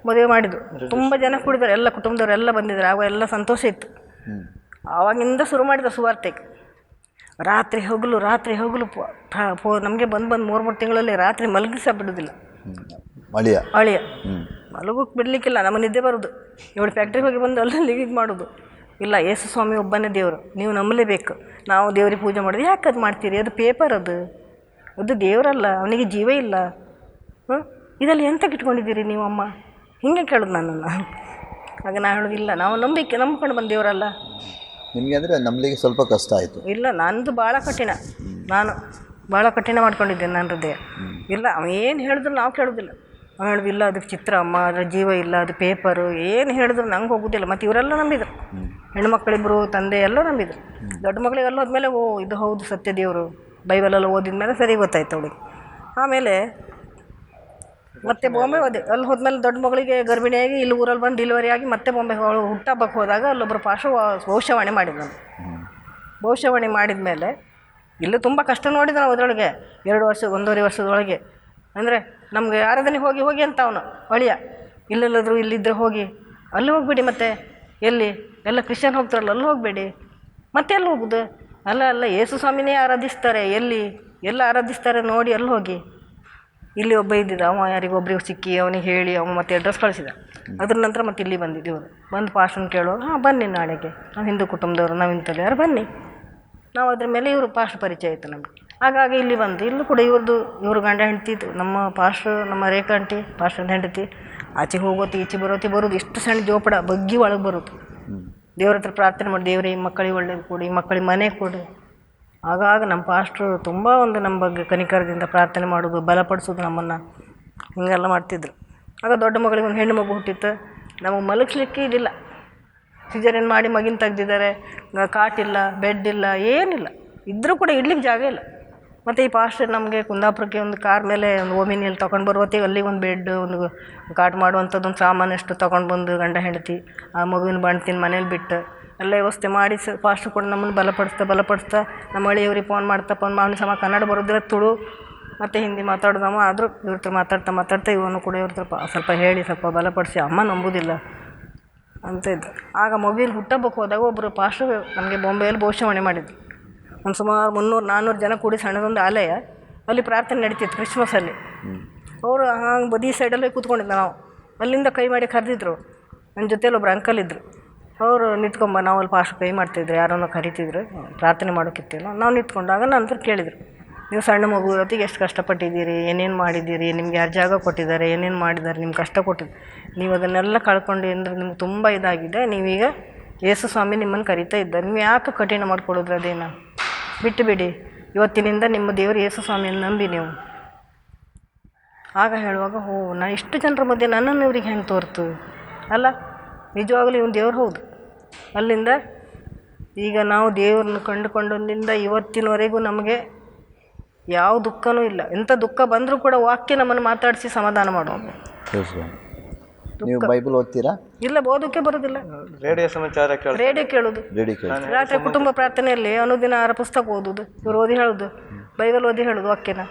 ಮದುವೆ ಮಾಡಿದ್ದು. ತುಂಬ ಜನ ಕುಡಿದಾರೆ, ಎಲ್ಲ ಕುಟುಂಬದವರೆಲ್ಲ ಬಂದಿದ್ದಾರೆ. ಆವಾಗ ಎಲ್ಲ ಸಂತೋಷ ಇತ್ತು. ಆವಾಗಿಂದ ಶುರು ಮಾಡಿದ ಸುವಾರ್ತೆಗೆ. ರಾತ್ರಿ ಹಗಲು ನಮಗೆ ಬಂದು 3 ತಿಂಗಳಲ್ಲಿ ರಾತ್ರಿ ಮಲಗಿಸ ಬಿಡೋದಿಲ್ಲ. ಅಳಿಯ ಮಲಗೋಕ್ಕೆ ಬಿಡಲಿಕ್ಕಿಲ್ಲ, ನಮ್ಮ ನಿದ್ದೆ ಬರೋದು. ಇವಳು ಫ್ಯಾಕ್ಟ್ರಿಗೆ ಹೋಗಿ ಬಂದು ಅಲ್ಲ ಲೀವಿಗೆ ಮಾಡೋದು. ಇಲ್ಲ, ಯೇಸು ಸ್ವಾಮಿ ಒಬ್ಬನೇ ದೇವರು, ನೀವು ನಂಬಲೇಬೇಕು, ನಾವು ದೇವ್ರಿಗೆ ಪೂಜೆ ಮಾಡೋದು. ಯಾಕೆ ಅದು ಮಾಡ್ತೀರಿ, ಅದು ಪೇಪರ್, ಅದು ಅದು ದೇವರಲ್ಲ, ಅವನಿಗೆ ಜೀವ ಇಲ್ಲ. ಇದರಲ್ಲಿ ಎಂತಕ್ಕೆ ಇಟ್ಕೊಂಡಿದ್ದೀರಿ ನೀವು ಅಮ್ಮ, ಹಿಂಗೆ ಕೇಳೋದು ನನ್ನನ್ನು. ಆಗ ನಾನು ಹೇಳೋದಿಲ್ಲ, ನಾವು ನಂಬ್ಕೊಂಡು ಬಂದು ದೇವರಲ್ಲ. ನಿಮಗೆ ಅಂದರೆ ನಂಬಲಿಕ್ಕೆ ಸ್ವಲ್ಪ ಕಷ್ಟ ಆಯಿತು? ಇಲ್ಲ, ನಂದು ಭಾಳ ಕಠಿಣ. ನಾನು ಭಾಳ ಕಠಿಣ ಮಾಡ್ಕೊಂಡಿದ್ದೇನೆ ನನ್ನ ಹೃದಯ. ಇಲ್ಲ, ಅವನು ಏನು ಹೇಳಿದ್ರು ನಾವು ಕೇಳೋದಿಲ್ಲ. ಅವ್ನು ಹೇಳೋದಿಲ್ಲ ಅದಕ್ಕೆ ಚಿತ್ರ ಅಮ್ಮ, ಅದರ ಜೀವ ಇಲ್ಲ, ಅದು ಪೇಪರು, ಏನು ಹೇಳಿದ್ರು ನಂಗೆ ಹೋಗೋದಿಲ್ಲ. ಮತ್ತು ಇವರೆಲ್ಲ ನಂಬಿದ್ರು, ಹೆಣ್ಮಕ್ಳಿಬ್ಬರು ತಂದೆ ಎಲ್ಲ ನಂಬಿದ್ರು. ದೊಡ್ಡ ಮಕ್ಕಳಿಗೆಲ್ಲ ಹೋದ್ಮೇಲೆ ಇದು ಹೌದು ಸತ್ಯ ದೇವರು, ಬೈಬಲೆಲ್ಲ ಓದಿದ ಮೇಲೆ ಸರಿ ಗೊತ್ತಾಯ್ತು ಅವಳಿಗೆ. ಆಮೇಲೆ ಮತ್ತೆ ಬಾಂಬೆ ಹೋದೆ. ಅಲ್ಲಿ ಹೋದ್ಮೇಲೆ ದೊಡ್ಡ ಮಗಳಿಗೆ ಗರ್ಭಿಣಿಯಾಗಿ ಇಲ್ಲಿ ಊರಲ್ಲಿ ಬಂದು ಡೆಲಿವರಿ ಆಗಿ ಮತ್ತೆ ಬಾಂಬೆ ಹುಟ್ಟಹಬ್ಬಕ್ಕೆ ಹೋದಾಗ ಅಲ್ಲೊಬ್ಬರು ಭವಿಷ್ಯವಾಣಿ ಮಾಡಿದ್ರು. ಭವಿಷ್ಯವಾಣಿ ಮಾಡಿದ ಮೇಲೆ ಇಲ್ಲೂ ತುಂಬ ಕಷ್ಟ ನೋಡಿದ ನಾವು ಅದರೊಳಗೆ 1.5 ವರ್ಷದೊಳಗೆ. ಅಂದರೆ ನಮಗೆ ಆರಾಧನೆ ಹೋಗಿ ಅಂತ ಅವನು ಅಳಿಯ, ಇಲ್ಲೆಲ್ಲಾದರೂ ಇಲ್ಲಿದ್ದರೆ ಹೋಗಿ ಅಲ್ಲಿ ಹೋಗ್ಬೇಡಿ, ಮತ್ತೆ ಎಲ್ಲಿ ಎಲ್ಲ ಕ್ರಿಶ್ಚಿಯನ್ ಹೋಗ್ತಾರಲ್ಲ ಅಲ್ಲಿ ಹೋಗಬೇಡಿ, ಮತ್ತೆ ಎಲ್ಲಿ ಹೋಗೋದು? ಅಲ್ಲ ಯೇಸು ಸ್ವಾಮಿನೇ ಆರಾಧಿಸ್ತಾರೆ, ಎಲ್ಲ ಆರಾಧಿಸ್ತಾರೆ ನೋಡಿ ಅಲ್ಲಿ ಹೋಗಿ. ಇಲ್ಲಿ ಒಬ್ಬ ಇದ್ದಿದ್ದ, ಅವ ಯಾರಿಗೊಬ್ಬರಿಗೆ ಸಿಕ್ಕಿ ಅವನಿಗೆ ಹೇಳಿ ಅವನು ಮತ್ತೆ ಅಡ್ರೆಸ್ ಕಳಿಸಿದ. ಅದ್ರ ನಂತರ ಮತ್ತೆ ಇಲ್ಲಿ ಬಂದಿದ್ದೀವರು. ಬಂದು ಪಾಸ್ಟರ್ನ ಕೇಳೋರು, ಬನ್ನಿ ನಾಳೆಗೆ, ನಾವು ಹಿಂದೂ ಕುಟುಂಬದವರು, ನಾವು ಇಂಥಲ್ಲಿ ಯಾರು ಬನ್ನಿ. ನಾವು ಅದ್ರ ಮೇಲೆ ಇವರು ಪಾಸ್ಟರ್ ಪರಿಚಯ ಆಯಿತು ನಮಗೆ. ಹಾಗಾಗಿ ಇಲ್ಲಿ ಬಂದು ಇಲ್ಲೂ ಕೂಡ ಇವರು ಗಂಡ ಹೆಂಡತಿ, ನಮ್ಮ ಪಾಸ್ಟರ್, ನಮ್ಮ ರೇಖಾ ಆಂಟಿ ಪಾಸ್ಟರ್ನ ಹೆಂಡತಿ, ಆಚೆ ಹೋಗೋತಿ ಈಚೆ ಬರೋದು, ಇಷ್ಟು ಸಣ್ಣ ಜೋಪಡ ಬಗ್ಗಿ ಒಳಗೆ ಬರೋದು. ದೇವ್ರ ಹತ್ರ ಪ್ರಾರ್ಥನೆ ಮಾಡಿ, ದೇವ್ರೆ ಈ ಮಕ್ಕಳಿಗೆ ಒಳ್ಳೇದು ಕೊಡಿ, ಈ ಮಕ್ಕಳಿಗೆ ಮನೆ ಕೊಡಿ. ಆಗಾಗ ನಮ್ಮ ಪಾಸ್ಟ್ರು ತುಂಬ ನಮ್ಮ ಬಗ್ಗೆ ಕನಿಕರದಿಂದ ಪ್ರಾರ್ಥನೆ ಮಾಡೋದು, ಬಲಪಡಿಸೋದು ನಮ್ಮನ್ನು, ಹಿಂಗೆಲ್ಲ ಮಾಡ್ತಿದ್ರು. ಆಗ ದೊಡ್ಡ ಮಗಳಿಗೆ ಒಂದು ಹೆಣ್ಣು ಮಗು ಹುಟ್ಟಿತ್ತು. ನಮಗೆ ಮಲಗಿಸ್ಲಿಕ್ಕೆ ಇದಿಲ್ಲ, ಸಿಜರಿನ್ ಮಾಡಿ ಮಗಿನ ತೆಗ್ದಿದ್ದಾರೆ, ಕಾಟಿಲ್ಲ, ಬೆಡ್ ಇಲ್ಲ, ಏನಿಲ್ಲ, ಇದ್ದರೂ ಕೂಡ ಇಡ್ಲಿಕ್ಕೆ ಜಾಗ ಇಲ್ಲ. ಮತ್ತು ಈ ಪಾಸ್ಟರ್ ನಮಗೆ ಕುಂದಾಪುರಕ್ಕೆ ಒಂದು ಕಾರ್ ಮೇಲೆ ಒಂದು ಓಮಿನಿಯಲ್ಲಿ ತೊಗೊಂಡು ಬರುವತ್ತಿಗೆ ಅಲ್ಲಿ ಒಂದು ಬೆಡ್, ಒಂದು ಕಾಟ್ ಮಾಡುವಂಥದ್ದು ಒಂದು ಸಾಮಾನಷ್ಟು ತೊಗೊಂಡು ಬಂದು ಗಂಡ ಹೆಂಡತಿ ಆ ಮಗುವಿನ ಬಾಣ್ತಿನ ಮನೇಲಿ ಬಿಟ್ಟು ಎಲ್ಲ ವ್ಯವಸ್ಥೆ ಮಾಡಿ ಪಾಸ್ಟರ್ ಕೂಡ ನಮ್ಮನ್ನು ಬಲಪಡಿಸ್ತಾ ನಮ್ಮ ಹಳ್ಳಿಯವ್ರಿಗೆ ಫೋನ್ ಮಾಡಿ ಸಮ ಕನ್ನಡ ಬರೋದಿಲ್ಲ, ತುಳು ಮತ್ತು ಹಿಂದಿ ಮಾತಾಡೋದಮ್ಮ. ಆದರೂ ಇವ್ರ ಹತ್ರ ಮಾತಾಡ್ತಾ ಇವನು ಕೂಡ ಇವ್ರ ಹತ್ರ ಸ್ವಲ್ಪ ಹೇಳಿ ಸ್ವಲ್ಪ ಬಲಪಡಿಸಿ, ಅಮ್ಮ ನಂಬುದಿಲ್ಲ ಅಂತ ಇದ್ದು. ಆಗ ಮಗುವಿನ ಹುಟ್ಟಹಬ್ಬಕ್ಕೆ ಹೋದಾಗ ಒಬ್ಬರು ಪಾಸ್ಟರ್ ನಮಗೆ ಬಾಂಬೆಯಲ್ಲಿ ಭವಿಷ್ಯವಾಣಿ ಮಾಡಿದ್ರು. ಒಂದು ಸುಮಾರು 300-400 ಜನ ಕೂಡಿ ಸಣ್ಣದೊಂದು ಆಲಯ, ಅಲ್ಲಿ ಪ್ರಾರ್ಥನೆ ನಡೀತಿತ್ತು ಕ್ರಿಸ್ಮಸಲ್ಲಿ. ಅವರು ಹಾಗೆ ಬದಿ ಸೈಡಲ್ಲೇ ಕೂತ್ಕೊಂಡಿದ್ದ, ನಾವು ಅಲ್ಲಿಂದ ಕೈ ಮಾಡಿ ಕರೆದಿದ್ರು. ನನ್ನ ಜೊತೆಯಲ್ಲಿ ಒಬ್ರು ಅಂಕಲ್ ಇದ್ದರು, ಅವರು ನಿಂತ್ಕೊಂಬ, ನಾವು ಅಲ್ಲಿ ಪಾಸ್ಟ್ ಕೈ ಮಾಡ್ತಿದ್ರು, ಯಾರನ್ನೋ ಕರಿತಿದ್ರು, ಪ್ರಾರ್ಥನೆ ಮಾಡೋಕ್ಕಿತ್ತೇನೋ. ನಾವು ನಿಂತ್ಕೊಂಡಾಗ ನಂತರ ಕೇಳಿದರು, ನೀವು ಸಣ್ಣ ಮಗು ಹೊತ್ತಿಗೆ ಎಷ್ಟು ಕಷ್ಟಪಟ್ಟಿದ್ದೀರಿ, ಏನೇನು ಮಾಡಿದ್ದೀರಿ, ನಿಮ್ಗೆ ಯಾರು ಜಾಗ ಕೊಟ್ಟಿದ್ದಾರೆ, ಏನೇನು ಮಾಡಿದ್ದಾರೆ, ನಿಮ್ಗೆ ಕಷ್ಟ ಕೊಟ್ಟಿದ್ದು, ನೀವು ಅದನ್ನೆಲ್ಲ ಕಳ್ಕೊಂಡು ಅಂದರೆ ನಿಮ್ಗೆ ತುಂಬ ಇದಾಗಿದೆ, ನೀವೀಗ ಯೇಸು ಸ್ವಾಮಿ ನಿಮ್ಮನ್ನು ಕರಿತಾ ಇದ್ದಾರೆ, ನೀವು ಯಾಕೆ ಕಠಿಣ ಮಾಡ್ಕೊಳ್ಳೋದ್ರ ಅದೇನ ಬಿಟ್ಟು ಬಿಡಿ, ಇವತ್ತಿನಿಂದ ನಿಮ್ಮ ದೇವರು ಯೇಸು ಸ್ವಾಮಿಯನ್ನು ನಂಬಿ ನೀವು. ಆಗ ಹೇಳುವಾಗ ನಾ ಇಷ್ಟು ಜನರ ಮಧ್ಯೆ ನನ್ನನ್ನು ಇವ್ರಿಗೆ ಹೆಂಗೆ ತೋರ್ತು ಅಲ್ಲ, ನಿಜವಾಗಲೂ ಇವನು ದೇವ್ರು ಹೌದು. ಅಲ್ಲಿಂದ ಈಗ ನಾವು ದೇವ್ರನ್ನ ಕಂಡುಕೊಂಡಲ್ಲಿಂದ ಇವತ್ತಿನವರೆಗೂ ನಮಗೆ ಯಾವ ದುಃಖನೂ ಇಲ್ಲ. ಎಂಥ ದುಃಖ ಬಂದರೂ ಕೂಡ ವಾಕ್ಯ ನಮ್ಮನ್ನು ಮಾತಾಡಿಸಿ ಸಮಾಧಾನ ಮಾಡೋದು. ನೀವು ಬೈಬಲ್ ಓದ್ತೀರಾ? ಇಲ್ಲ, ಓದೋಕ್ಕೆ ಬರೋದಿಲ್ಲ. ರೇಡಿಯೋ ಸಮಾಚಾರ ಕೇಳೋದು. ರಾತ್ರಿ ಕುಟುಂಬ ಪ್ರಾರ್ಥನೆಯಲ್ಲಿ ಅನುದಿನ 6 ಪುಸ್ತಕ ಓದೋದು, ಇವ್ರು ಓದಿ ಹೇಳೋದು, ಬೈಬಲ್ ಓದಿ ಹೇಳೋದು ವಾಕ್ಯನ,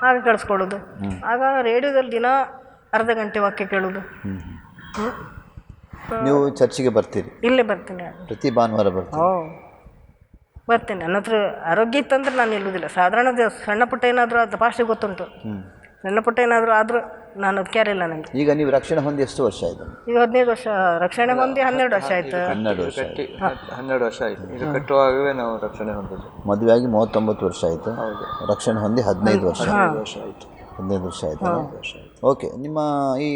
ಆಗ ಕೇಳಿಸ್ಕೊಳ್ಳೋದು. ಆಗ ರೇಡಿಯೋದಲ್ಲಿ ದಿನ ಅರ್ಧ ಗಂಟೆ ವಾಕ್ಯ ಕೇಳೋದು. ನೀವು ಚರ್ಚಿಗೆ ಬರ್ತೀರಿ? ಇಲ್ಲೇ ಬರ್ತೀನಿ, ಪ್ರತಿ ಭಾನುವಾರ ಬರ್ತೀನಿ. ಬರ್ತೀನಿ. ನನ್ನ ಹತ್ರ ಆರೋಗ್ಯ ಇತ್ತಂದ್ರೆ ನಾನು ನಿಲ್ಲುವುದಿಲ್ಲ. ಸಾಧಾರಣ ಸಣ್ಣ ಪುಟ್ಟ ಏನಾದರೂ ಅದು ಭಾಷೆ ಗೊತ್ತುಂಟು, ಸಣ್ಣ ಪುಟ್ಟ ಏನಾದರೂ ಆದರೂ ನಾನು ಅದು ಕ್ಯಾರಿಲ್ಲ ನನಗೆ. ಈಗ ನೀವು ರಕ್ಷಣೆ ಹೊಂದಿ ಎಷ್ಟು ವರ್ಷ ಆಯಿತು? ಈಗ 15 ವರ್ಷ ರಕ್ಷಣೆ ಹೊಂದಿ 12 ವರ್ಷ ಆಯಿತು. 12 ವರ್ಷ ಆಯಿತು. ಇದು ಕಟ್ಟುವಾಗವೇ ನಾವು ರಕ್ಷಣೆ ಹೊಂದಿದ್ದು. ಮದುವೆ ಆಗಿ 39 ವರ್ಷ ಆಯಿತು. ರಕ್ಷಣೆ ಹೊಂದಿ 15 ವರ್ಷ ಆಯಿತು. 15 ವರ್ಷ ಆಯಿತು. ಓಕೆ, ನಿಮ್ಮ ಈ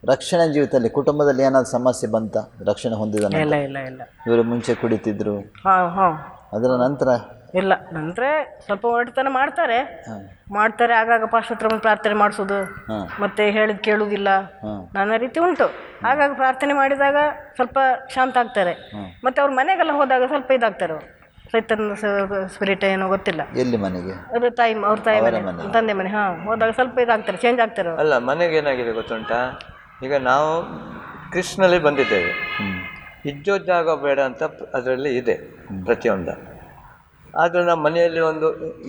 ರಕ್ಷಣೆ ಜೀವಿತದಲ್ಲಿ ಕುಟುಂಬದಲ್ಲಿ ಏನಾದರೂ ಸಮಸ್ಯೆ ಬಂತ ರಕ್ಷಣೆ ಹೊಂದಿದ? ಇಲ್ಲ ಇಲ್ಲ ಇಲ್ಲ. ಇವರು ಮುಂಚೆ ಕುಡಿತಿದ್ರು, ಅದರ ನಂತರ ಇಲ್ಲ, ನಂತರ ಸ್ವಲ್ಪ ಹೊರಟತನ ಮಾಡ್ತಾರೆ ಆಗಾಗ ಪಾಸ್ಟರ್ ಹತ್ರ ಒಂದು ಪ್ರಾರ್ಥನೆ ಮಾಡಿಸೋದು, ಮತ್ತೆ ಹೇಳಿದ್ ಕೇಳುವುದಿಲ್ಲ, ನಾನಾ ರೀತಿ ಉಂಟು. ಆಗಾಗ ಪ್ರಾರ್ಥನೆ ಮಾಡಿದಾಗ ಸ್ವಲ್ಪ ಶಾಂತ ಆಗ್ತಾರೆ. ಮತ್ತೆ ಅವ್ರ ಮನೆಗೆಲ್ಲ ಹೋದಾಗ ಸ್ವಲ್ಪ ಇದಾಗ್ತಾರೆ, ಅವರು ಸೈತನ ಸ್ಪಿರಿಟ್ ಏನೋ ಗೊತ್ತಿಲ್ಲ. ಎಲ್ಲಿ ಮನೆಗೆ? ಅದು ಅವ್ರ ತಾಯಿ ಮನೆ, ತಂದೆ ಮನೆ. ಹೋದಾಗ ಸ್ವಲ್ಪ ಇದಾಗ್ತಾರೆ, ಚೇಂಜ್ ಆಗ್ತಾರೆ. ಅಲ್ಲ, ಮನೆಗೆ ಏನಾಗಿದೆ ಗೊತ್ತುಂಟಾ, ಈಗ ನಾವು ಕೃಷ್ಣಲ್ಲಿ ಬಂದಿದ್ದೇವೆ, ಇಜ್ಜೋ ಜಾಗ ಬೇಡ ಅಂತ ಅದರಲ್ಲಿ ಇದೆ ಪ್ರತಿಯೊಂದು. ಆದರೆ ನಮ್ಮ ಮನೆಯಲ್ಲಿ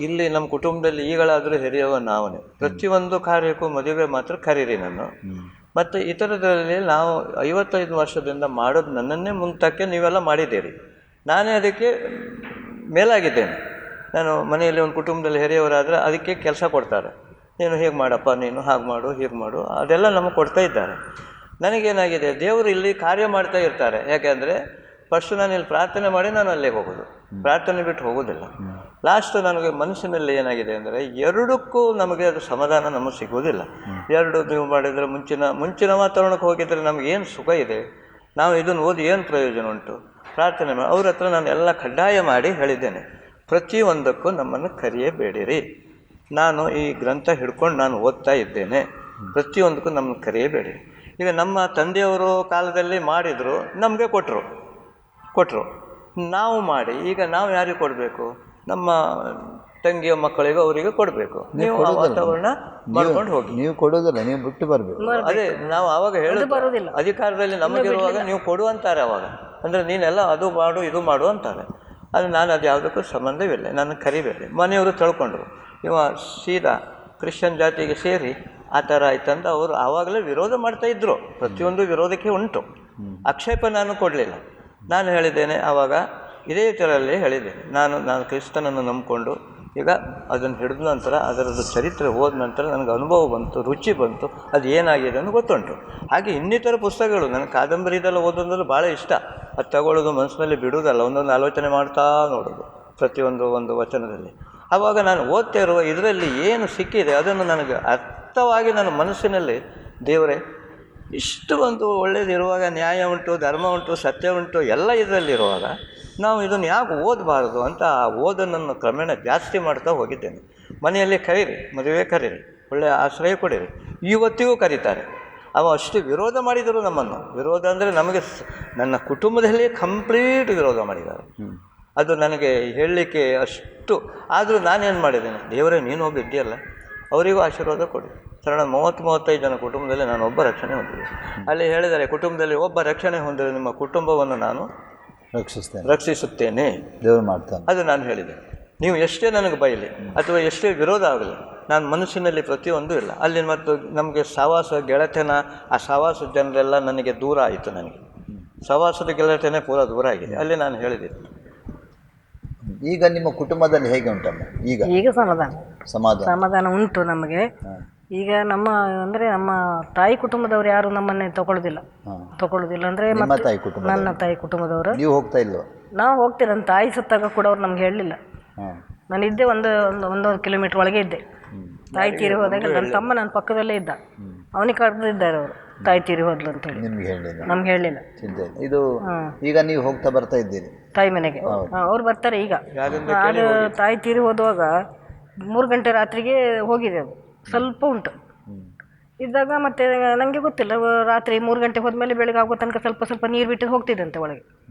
ಇಲ್ಲಿ ನಮ್ಮ ಕುಟುಂಬದಲ್ಲಿ ಈಗಳಾದರೂ ಹಿರಿಯವ ನಾವೇ, ಪ್ರತಿಯೊಂದು ಕಾರ್ಯಕ್ಕೂ ಮದುವೆ ಮಾತ್ರ ಕರೀರಿ ನಾನು. ಮತ್ತು ಇತರದಲ್ಲಿ ನಾವು 55 ವರ್ಷದಿಂದ ಮಾಡೋದು ನನ್ನನ್ನೇ ಮುಂತಕ್ಕೆ ನೀವೆಲ್ಲ ಮಾಡಿದ್ದೀರಿ, ನಾನೇ ಅದಕ್ಕೆ ಮೇಲಾಗಿದ್ದೇನೆ. ನಾನು ಮನೆಯಲ್ಲಿ ಒಂದು ಕುಟುಂಬದಲ್ಲಿ ಹಿರಿಯವರಾದರೆ ಅದಕ್ಕೆ ಕೆಲಸ ಕೊಡ್ತಾರೆ, ನೀನು ಹೀಗೆ ಮಾಡಪ್ಪ, ನೀನು ಹಾಗೆ ಮಾಡು, ಹೀಗೆ ಮಾಡು, ಅದೆಲ್ಲ ನಮಗೆ ಕೊಡ್ತಾ ಇದ್ದಾರೆ. ನನಗೇನಾಗಿದೆ, ದೇವರು ಇಲ್ಲಿ ಕಾರ್ಯ ಮಾಡ್ತಾ ಇರ್ತಾರೆ. ಯಾಕೆಂದರೆ ಫಸ್ಟು ನಾನು ಇಲ್ಲಿ ಪ್ರಾರ್ಥನೆ ಮಾಡಿ ನಾನು ಅಲ್ಲಿಗೆ ಹೋಗೋದು, ಪ್ರಾರ್ಥನೆ ಬಿಟ್ಟು ಹೋಗೋದಿಲ್ಲ. ಲಾಸ್ಟ್ ನನಗೆ ಮನಸ್ಸಿನಲ್ಲಿ ಏನಾಗಿದೆ ಅಂದರೆ ಎರಡಕ್ಕೂ ನಮಗೆ ಅದು ಸಮಾಧಾನ ನಮಗೆ ಸಿಗೋದಿಲ್ಲ. ಎರಡು ನೀವು ಮಾಡಿದರೆ ಮುಂಚಿನ ವಾತಾವರಣಕ್ಕೆ ಹೋಗಿದ್ದರೆ ನಮಗೇನು ಸುಖ ಇದೆ, ನಾವು ಇದನ್ನು ಓದಿ ಏನು ಪ್ರಯೋಜನ ಉಂಟು? ಪ್ರಾರ್ಥನೆ ಮಾಡಿ ಅವ್ರ ಹತ್ರ ನಾನು ಎಲ್ಲ ಕಡ್ಡಾಯ ಮಾಡಿ ಹೇಳಿದ್ದೇನೆ, ಪ್ರತಿಯೊಂದಕ್ಕೂ ನಮ್ಮನ್ನು ಕರೆಯಬೇಡಿರಿ. ನಾನು ಈ ಗ್ರಂಥ ಹಿಡ್ಕೊಂಡು ನಾನು ಓದ್ತಾ ಇದ್ದೇನೆ, ಪ್ರತಿಯೊಂದಕ್ಕೂ ನಮ್ಮನ್ನು ಕರೆಯಬೇಡಿರಿ. ಈಗ ನಮ್ಮ ತಂದೆಯವರು ಕಾಲದಲ್ಲಿ ಮಾಡಿದರು, ನಮಗೆ ಕೊಟ್ಟರು, ನಾವು ಮಾಡಿ ಈಗ ನಾವು ಯಾರಿಗೆ ಕೊಡಬೇಕು? ನಮ್ಮ ತಂಗಿಯ ಮಕ್ಕಳಿಗೆ ಅವರಿಗೆ ಕೊಡಬೇಕು. ನೀವು ಆ ವಾತಾವರಣ ಮಾಡ್ಕೊಂಡು ಹೋಗಿ. ನೀವು ಕೊಡೋದಿಲ್ಲ, ನೀವು ಬಿಟ್ಟು ಬರಬೇಕು. ಅದೇ ನಾವು ಆವಾಗ ಹೇಳೋದು, ಅಧಿಕಾರದಲ್ಲಿ ನಮಗಿರುವಾಗ ನೀವು ಕೊಡು ಅಂತಾರೆ. ಅವಾಗ ಅಂದರೆ ನೀನೆಲ್ಲ ಅದು ಮಾಡು ಇದು ಮಾಡು ಅಂತಾರೆ. ಅದು ನಾನು ಅದು ಯಾವುದಕ್ಕೂ ಸಂಬಂಧವಿಲ್ಲ, ನನ್ನ ಕರಿಬೇಡಿ. ಮನೆಯವರು ತಿಳ್ಕೊಂಡ್ರು, ಇವ ಸೀದಾ ಕ್ರಿಶ್ಚಿಯನ್ ಜಾತಿಗೆ ಸೇರಿ ಆ ಥರ ಆಯ್ತಂತ ಅವರು ಆವಾಗಲೇ ವಿರೋಧ ಮಾಡ್ತಾಯಿದ್ರು. ಪ್ರತಿಯೊಂದು ವಿರೋಧಕ್ಕೆ ಉಂಟು, ಆಕ್ಷೇಪ ನಾನು ಕೊಡಲಿಲ್ಲ. ನಾನು ಹೇಳಿದ್ದೇನೆ ಆವಾಗ ಇದೇ ಥರಲ್ಲಿ ಹೇಳಿದ್ದೇನೆ, ನಾನು ಕ್ರಿಸ್ತನನ್ನು ನಂಬಿಕೊಂಡು ಈಗ ಅದನ್ನು ಹಿಡಿದ ನಂತರ ಅದರದ್ದು ಚರಿತ್ರೆ ಹೋದ ನಂತರ ನನಗೆ ಅನುಭವ ಬಂತು, ರುಚಿ ಬಂತು, ಅದು ಏನಾಗಿದೆ ಅನ್ನೋ ಗೊತ್ತುಂಟು. ಹಾಗೆ ಇನ್ನಿತರ ಪುಸ್ತಕಗಳು ನನಗೆ ಕಾದಂಬರಿ ಇದೆಲ್ಲ ಓದೋದ್ರಲ್ಲಿ ಭಾಳ ಇಷ್ಟ. ಅದು ತಗೊಳ್ಳೋದು ಮನಸ್ಸಿನಲ್ಲಿ ಬಿಡುವುದಲ್ಲ, ಒಂದೊಂದು ಆಲೋಚನೆ ಮಾಡ್ತಾ ನೋಡೋದು ಒಂದು ವಚನದಲ್ಲಿ. ಆವಾಗ ನಾನು ಓದ್ತಾ ಇರುವ ಇದರಲ್ಲಿ ಏನು ಸಿಕ್ಕಿದೆ ಅದನ್ನು ನನಗೆ ಅರ್ಥವಾಗಿ ನನ್ನ ಮನಸ್ಸಿನಲ್ಲಿ ದೇವರೇ ಇಷ್ಟು ಒಂದು ಒಳ್ಳೆಯದಿರುವಾಗ, ನ್ಯಾಯ ಉಂಟು, ಧರ್ಮ ಉಂಟು, ಸತ್ಯ ಉಂಟು, ಎಲ್ಲ ಇದರಲ್ಲಿರುವಾಗ ನಾವು ಇದನ್ನು ಯಾಕೆ ಓದಬಾರ್ದು ಅಂತ ಆ ಓದನ್ನು ಕ್ರಮೇಣ ಜಾಸ್ತಿ ಮಾಡ್ತಾ ಹೋಗಿದ್ದೇನೆ. ಮನೆಯಲ್ಲಿ ಕರೀರಿ, ಮದುವೆ ಕರೀರಿ, ಒಳ್ಳೆಯ ಆಶ್ರಯ ಕೊಡಿರಿ, ಇವತ್ತಿಗೂ ಕರೀತಾರೆ. ಅವ ಅಷ್ಟು ವಿರೋಧ ಮಾಡಿದರು ನಮ್ಮನ್ನು. ವಿರೋಧ ಅಂದರೆ ನಮಗೆ ನನ್ನ ಕುಟುಂಬದಲ್ಲಿ ಕಂಪ್ಲೀಟ್ ವಿರೋಧ ಮಾಡಿದ್ದಾರೆ. ಅದು ನನಗೆ ಹೇಳಲಿಕ್ಕೆ ಅಷ್ಟು. ಆದರೂ ನಾನೇನು ಮಾಡಿದ್ದೇನೆ, ದೇವರೇ ನೀನು ಒಬ್ಬ ಇದ್ದೀಯಲ್ಲ, ಅವರಿಗೂ ಆಶೀರ್ವಾದ ಕೊಡಿ. ಕಾರಣ 30-35 ಜನ ಕುಟುಂಬದಲ್ಲಿ ನಾನು ಒಬ್ಬ ರಕ್ಷಣೆ ಹೊಂದಿದೆ. ಅಲ್ಲಿ ಹೇಳಿದರೆ ಕುಟುಂಬದಲ್ಲಿ ಒಬ್ಬ ರಕ್ಷಣೆ ಹೊಂದಿದರೆ ನಿಮ್ಮ ಕುಟುಂಬವನ್ನು ನಾನು ರಕ್ಷಿಸುತ್ತೇನೆ, ದೇವರು ಮಾಡ್ತಾನೆ. ಅದು ನಾನು ಹೇಳಿದೆ. ನೀವು ಎಷ್ಟೇ ನನಗೆ ಬೈಲಿ ಅಥವಾ ಎಷ್ಟೇ ವಿರೋಧ ಆಗಲಿ, ನಾನು ಮನಸ್ಸಿನಲ್ಲಿ ಪ್ರತಿಯೊಂದು ಇಲ್ಲ. ಅಲ್ಲಿ ಮತ್ತು ನಮಗೆ ಸಹವಾಸ ಗೆಳತನ, ಆ ಸಹವಾಸ ಜನರೆಲ್ಲ ನನಗೆ ದೂರ ಆಯಿತು. ನನಗೆ ಸಹವಾಸದ ಗೆಳತನ ಪೂರ ದೂರ ಆಗಿದೆ. ಅಲ್ಲಿ ನಾನು ಹೇಳಿದ್ದೀನಿ. ಈಗ ನಿಮ್ಮ ಕುಟುಂಬದಲ್ಲಿ ಹೇಗೆ ಉಂಟಮ್ಮ? ಈಗ ಸಮಾಧಾನ ಉಂಟು ನಮಗೆ. ಈಗ ನಮ್ಮ ತಾಯಿ ಕುಟುಂಬದವರು ಯಾರು ನಮ್ಮನ್ನೇ ತಗೊಳ್ಳೋದಿಲ್ಲ ಅಂದರೆ ನನ್ನ ತಾಯಿ ಕುಟುಂಬದವರು. ನೀವು ಹೋಗ್ತಾ ಇಲ್ವ? ನಾವು ಹೋಗ್ತೀವಿ. ನನ್ನ ತಾಯಿ ಸತ್ತಾಗ ಕೂಡ ಅವ್ರು ನಮ್ಗೆ ಹೇಳಲಿಲ್ಲ. ನಾನಿದ್ದೆ ಒಂದು ಕಿಲೋಮೀಟ್ರ್ ಒಳಗೆ ಇದ್ದೆ. ತಾಯಿ ತೀರಿ ಹೋದಾಗ ನನ್ನ ತಮ್ಮ ನನ್ನ ಪಕ್ಕದಲ್ಲೇ ಇದ್ದ, ಅವನಿಗೆ ಕರೆದಿದ್ದಾರೆ ಅವರು, ತಾಯಿ ತೀರಿ ಹೋದ್ಲು ಅಂತ ಹೇಳಿ. ನಮ್ಗೆ ಹೇಳಲಿಲ್ಲ. ಇದು ಈಗ ನೀವು ಹೋಗ್ತಾ ಬರ್ತಾ ಇದ್ದೀರಿ ತಾಯಿ ಮನೆಗೆ. ಅವ್ರು ಬರ್ತಾರೆ ಈಗ. ಅದು ತಾಯಿ ತೀರಿ ಹೋದುವಾಗ 3 ಗಂಟೆ ರಾತ್ರಿಗೆ ಹೋಗಿದೆ. ಅದು ಸ್ವಲ್ಪ ಉಂಟು ಇದ್ದಾಗ ಮತ್ತೆ ನನಗೆ ಗೊತ್ತಿಲ್ಲ, ರಾತ್ರಿ 3 ಗಂಟೆ ಹೋದ್ಮೇಲೆ ಬೆಳಗ್ಗೆ ಆಗೋ ತನಕ ಸ್ವಲ್ಪ ನೀರು ಬಿಟ್ಟು ಹೋಗ್ತಿದ್ದಂತೆ ಒಳಗೆ.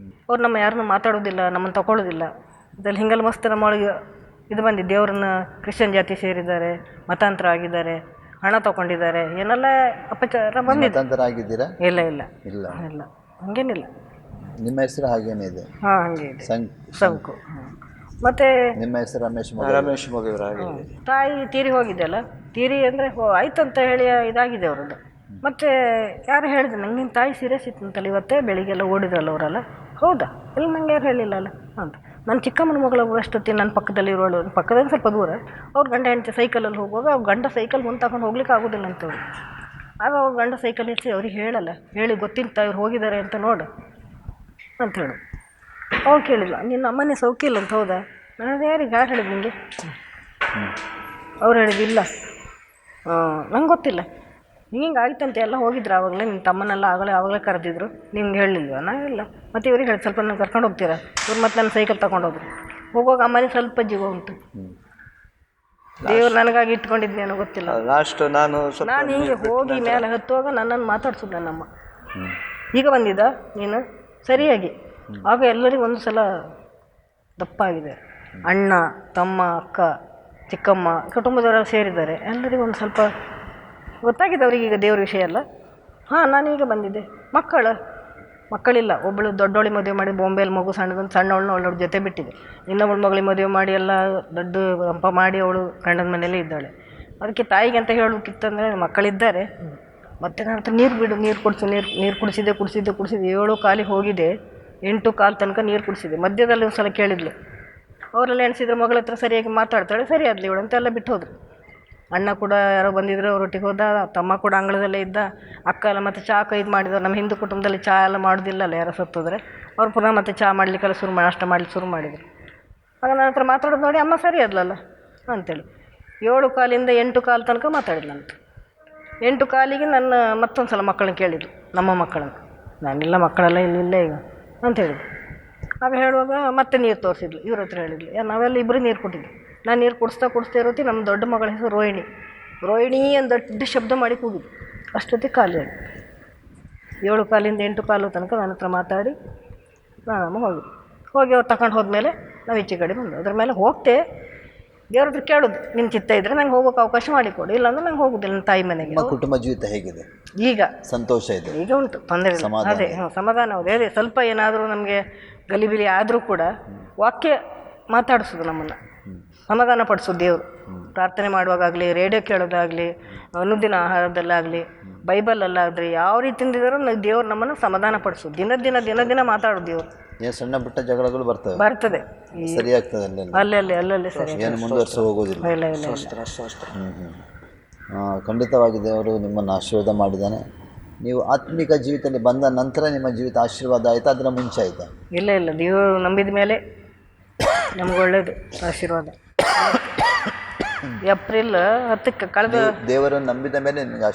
ಅವ್ರು ನಮ್ಮ ಯಾರನ್ನೂ ಮಾತಾಡೋದಿಲ್ಲ, ನಮ್ಮನ್ನು ತಗೊಳ್ಳೋದಿಲ್ಲ. ಇದ್ರಲ್ಲಿ ಹಿಂಗಲ್ಲಿ ಮಸ್ತ್ ನಮ್ಮೊಳಗೆ ಇದು ಬಂದಿದ್ದು, ದೇವ್ರನ್ನ ಕ್ರಿಶ್ಚಿಯನ್ ಜಾತಿ ಸೇರಿದ್ದಾರೆ, ಮತಾಂತರ ಆಗಿದ್ದಾರೆ, ಹಣ ತಗೊಂಡಿದ್ದಾರೆ, ಏನೆಲ್ಲ ಅಪಚಾರ ಬಂದಿದ್ದೀರಾ? ಇಲ್ಲ ಹಂಗೇನಿಲ್ಲ. ನಿಮ್ಮ ಹೆಸರು ಹಾಗೇನೇ ಇದೆ? ಹಾಂ, ಹಂಗೆ ಇದೆ, ಸಂಕು. ಮತ್ತೆ ನಿಮ್ಮ ಹೆಸರು ರಮೇಶ್ ಮಗೂರ. ತಾಯಿ ತೀರಿ ಹೋಗಿದ್ದೆಲ್ಲ, ತೀರಿ ಅಂದರೆ ಆಯ್ತು ಅಂತ ಹೇಳಿ ಇದಾಗಿದೆ ಅವರದ್ದು. ಮತ್ತೆ ಯಾರು ಹೇಳಿದ್ರು ನಂಗೆ, ನಿನ್ನ ತಾಯಿ ಸೀರಿಯಸ್ ಇತ್ತಂತಲ್ಲ ಇವತ್ತೇ ಬೆಳಿಗ್ಗೆಲ್ಲ ಓಡಿದ್ರಲ್ಲ ಅವರೆಲ್ಲ. ಹೌದಾ? ಇಲ್ಲ, ನಂಗೆ ಯಾರು ಹೇಳಿಲ್ಲ ಅಲ್ಲ ಅಂತ. ನನ್ನ ಚಿಕ್ಕಮ್ಮನ ಮಗಳ ಅಷ್ಟೊತ್ತಿಗೆ ನನ್ನ ಪಕ್ಕದಲ್ಲಿ ಇರೋಳು, ಪಕ್ಕದಲ್ಲಿ ಸ್ವಲ್ಪ ದೂರ, ಅವ್ರ ಗಂಡ ಹೆಂಡತಿ ಸೈಕಲಲ್ಲಿ ಹೋಗುವಾಗ ಅವ್ರ ಗಂಡ ಸೈಕಲ್ ಮುಂದೆ ತಗೊಂಡು ಹೋಗ್ಲಿಕ್ಕೆ ಆಗೋದಿಲ್ಲ ಅಂತವ್ರು. ಆಗ ಅವ್ರ ಗಂಡ ಸೈಕಲ್ ಇರಿಸಿ ಅವ್ರಿಗೆ ಹೇಳಲ್ಲ, ಹೇಳಿ ಗೊತ್ತಿಂತ ಇವ್ರು ಹೋಗಿದ್ದಾರೆ ಅಂತ ನೋಡು ಅಂತ ಹೇಳು. ಅವ್ರು ಕೇಳಿಲ್ಲ, ನಿನ್ನ ಅಮ್ಮನೇ ಸೌಖ್ಯ ಇಲ್ಲ ಅಂತ. ಹೌದಾ? ನಾನು ಯಾರಿಗೆ ಯಾರು ಹೇಳಿದ್ದು ನಿಮಗೆ? ಅವ್ರು ಹೇಳಿದ್ದಿಲ್ಲ, ನಂಗೆ ಗೊತ್ತಿಲ್ಲ, ಹಿಂಗೆ ಆಯ್ತಂತೆ ಎಲ್ಲ ಹೋಗಿದ್ರು ಆವಾಗಲೇ, ನಿಮ್ಮ ತಮ್ಮನೆಲ್ಲ ಆವಾಗಲೇ ಕರೆದಿದ್ರು, ನಿಮ್ಗೆ ಹೇಳಿಲ್ವ? ನಾ ಇಲ್ಲ. ಮತ್ತು ಇವ್ರಿಗೆ ಹೇಳಿ ಸ್ವಲ್ಪ ನಾನು ಕರ್ಕೊಂಡು ಹೋಗ್ತೀರಾ? ಇವ್ರು ಮತ್ತೆ ನನ್ನ ಸೈಕಲ್ ತಗೊಂಡೋದ್ರು. ಹೋಗುವಾಗ ಅಮ್ಮನೇ ಸ್ವಲ್ಪ ಜೀವ ಉಂಟು. ದೇವ್ರು ನನಗಾಗಿ ಇಟ್ಕೊಂಡಿದ್ನೇನೋ ಗೊತ್ತಿಲ್ಲ. ನಾನು ಹೀಗೆ ಹೋಗಿ ಮೇಲೆ ಹತ್ತುವಾಗ ನನ್ನನ್ನು ಮಾತಾಡ್ಸಿದ್ದೆ ನನ್ನಮ್ಮ. ಈಗ ಬಂದಿದ್ದ ನೀನು ಸರಿಯಾಗಿ? ಆಗ ಎಲ್ಲರಿಗೂ ಒಂದು ಸಲ ದಪ್ಪ ಆಗಿದೆ. ಅಣ್ಣ, ತಮ್ಮ, ಅಕ್ಕ, ಚಿಕ್ಕಮ್ಮ, ಕುಟುಂಬದವರೆಲ್ಲ ಸೇರಿದ್ದಾರೆ. ಎಲ್ಲರಿಗೂ ಒಂದು ಸ್ವಲ್ಪ ಗೊತ್ತಾಗಿದೆ ಅವ್ರಿಗೆ ಈಗ ದೇವ್ರ ವಿಷಯ ಎಲ್ಲ. ಹಾಂ, ನಾನೀಗ ಬಂದಿದ್ದೆ. ಮಕ್ಕಳಿಲ್ಲ. ಒಬ್ಬಳು ದೊಡ್ಡವಳಿ ಮದುವೆ ಮಾಡಿ ಬಾಂಬೆಯಲ್ಲಿ ಮಗು ಸಣ್ಣವಳನ್ನ ಅವಳ ಜೊತೆ ಬಿಟ್ಟಿದೆ. ಇನ್ನೊಬ್ಬಳು ಮಗಳಿಗೆ ಮದುವೆ ಮಾಡಿ ಎಲ್ಲ ದೊಡ್ಡ ಹಂಪ ಮಾಡಿ ಅವಳು ಗಂಡನ ಮನೆಯಲ್ಲೇ ಇದ್ದಾಳೆ. ಅದಕ್ಕೆ ತಾಯಿಗೆ ಅಂತ ಹೇಳೋಕ್ಕಿತ್ತಂದರೆ ಮಕ್ಕಳಿದ್ದಾರೆ. ಮತ್ತು ನನ್ನ ಹತ್ರ ನೀರು ಬಿಡು, ನೀರು ಕುಡಿಸಿದೆ 7 ಕಾಲಿಗೆ ಹೋಗಿದೆ, 8 ಕಾಲು ತನಕ ನೀರು ಕುಡಿಸಿದೆ. ಮಧ್ಯದಲ್ಲಿ ಒಂದು ಸಲ ಕೇಳಿದ್ಲು, ಅವರೆಲ್ಲ ಎಣಿಸಿದ್ರೆ ಮಗಳ ಹತ್ರ ಸರಿಯಾಗಿ ಮಾತಾಡ್ತಾಳೆ, ಸರಿ ಆದ್ಲಿ ಇವಳು ಅಂತೆಲ್ಲ ಬಿಟ್ಟು ಹೋದ್ರು. ಅಣ್ಣ ಕೂಡ ಯಾರೋ ಬಂದಿದ್ರು, ಅವರೊಟ್ಟಿಗೆ ಹೋದ. ತಮ್ಮ ಕೂಡ ಅಂಗಳದಲ್ಲೇ ಇದ್ದ. ಅಕ್ಕ ಎಲ್ಲ ಮತ್ತು ಚಹಾ ಕೈದು ಮಾಡಿದ್ರು. ನಮ್ಮ ಹಿಂದೂ ಕುಟುಂಬದಲ್ಲಿ ಚಹಾ ಎಲ್ಲ ಮಾಡೋದಿಲ್ಲಲ್ಲ, ಯಾರೋ ಸತ್ತೋದ್ರೆ ಅವ್ರು ಪುನಃ ಮತ್ತೆ ಚಹಾ ಮಾಡಲಿಕ್ಕೆಲ್ಲ ನಾಷ್ಟ ಮಾಡಲಿಕ್ಕೆ ಶುರು ಮಾಡಿದರು. ಆಗ ನನ್ನ ಹತ್ರ ಮಾತಾಡೋದು ನೋಡಿ ಅಮ್ಮ ಸರಿ ಅದಲಲ್ಲ ಅಂತೇಳಿ 7 ಕಾಲಿಂದ 8 ಕಾಲು ತನಕ ಮಾತಾಡಿದ್ಲಂತ. 8 ಕಾಲಿಗೆ ನನ್ನ ಮತ್ತೊಂದು ಸಲ ಮಕ್ಕಳನ್ನ ಕೇಳಿದ್ರು, ನಮ್ಮ ಮಕ್ಕಳನ್ನು. ನಾನಿಲ್ಲ ಮಕ್ಕಳೆಲ್ಲ ಇಲ್ಲಿಲ್ಲ ಈಗ ಅಂತ ಹೇಳಿದ್ರು. ಆಗ ಹೇಳುವಾಗ ಮತ್ತೆ ನೀರು ತೋರಿಸಿದ್ಲು. ಇವ್ರ ಹತ್ರ ಹೇಳಿದ್ಲು, ನಾವೆಲ್ಲ ಇಬ್ಬರು ನೀರು ಕೊಟ್ಟಿದ್ವಿ. ನಾನು ನೀರು ಕುಡಿಸ್ತಾ ಇರೋತಿ ನಮ್ಮ ದೊಡ್ಡ ಮಗಳ ಹೆಸರು ರೋಹಿಣಿ ಅಂತ ದೊಡ್ಡ ಶಬ್ದ ಮಾಡಿ ಕೂಗಿದ್ವಿ. ಅಷ್ಟೊತ್ತಿಗೆ ಖಾಲಿಯಾಗಿ 7 ಕಾಲಿಂದ 8 ಕಾಲು ತನಕ ನನ್ನ ಹತ್ರ ಮಾತಾಡಿ ನಾನು ಹೋಗಿ ಅವ್ರು ತಗೊಂಡು ಹೋದ್ಮೇಲೆ ನಾವು ಈಚೆ ಕಡೆ ಬಂದು ಅದ್ರ ಮೇಲೆ ಹೋಗ್ತೆ ದೇವ್ರ ಹತ್ರ ಕೇಳೋದು, ನಿನ್ನ ಚಿತ್ತ ಇದ್ದರೆ ನಂಗೆ ಹೋಗೋಕೆ ಅವಕಾಶ ಮಾಡಿಕೊಡು, ಇಲ್ಲಾಂದ್ರೆ ನಂಗೆ ಹೋಗೋದಿಲ್ಲ ನನ್ನ ತಾಯಿ ಮನೆಗೆ. ಕುಟುಂಬ ಜೀವಿತ ಹೇಗಿದೆ ಈಗ? ಸಂತೋಷ ಇದೆ ಈಗ, ಉಂಟು, ತೊಂದರೆ ಇಲ್ಲ. ಅದೇ ಸಮಾಧಾನ ಹೌದು. ಅದೇ ಸ್ವಲ್ಪ ಏನಾದರೂ ನಮಗೆ ಗಲಿಬಿಲಿ ಆದರೂ ಕೂಡ ವಾಕ್ಯ ಮಾತಾಡಿಸೋದು, ನಮ್ಮನ್ನು ಸಮಾಧಾನ ಪಡಿಸೋದು ದೇವರು. ಪ್ರಾರ್ಥನೆ ಮಾಡುವಾಗಲಿ, ರೇಡಿಯೋ ಕೇಳೋದಾಗಲಿ, ಅನುದಿನ ಆಹಾರದಲ್ಲಾಗಲಿ, ಬೈಬಲಲ್ಲಾಗಲಿ, ಯಾವ ರೀತಿಯಿಂದ ದೇವ್ರು ನಮ್ಮನ್ನು ಸಮಾಧಾನ ಪಡಿಸೋದು. ದಿನ ಮಾತಾಡೋದು ದೇವರು. ಸಣ್ಣ ಪುಟ್ಟ ಜಗಳಗಳು ಬರ್ತದೆ ಸರಿ ಆಗ್ತದೆ ಅಲ್ಲಲ್ಲಿ ಸರಿ, ಏನು ಮುಂದುವರ್ಸಿ ಹೋಗೋದಿಲ್ಲ. ಖಂಡಿತವಾಗಿ ದೇವರು ನಿಮ್ಮನ್ನು ಆಶೀರ್ವಾದ ಮಾಡಿದ್ದಾನೆ. ನೀವು ಆತ್ಮಿಕ ಜೀವಿತದಲ್ಲಿ ಬಂದ ನಂತರ ನಿಮ್ಮ ಜೀವಿತ ಆಶೀರ್ವಾದ ಆಯಿತಾ, ಅದರ ಮುಂಚೆ ಆಯಿತಾ? ಇಲ್ಲ ದೇವರು ನಂಬಿದ ಮೇಲೆ ನಮ್ಗೆ ಒಳ್ಳೇದು ಆಶೀರ್ವಾದ. ಏಪ್ರಿಲ್ 10ಕ್ಕೆ ಕಳೆದ ದೇವರನ್ನು ನಂಬಿದ ಮೇಲೆ ನಿಮಗೆ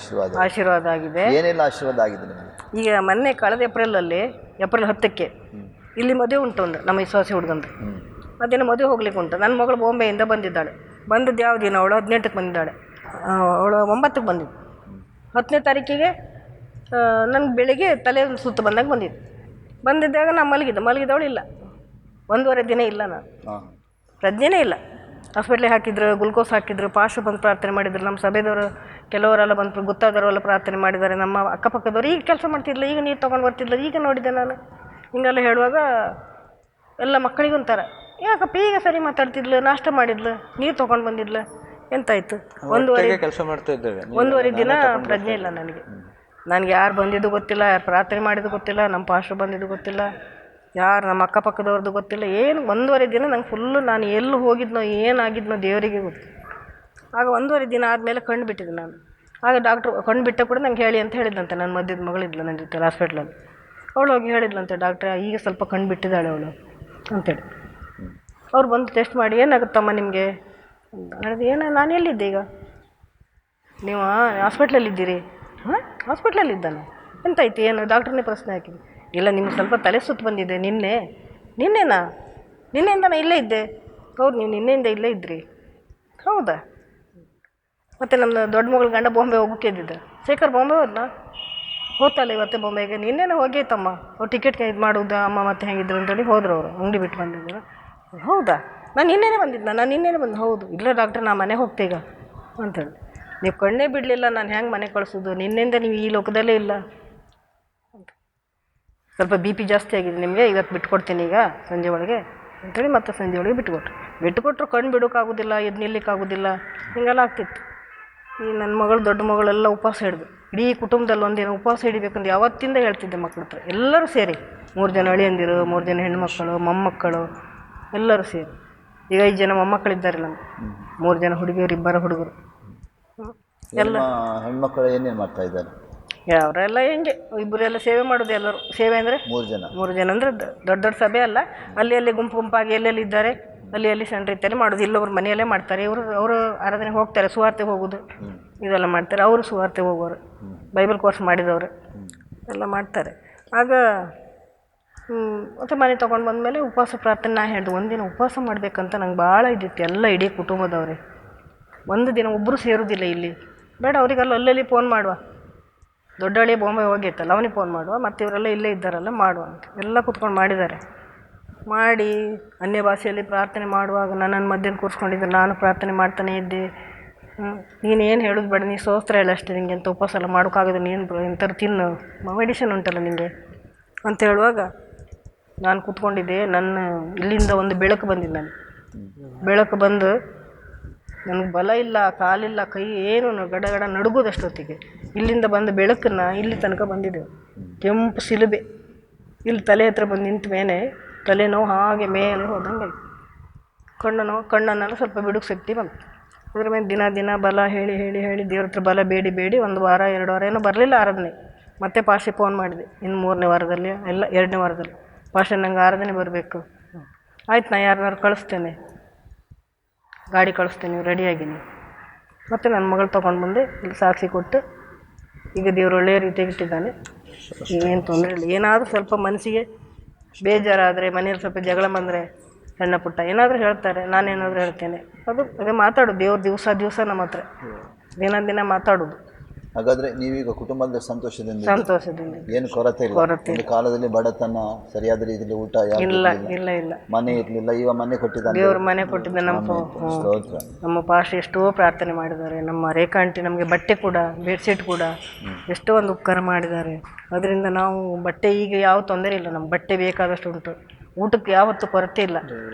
ಆಶೀರ್ವಾದ ಆಗಿದೆ. ಏನೆಲ್ಲ ಆಶೀರ್ವಾದ ಆಗಿದೆ ನಿಮಗೆ? ಈಗ ಮೊನ್ನೆ ಕಳೆದ ಏಪ್ರಿಲ್ 10ಕ್ಕೆ ಇಲ್ಲಿ ಮದುವೆ ಉಂಟು ಒಂದು ನಮ್ಮ ವಿಶ್ವಾಸಿ ಹುಡುಗಂದು. ಅದೇನೋ ಮದುವೆ ಹೋಗ್ಲಿಕ್ಕೆ ಉಂಟು. ನನ್ನ ಮಗಳು ಬಾಂಬೆಯಿಂದ ಬಂದಿದ್ದಾಳೆ. ಬಂದಿದ್ದು ಯಾವ ದಿನ? ಅವಳು 18ಕ್ಕೆ ಬಂದಿದ್ದಾಳೆ, ಅವಳು 9ಕ್ಕೆ ಬಂದಿದ್ದು. 10ನೇ ತಾರೀಕಿಗೆ ನನಗೆ ಬೆಳಿಗ್ಗೆ ತಲೆ ಸುತ್ತು ಬಂದಾಗ ಬಂದಿದ್ದಾಗ ನಾನು ಮಲಗಿದವಳು ಇಲ್ಲ. 1.5 ದಿನ ಇಲ್ಲ, ನಾನು ಪ್ರಜ್ಞೆನೇ ಇಲ್ಲ. ಹಾಸ್ಪಿಟ್ಲಿಗೆ ಹಾಕಿದ್ರು, ಗ್ಲುಕೋಸ್ ಹಾಕಿದ್ರು, ಪಾಶು ಬಂದು ಪ್ರಾರ್ಥನೆ ಮಾಡಿದ್ರು. ನಮ್ಮ ಸಭೆದವರು ಕೆಲವರೆಲ್ಲ ಬಂದು ಗೊತ್ತಾದವರೆಲ್ಲ ಪ್ರಾರ್ಥನೆ ಮಾಡಿದ್ದಾರೆ. ನಮ್ಮ ಅಕ್ಕಪಕ್ಕದವ್ರು ಈಗ ಕೆಲಸ ಮಾಡ್ತಿದ್ಲು, ಈಗ ನೀರು ತೊಗೊಂಡು ಬರ್ತಿದ್ಲು, ಈಗ ನೋಡಿದ್ದೆ ನಾನು. ಹಿಂಗೆಲ್ಲ ಹೇಳುವಾಗ ಎಲ್ಲ ಮಕ್ಕಳಿಗೂ ಒಂಥರ, ಯಾಕಪ್ಪ ಈಗ ಸರಿ ಮಾತಾಡ್ತಿದ್ಲು, ನಾಷ್ಟ ಮಾಡಿದ್ಲು, ನೀರು ತೊಗೊಂಡು ಬಂದಿದ್ಲು, ಎಂತಾಯಿತು? 1.5 ದಿನ ಪ್ರಜ್ಞೆ ಇಲ್ಲ ನನಗೆ ಯಾರು ಬಂದಿದ್ದು ಗೊತ್ತಿಲ್ಲ, ಯಾರು ಪ್ರಾರ್ಥನೆ ಮಾಡಿದ್ದು ಗೊತ್ತಿಲ್ಲ, ನಮ್ಮ ಪಾಸ್ಟ್ರು ಬಂದಿದ್ದು ಗೊತ್ತಿಲ್ಲ, ಯಾರು ನಮ್ಮ ಅಕ್ಕಪಕ್ಕದವ್ರದ್ದು ಗೊತ್ತಿಲ್ಲ, ಏನು 1.5 ದಿನ ನಂಗೆ ಫುಲ್ಲು ನಾನು ಎಲ್ಲಿ ಹೋಗಿದ್ನೋ ಏನಾಗಿದ್ನೋ ದೇವರಿಗೆ ಗೊತ್ತು. ಆಗ 1.5 ದಿನ ಆದಮೇಲೆ ಕಣ್ಣು ಬಿಟ್ಟಿದ್ದೆ ನಾನು. ಆಗ ಡಾಕ್ಟ್ರು ಕಣ್ಣು ಬಿಟ್ಟ ಕೂಡ ನಂಗೆ ಹೇಳಿ ಅಂತ ಹೇಳಿದ್ದಂತೆ. ನನ್ನ ಮಧ್ಯದ ಮಗಳಿದ್ಲು ನನ್ನ ಜೊತೆ ಹಾಸ್ಪಿಟ್ಲಲ್ಲಿ. ಅವಳು ಹೋಗಿ ಹೇಳಿದ್ಲಂತೆ, ಡಾಕ್ಟ್ರೆ ಈಗ ಸ್ವಲ್ಪ ಕಣ್ಣು ಬಿಟ್ಟಿದ್ದಾಳೆ ಅವಳು ಅಂತೇಳಿ. ಅವ್ರು ಬಂದು ಟೆಸ್ಟ್ ಮಾಡಿ, ಏನಾಗುತ್ತಮ್ಮ ನಿಮಗೆ ಹೇಳಿದೆ. ನಾನು ಎಲ್ಲಿದ್ದೆ ಈಗ? ನೀವು ಹಾಸ್ಪಿಟ್ಲಲ್ಲಿದ್ದೀರಿ? ಹಾಸ್ಪಿಟ್ಲಲ್ಲಿದ್ದಾನೆ. ಎಂತಾಯ್ತು? ಏನು? ಡಾಕ್ಟ್ರನ್ನೇ ಪ್ರಶ್ನೆ ಹಾಕಿದ್ವಿ. ಇಲ್ಲ, ನಿಮ್ಗೆ ಸ್ವಲ್ಪ ತಲೆ ಸುತ್ತು ಬಂದಿದೆ. ನಿನ್ನೆಯಿಂದ ನಾನು ಇಲ್ಲೇ ಇದ್ದೆ. ಹೌದು, ನೀವು ನಿನ್ನೆಯಿಂದ ಇಲ್ಲೇ ಇದ್ರಿ? ಹೌದಾ? ಮತ್ತು ನಮ್ಮ ದೊಡ್ಡ ಮಗಳ ಗಂಡ ಬಾಂಬೆ ಹೋಗೋಕೆ ಇದ್ದಿದ್ದ. ಶೇಖರ್ ಬಾಂಬೆ ಹೋಗ್ತಲ್ಲ ಇವತ್ತೇ ಬಾಂಬೆಗೆ. ನಿನ್ನೆನೇ ಹೋಗೈತಮ್ಮ, ಅವ್ರು ಟಿಕೆಟ್ಗೆ ಇದು ಮಾಡೋದು ಅಮ್ಮ ಮತ್ತೆ ಹೆಂಗಿದ್ರು ಅಂತೇಳಿ ಹೋದ್ರು. ಅವರು ಅಂಗಡಿ ಬಿಟ್ಟು ಬಂದಿದ್ರು. ಹೌದಾ? ನಾನು ನಿನ್ನೆನೇ ಬಂದು. ಹೌದು. ಇಲ್ಲ ಡಾಕ್ಟ್ರೆ, ನಾನು ಮನೆಗೆ ಹೋಗ್ತೆ ಈಗ ಅಂತೇಳಿ. ನೀವು ಕಣ್ಣೇ ಬಿಡಲಿಲ್ಲ, ನಾನು ಹೆಂಗೆ ಮನೆ ಕಳಿಸೋದು? ನಿನ್ನೆಯಿಂದ ನೀವು ಈ ಲೋಕದಲ್ಲೇ ಇಲ್ಲ ಅಂತ. ಸ್ವಲ್ಪ BP ಜಾಸ್ತಿ ಆಗಿದೆ ನಿಮಗೆ, ಇವತ್ತು ಬಿಟ್ಕೊಡ್ತೀನಿ ಈಗ ಸಂಜೆ ಒಳಗೆ ಅಂತೇಳಿ ಮತ್ತೆ ಸಂಜೆ ಒಳಗೆ ಬಿಟ್ಟುಕೊಟ್ರು ಕಣ್ಣು ಬಿಡೋಕ್ಕಾಗೋದಿಲ್ಲ, ಎದ್ದು ನಿಲ್ಲಕ್ಕಾಗೋದಿಲ್ಲ, ಹಿಂಗೆಲ್ಲ ಆಗ್ತಿತ್ತು. ಈ ನನ್ನ ಮಗಳು ದೊಡ್ಡ ಮಗಳೆಲ್ಲ ಉಪವಾಸ ಹಿಡಿದು, ಇಡೀ ಕುಟುಂಬದಲ್ಲಿ ಒಂದಿನ ಉಪವಾಸ ಹಿಡಿಬೇಕಂತ ಯಾವತ್ತಿಂದ ಹೇಳ್ತಿದ್ದೆ ಮಕ್ಕಳ ಹತ್ರ. ಎಲ್ಲರೂ ಸೇರಿ 3 ಜನ ಅಳಿಯಂದಿರು, 3 ಜನ ಹೆಣ್ಮಕ್ಕಳು, ಮೊಮ್ಮಕ್ಕಳು ಎಲ್ಲರೂ ಸೇರಿ. ಈಗ 5 ಜನ ಮೊಮ್ಮಕ್ಕಳಿದ್ದಾರೆ ನಮ್ಗೆ. 3 ಜನ ಹುಡುಗಿಯರು, 2 ಹುಡುಗರು. ಎಲ್ಲ ಹೆಣ್ಮಕ್ಕಳು ಏನೇನು ಮಾಡ್ತಾ ಇದ್ದಾರೆ? ಅವರೆಲ್ಲ ಹೆಂಗೆ ಇಬ್ಬರೆಲ್ಲ ಸೇವೆ ಮಾಡೋದು. ಎಲ್ಲರೂ ಸೇವೆ ಅಂದರೆ 3 ಜನ ಅಂದರೆ ದೊಡ್ಡ ಸಭೆ ಅಲ್ಲ, ಅಲ್ಲಿ ಗುಂಪಾಗಿ ಎಲ್ಲೆಲ್ಲಿ ಇದ್ದಾರೆ ಅಲ್ಲಿ ಸಣ್ಣ ರೀತಿಯಲ್ಲಿ ಮಾಡೋದು. ಇಲ್ಲೊಬ್ರು ಮನೆಯಲ್ಲೇ ಮಾಡ್ತಾರೆ. ಅವರು ಆರಾಧನೆಗೆ ಹೋಗ್ತಾರೆ, ಸುವಾರ್ತೆ ಹೋಗೋದು ಇದೆಲ್ಲ ಮಾಡ್ತಾರೆ. ಅವರು ಸುವಾರ್ತೆ ಹೋಗೋರು, ಬೈಬಲ್ ಕೋರ್ಸ್ ಮಾಡಿದವರು ಎಲ್ಲ ಮಾಡ್ತಾರೆ. ಆಗ ಮತ್ತು ಮನೆ ತೊಗೊಂಡು ಬಂದಮೇಲೆ ಉಪವಾಸ ಪ್ರಾರ್ಥನೆ ನಾ ಹೇಳಿದೆ. ಒಂದಿನ ಉಪವಾಸ ಮಾಡಬೇಕಂತ ನಂಗೆ ಭಾಳ ಇದ್ದಿತ್ತು. ಎಲ್ಲ ಇಡೀ ಕುಟುಂಬದವ್ರೆ ಒಂದು ದಿನ ಒಬ್ಬರು ಸೇರೋದಿಲ್ಲ ಇಲ್ಲಿ. ಬೇಡ, ಅವರಿಗೆಲ್ಲ ಅಲ್ಲಲ್ಲಿ ಫೋನ್ ಮಾಡುವ, ದೊಡ್ಡಳಿ ಬಾಂಬೆ ಹೋಗಿತ್ತಲ್ಲ ಅವನಿಗೆ ಫೋನ್ ಮಾಡುವ, ಮತ್ತು ಇವರೆಲ್ಲ ಇಲ್ಲೇ ಇದ್ದಾರಲ್ಲ ಮಾಡುವ ಅಂತ ಎಲ್ಲ ಕೂತ್ಕೊಂಡು ಮಾಡಿದ್ದಾರೆ. ಮಾಡಿ ಅನ್ಯ ಭಾಷೆಯಲ್ಲಿ ಪ್ರಾರ್ಥನೆ ಮಾಡುವಾಗ ನನ್ನನ್ನು ಮಧ್ಯಾಹ್ನ ಕೂರಿಸ್ಕೊಂಡಿದ್ದೆ. ನಾನು ಪ್ರಾರ್ಥನೆ ಮಾಡ್ತಾನೆ ಇದ್ದೆ. ನೀನೇನು ಹೇಳೋದು ಬೇಡ, ನೀನು ಸ್ತೋತ್ರ ಹೇಳ ಅಷ್ಟೇ, ನಿಂಗೆ ಅಂತ ಉಪವಾಸ ಎಲ್ಲ ಮಾಡೋಕ್ಕಾಗೋದು, ನೀನು ಇಂಥವ್ರು ತಿನ್ನು, ಮೆಡಿಸಿನ್ ಉಂಟಲ್ಲ ನಿನಗೆ ಅಂತ ಹೇಳುವಾಗ ನಾನು ಕೂತ್ಕೊಂಡಿದ್ದೆ. ನನ್ನ ಇಲ್ಲಿಂದ ಒಂದು ಬೆಳಕು ಬಂದಿದ್ದು. ನಾನು ಬೆಳಕು ಬಂದು ನನಗೆ ಬಲ ಇಲ್ಲ, ಕಾಲಿಲ್ಲ, ಕೈ ಏನು ಗಡಗಡ ನಡುಗೋದಷ್ಟೊತ್ತಿಗೆ ಇಲ್ಲಿಂದ ಬಂದ ಬೆಳಕನ್ನು ಇಲ್ಲಿ ತನಕ ಬಂದಿದ್ದೆವು. ಕೆಂಪು ಸಿಲುಬೆ ಇಲ್ಲಿ ತಲೆ ಹತ್ರ ಬಂದು ನಿಂತ ಮೇಲೆ ತಲೆನೋವು ಹಾಗೆ ಮೇಲೆ ಹೋದಂಗೆ ಕಣ್ಣನ್ನೆಲ್ಲ ಸ್ವಲ್ಪ ಬಿಡುಗು ಶಕ್ತಿ ಬಂತು. ಅದ್ರ ಮೇಲೆ ದಿನ ಬಲ ಹೇಳಿ ದೇವ್ರ ಹತ್ರ ಬಲ ಬೇಡಿ 1 ವಾರ 2 ವಾರ ಏನೋ ಬರಲಿಲ್ಲ ಆರಾಧನೆ. ಮತ್ತೆ ಪಾಶೆ ಫೋನ್ ಮಾಡಿದೆ, ಇನ್ನು 3ನೇ ವಾರದಲ್ಲಿ ಎಲ್ಲ 2ನೇ ವಾರದಲ್ಲಿ ಪಾಶೆ ನಂಗೆ ಆರಾಧನೆ ಬರಬೇಕು. ಆಯ್ತು ನಾ ಯಾರನ್ನಾರು ಕಳಿಸ್ತೇನೆ, ಗಾಡಿ ಕಳಿಸ್ತೇನೆ, ನೀವು ರೆಡಿಯಾಗಿನಿ. ಮತ್ತು ನನ್ನ ಮಗಳು ತೊಗೊಂಡು ಬಂದು ಇಲ್ಲಿ ಸಾಕ್ಷಿ ಕೊಟ್ಟು ಈಗ ದೇವ್ರು ಒಳ್ಳೆಯ ರೀತಿಯಾಗಿ ಇಟ್ಟಿದ್ದಾನೆ, ಏನು ತೊಂದರೆ ಇಲ್ಲ. ಏನಾದರೂ ಸ್ವಲ್ಪ ಮನಸ್ಸಿಗೆ ಬೇಜಾರಾದರೆ, ಮನೇಲಿ ಸ್ವಲ್ಪ ಜಗಳ ಬಂದರೆ ಸಣ್ಣ ಪುಟ್ಟ ಏನಾದರೂ ಹೇಳ್ತಾರೆ, ನಾನೇನಾದರೂ ಹೇಳ್ತೇನೆ. ಅದೇ ಮಾತಾಡೋದು ದೇವ್ರು ದಿವಸ ನಮ್ಮ ಹತ್ರ ದಿನ ಮಾತಾಡೋದು. ಹಾಗಾದರೆ ನೀವೀಗ ಕುಟುಂಬದ ಸಂತೋಷದಿಂದ ಏನು ಕೊರತೆ ಇಲ್ಲ? ಒಂದು ಕಾಲದಲ್ಲಿ ಬಡತನ, ಸರಿಯಾದ ರೀತಿಯಲ್ಲಿ ಊಟ ಇಲ್ಲ ಮನೆ ಇರಲಿಲ್ಲ, ಈಗ ಮನೆ ಕೊಟ್ಟಿದ್ದಾನೆ ದೇವ್ರ, ಮನೆ ಕೊಟ್ಟಿದ್ದ. ನಮ್ಮ ಪಾಸ್ಟ್ ಎಷ್ಟೋ ಪ್ರಾರ್ಥನೆ ಮಾಡಿದ್ದಾರೆ. ನಮ್ಮ ರೇಖಾ ಆಂಟಿ ನಮಗೆ ಬಟ್ಟೆ ಕೂಡ, ಬೆಡ್ಶೀಟ್ ಕೂಡ ಎಷ್ಟೋ ಒಂದು ಉಪಕಾರ ಮಾಡಿದ್ದಾರೆ. ಅದರಿಂದ ನಾವು ಬಟ್ಟೆ ಈಗ ಯಾವ ತೊಂದರೆ ಇಲ್ಲ, ನಮ್ಗೆ ಬಟ್ಟೆ ಬೇಕಾದಷ್ಟು ಉಂಟು, ಊಟಕ್ಕೆ ಯಾವತ್ತೂ ಕೊರತೆ ಇಲ್ಲ.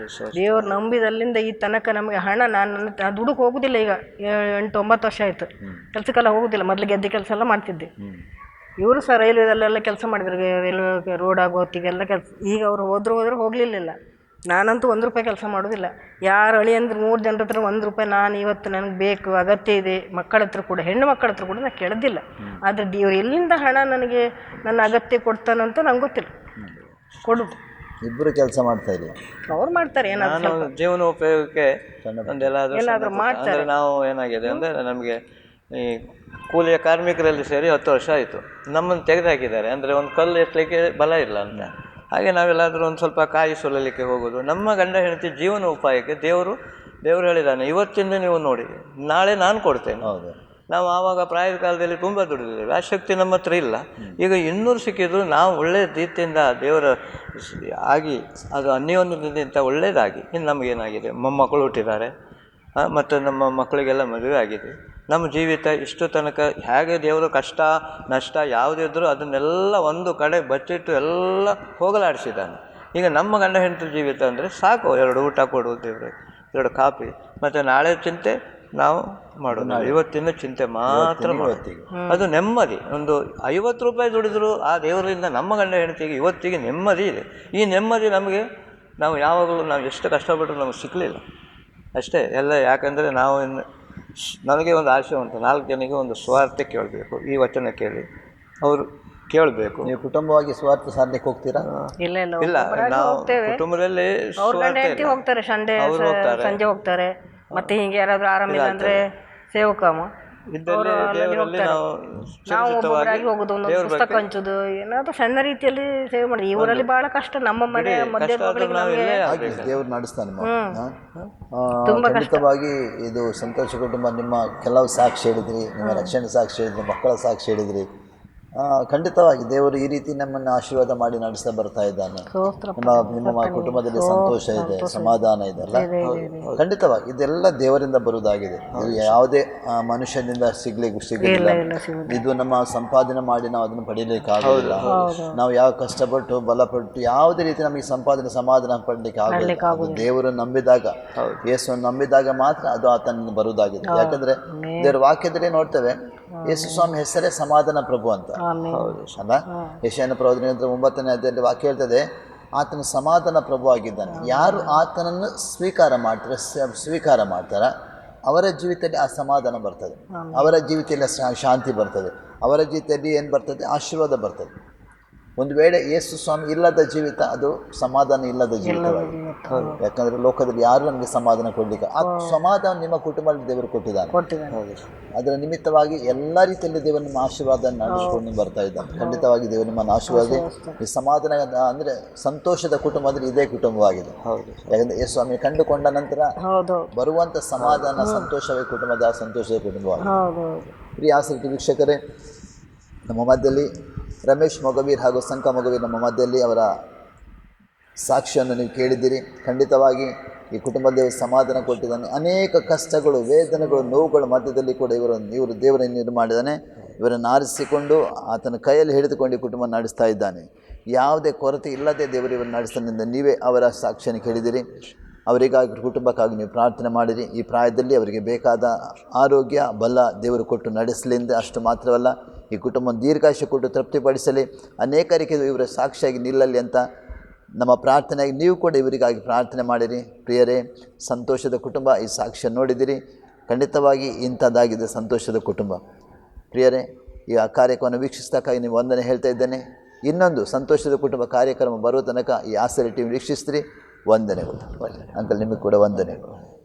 ದೇವ್ರು ನಂಬಿದಲ್ಲಿಂದ ಈ ತನಕ ನಮಗೆ ಹಣ, ನಾನು ದುಡುಕು ಹೋಗೋದಿಲ್ಲ. ಈಗ 8-9 ವರ್ಷ ಆಯಿತು ಕೆಲಸಕ್ಕೆಲ್ಲ ಹೋಗೋದಿಲ್ಲ. ಮೊದಲು ಗೆದ್ದೆ ಕೆಲಸ ಎಲ್ಲ ಮಾಡ್ತಿದ್ದೆ. ಇವರು ಸಹ ರೈಲ್ವೆದಲ್ಲೆಲ್ಲ ಕೆಲಸ ಮಾಡಿದ್ರು, ರೈಲ್ವೆ ರೋಡ್ ಆಗೋ ಹೊತ್ತಿಗೆಲ್ಲ ಕೆಲಸ. ಈಗ ಅವರು ಹೋದ್ರೆ ಹೋಗಲಿಲ್ಲ. ನಾನಂತೂ 1 ರೂಪಾಯಿ ಕೆಲಸ ಮಾಡೋದಿಲ್ಲ. ಯಾರು ಅಳಿ ಅಂದ್ರೆ 3 ಜನರ ಹತ್ರ 1 ರೂಪಾಯಿ ನಾನು ಇವತ್ತು ನನಗೆ ಬೇಕು, ಅಗತ್ಯ ಇದೆ, ಮಕ್ಕಳ ಹತ್ರ ಕೂಡ, ಹೆಣ್ಣು ಮಕ್ಕಳ ಹತ್ರ ಕೂಡ ನಾನು ಕೇಳೋದಿಲ್ಲ. ಆದರೆ ದೇವ್ರು ಎಲ್ಲಿಂದ ಹಣ ನನಗೆ ನನ್ನ ಅಗತ್ಯ ಕೊಡ್ತಾನಂತ ನಂಗೆ ಗೊತ್ತಿಲ್ಲ, ಕೊಡೋದು. ಇಬ್ಬರು ಕೆಲಸ ಮಾಡ್ತಾ ಇಲ್ಲ, ಅವ್ರು ಮಾಡ್ತಾರೆ. ನಾನು ಜೀವನೋಪಯೋಗಕ್ಕೆ ಒಂದೆಲ್ಲಾದರೂ ಮಾಡ್ತಾರೆ. ನಾವು ಏನಾಗಿದೆ ಅಂದರೆ ನಮಗೆ ಈ ಕೂಲಿಯ ಕಾರ್ಮಿಕರಲ್ಲಿ ಸೇರಿ 10 ವರ್ಷ ಆಯಿತು. ನಮ್ಮನ್ನು ತೆಗೆದುಹಾಕಿದ್ದಾರೆ. ಅಂದರೆ ಒಂದು ಕಲ್ಲು ಎತ್ತಲಿಕ್ಕೆ ಬಲ ಇಲ್ಲ ಅಂತ. ಹಾಗೆ ನಾವೆಲ್ಲಾದರೂ ಒಂದು ಸ್ವಲ್ಪ ಕಾಯಿ ಸುಲಲಿಕ್ಕೆ ಹೋಗೋದು. ನಮ್ಮ ಗಂಡ ಹೆಂಡತಿ ಜೀವನೋಪಾಯಕ್ಕೆ ದೇವರು ಹೇಳಿದ್ದಾನೆ, ಇವತ್ತಿಂದ ನೀವು ನೋಡಿ, ನಾಳೆ ನಾನು ಕೊಡ್ತೇನೆ. ಹೌದು, ನಾವು ಆವಾಗ ಪ್ರಾಯದ ಕಾಲದಲ್ಲಿ ತುಂಬ ದುಡಿದಿದ್ದೇವೆ, ಆ ಶಕ್ತಿ ನಮ್ಮ ಹತ್ರ ಇಲ್ಲ. ಈಗ 200 ಸಿಕ್ಕಿದ್ರು ನಾವು ಒಳ್ಳೆಯ ರೀತಿಯಿಂದ ದೇವರ ಆಗಿ ಅದು ಅನ್ಯೋನ್ಯದಿಂದ ಒಳ್ಳೆಯದಾಗಿ ಇನ್ನು ನಮಗೇನಾಗಿದೆ, ಮೊಮ್ಮಕ್ಕಳು ಹುಟ್ಟಿದ್ದಾರೆ, ಮತ್ತು ನಮ್ಮ ಮಕ್ಕಳಿಗೆಲ್ಲ ಮದುವೆ ಆಗಿದೆ. ನಮ್ಮ ಜೀವಿತ ಇಷ್ಟು ತನಕ ಹೇಗೆ ದೇವರು ಕಷ್ಟ ನಷ್ಟ ಯಾವುದಿದ್ರೂ ಅದನ್ನೆಲ್ಲ ಒಂದು ಕಡೆ ಬಚ್ಚಿಟ್ಟು ಎಲ್ಲ ಹೋಗಲಾಡಿಸಿದ್ದಾನೆ. ಈಗ ನಮ್ಮ ಗಂಡ ಹೆಂಡತಿ ಜೀವಿತ ಅಂದರೆ ಸಾಕು, 2 ಊಟ ಕೊಡುವುದು ದೇವರು, 2 ಕಾಫಿ, ಮತ್ತು ನಾಳೆ ಚಿಂತೆ ನಾವು ಮಾಡೋದು, ಇವತ್ತಿನ ಚಿಂತೆ ಮಾತ್ರ ಮಾಡೋದು. ಅದು ನೆಮ್ಮದಿ. ಒಂದು 50 ರೂಪಾಯಿ ದುಡಿದ್ರು ಆ ದೇವರಿಂದ ನಮ್ಮ ಗಂಡ ಹೆಂಡತಿಗೆ ಇವತ್ತಿಗೆ ನೆಮ್ಮದಿ ಇದೆ. ಈ ನೆಮ್ಮದಿ ನಮಗೆ, ನಾವು ಯಾವಾಗಲೂ ನಾವು ಎಷ್ಟು ಕಷ್ಟಪಟ್ಟರು ನಮಗೆ ಸಿಕ್ಕಲಿಲ್ಲ ಅಷ್ಟೇ ಎಲ್ಲ. ಯಾಕಂದರೆ ನಾವು ನನಗೆ ಒಂದು ಆಸೆ ಉಂಟು, 4 ಜನಕ್ಕೆ ಒಂದು ಸ್ವಾರ್ಥ ಕೇಳಬೇಕು. ಈ ವಚನ ಕೇಳಿ ಅವರು ಕೇಳಬೇಕು. ನೀವು ಕುಟುಂಬವಾಗಿ ಸ್ವಾರ್ಥ ಸಾಧನೆಗೆ ಹೋಗ್ತೀರಾ? ಇಲ್ಲ, ನಾವು ಕುಟುಂಬದಲ್ಲಿ ಹೋಗ್ತಾರೆ, ಸಂಜೆ ಹೋಗ್ತಾರೆ. ಮತ್ತೆ ಹಿಂಗೆ ಯಾರಾದ್ರೂ ಆರಾಮಿಲ್ಲ ಅಂದ್ರೆ ಸೇವಕಮ್ಮ ನಾವು ಒಬ್ಬೊಬ್ಬರಾಗಿ ಹೋಗುದು, ಒಂದು ಪುಸ್ತಕ ಹಂಚುದು, ಏನಾದ್ರು ಸಣ್ಣ ರೀತಿಯಲ್ಲಿ ಸೇವೆ ಮಾಡಿ. ಈ ಊರಲ್ಲಿ ಬಹಳ ಕಷ್ಟ. ನಮ್ಮ ಮನೆ ಮಧ್ಯೆ ದೇವ್ರು ನಡೆಸ್ತಾನೆ. ಖಂಡಿತವಾಗಿ ಇದು ಸಂತೋಷ ಕುಟುಂಬ. ನಿಮ್ಮ ಕೆಲವು ಸಾಕ್ಷಿ ಹೇಳಿದ್ರಿ, ನಿಮ್ಮ ರಕ್ಷಣೆ ಸಾಕ್ಷಿ ಹೇಳಿದ್ರಿ, ಮಕ್ಕಳ ಸಾಕ್ಷಿ ಹೇಳಿದ್ರಿ. ಖಂಡಿತವಾಗಿ ದೇವರು ಈ ರೀತಿ ನಮ್ಮನ್ನು ಆಶೀರ್ವಾದ ಮಾಡಿ ನಡೆಸ್ತಾ ಬರ್ತಾ ಇದ್ದಾನೆ. ನಿಮ್ಮ ಕುಟುಂಬದಲ್ಲಿ ಸಂತೋಷ ಇದೆ, ಸಮಾಧಾನ ಇದೆ ಅಲ್ಲ? ಖಂಡಿತವಾಗಿ ಇದೆಲ್ಲ ದೇವರಿಂದ ಬರುವುದಾಗಿದೆ. ಇದು ಯಾವುದೇ ಮನುಷ್ಯನಿಂದ ಸಿಗಲಿಲ್ಲ. ಇದು ನಮ್ಮ ಸಂಪಾದನೆ ಮಾಡಿ ನಾವು ಅದನ್ನು ಪಡೀಲಿಕ್ಕೆ ಆಗೋದಿಲ್ಲ. ನಾವು ಯಾವ ಕಷ್ಟಪಟ್ಟು ಬಲಪಟ್ಟು ಯಾವುದೇ ರೀತಿ ನಮಗೆ ಸಂಪಾದನೆ ಸಮಾಧಾನ ಪಡಲಿಕ್ಕೆ ಆಗೋದಿಲ್ಲ. ದೇವರು ನಂಬಿದಾಗ, ಯೇಸುವನ್ನು ನಂಬಿದಾಗ ಮಾತ್ರ ಅದು ಆತನಿಂದ ಬರುವುದಾಗಿದೆ. ಯಾಕಂದ್ರೆ ದೇವರ ವಾಕ್ಯದಲ್ಲಿ ನೋಡ್ತೇವೆ, ಯೇಸು ಸ್ವಾಮಿ ಹೆಸರೇ ಸಮಾಧಾನ ಪ್ರಭು ಅಂತ ಅಲ್ಲ? ಯೆಶಾಯನ ಪ್ರವಾದನೆ 9ನೇ ಅಧ್ಯಾಯದಲ್ಲಿ ವಾಕ್ಯ ಹೇಳ್ತದೆ, ಆತನ ಸಮಾಧಾನ ಪ್ರಭು ಆಗಿದ್ದಾನೆ. ಯಾರು ಆತನನ್ನು ಸ್ವೀಕಾರ ಮಾಡ್ತಾರ ಅವರ ಜೀವಿತದಲ್ಲಿ ಆ ಸಮಾಧಾನ ಬರ್ತದೆ, ಅವರ ಜೀವಿತದಲ್ಲಿ ಶಾಂತಿ ಬರ್ತದೆ, ಅವರ ಜೀವಿತದಲ್ಲಿ ಏನು ಬರ್ತದೆ, ಆಶೀರ್ವಾದ ಬರ್ತದೆ. ಒಂದು ವೇಳೆ ಯೇಸು ಸ್ವಾಮಿ ಇಲ್ಲದ ಜೀವಿತ ಅದು ಸಮಾಧಾನ ಇಲ್ಲದ ಜೀವಿತವಾಗಿದೆ. ಯಾಕಂದರೆ ಲೋಕದಲ್ಲಿ ಯಾರು ನಮಗೆ ಸಮಾಧಾನ ಕೊಡಲಿಕ್ಕೆ, ಆ ಸಮಾಧಾನ ನಿಮ್ಮ ಕುಟುಂಬದಲ್ಲಿ ದೇವರು ಕೊಟ್ಟಿದ್ದಾನೆ. ಅದರ ನಿಮಿತ್ತವಾಗಿ ಎಲ್ಲ ರೀತಿಯಲ್ಲಿ ದೇವರು ನಿಮ್ಮ ಆಶೀರ್ವಾದ ನಡೆಸಿಕೊಂಡು ಬರ್ತಾ ಇದ್ದಾನೆ. ಖಂಡಿತವಾಗಿ ದೇವರು ನಿಮ್ಮನ್ನು ಆಶೀರ್ವಾದ. ಈ ಸಮಾಧಾನ ಅಂದರೆ ಸಂತೋಷದ ಕುಟುಂಬದಲ್ಲಿ ಇದೇ ಕುಟುಂಬವಾಗಿದೆ. ಯಾಕಂದರೆ ಯೇಸು ಸ್ವಾಮಿ ಕಂಡುಕೊಂಡ ನಂತರ ಬರುವಂಥ ಸಮಾಧಾನ ಸಂತೋಷವೇ ಕುಟುಂಬದ ಸಂತೋಷದ ಕುಟುಂಬವಾಗಿದೆ. ಪ್ರಿಯ ಆಸಕ್ತಿ ವೀಕ್ಷಕರೇ, ನಮ್ಮ ಮಧ್ಯದಲ್ಲಿ ರಮೇಶ್ ಮೊಗವೀರ್ ಹಾಗೂ ಸಂಕ ಮೊಗವೀರ್ ನಮ್ಮ ಮಧ್ಯದಲ್ಲಿ ಅವರ ಸಾಕ್ಷಿಯನ್ನು ನೀವು ಕೇಳಿದ್ದೀರಿ. ಖಂಡಿತವಾಗಿ ಈ ಕುಟುಂಬದಲ್ಲಿ ಸಮಾಧಾನ ಕೊಟ್ಟಿದ್ದಾನೆ. ಅನೇಕ ಕಷ್ಟಗಳು, ವೇದನೆಗಳು, ನೋವುಗಳ ಮಧ್ಯದಲ್ಲಿ ಕೂಡ ಇವರು ದೇವರನ್ನು ಮಾಡಿದ್ದಾನೆ. ಇವರನ್ನು ಆರಿಸಿಕೊಂಡು ಆತನ ಕೈಯಲ್ಲಿ ಹಿಡಿದುಕೊಂಡು ಈ ಕುಟುಂಬ ನಡೆಸ್ತಾ ಇದ್ದಾನೆ. ಯಾವುದೇ ಕೊರತೆ ಇಲ್ಲದೆ ದೇವರು ಇವರನ್ನು ನಡೆಸ್ತಾನೆ. ನೀವೇ ಅವರ ಸಾಕ್ಷಿಯನ್ನು ಕೇಳಿದಿರಿ. ಅವರಿಗಾಗಿ, ಕುಟುಂಬಕ್ಕಾಗಿ ನೀವು ಪ್ರಾರ್ಥನೆ ಮಾಡಿರಿ. ಈ ಪ್ರಾಯದಲ್ಲಿ ಅವರಿಗೆ ಬೇಕಾದ ಆರೋಗ್ಯ ಬಲ ದೇವರು ಕೊಟ್ಟು ನಡೆಸಲಿಂದ ಅಷ್ಟು ಮಾತ್ರವಲ್ಲ, ಈ ಕುಟುಂಬ ದೀರ್ಘಾಯುಷ್ಯ ಕೊಟ್ಟು ತೃಪ್ತಿಪಡಿಸಲಿ, ಅನೇಕರಿಗೆ ಇವರ ಸಾಕ್ಷಿಯಾಗಿ ನಿಲ್ಲಲಿ ಅಂತ ನಮ್ಮ ಪ್ರಾರ್ಥನೆಯಾಗಿ ನೀವು ಕೂಡ ಇವರಿಗಾಗಿ ಪ್ರಾರ್ಥನೆ ಮಾಡಿರಿ. ಪ್ರಿಯರೇ, ಸಂತೋಷದ ಕುಟುಂಬ ಈ ಸಾಕ್ಷ್ಯ ನೋಡಿದಿರಿ. ಖಂಡಿತವಾಗಿ ಇಂಥದ್ದಾಗಿದೆ ಸಂತೋಷದ ಕುಟುಂಬ. ಪ್ರಿಯರೇ, ಈ ಕಾರ್ಯಕ್ರಮವನ್ನು ವೀಕ್ಷಿಸಿದಕ್ಕಾಗಿ ನೀವು ವಂದನೆ ಹೇಳ್ತಾ ಇದ್ದೇನೆ. ಇನ್ನೊಂದು ಸಂತೋಷದ ಕುಟುಂಬ ಕಾರ್ಯಕ್ರಮ ಬರುವ ತನಕ ಈ ಆಸರೆ ಟಿವಿ ವೀಕ್ಷಿಸ್ತೀರಿ. ವಂದನೆಗಳು. ಅಂಕಲ್ ನಿಮಗೆ ಕೂಡ ವಂದನೆಗಳು.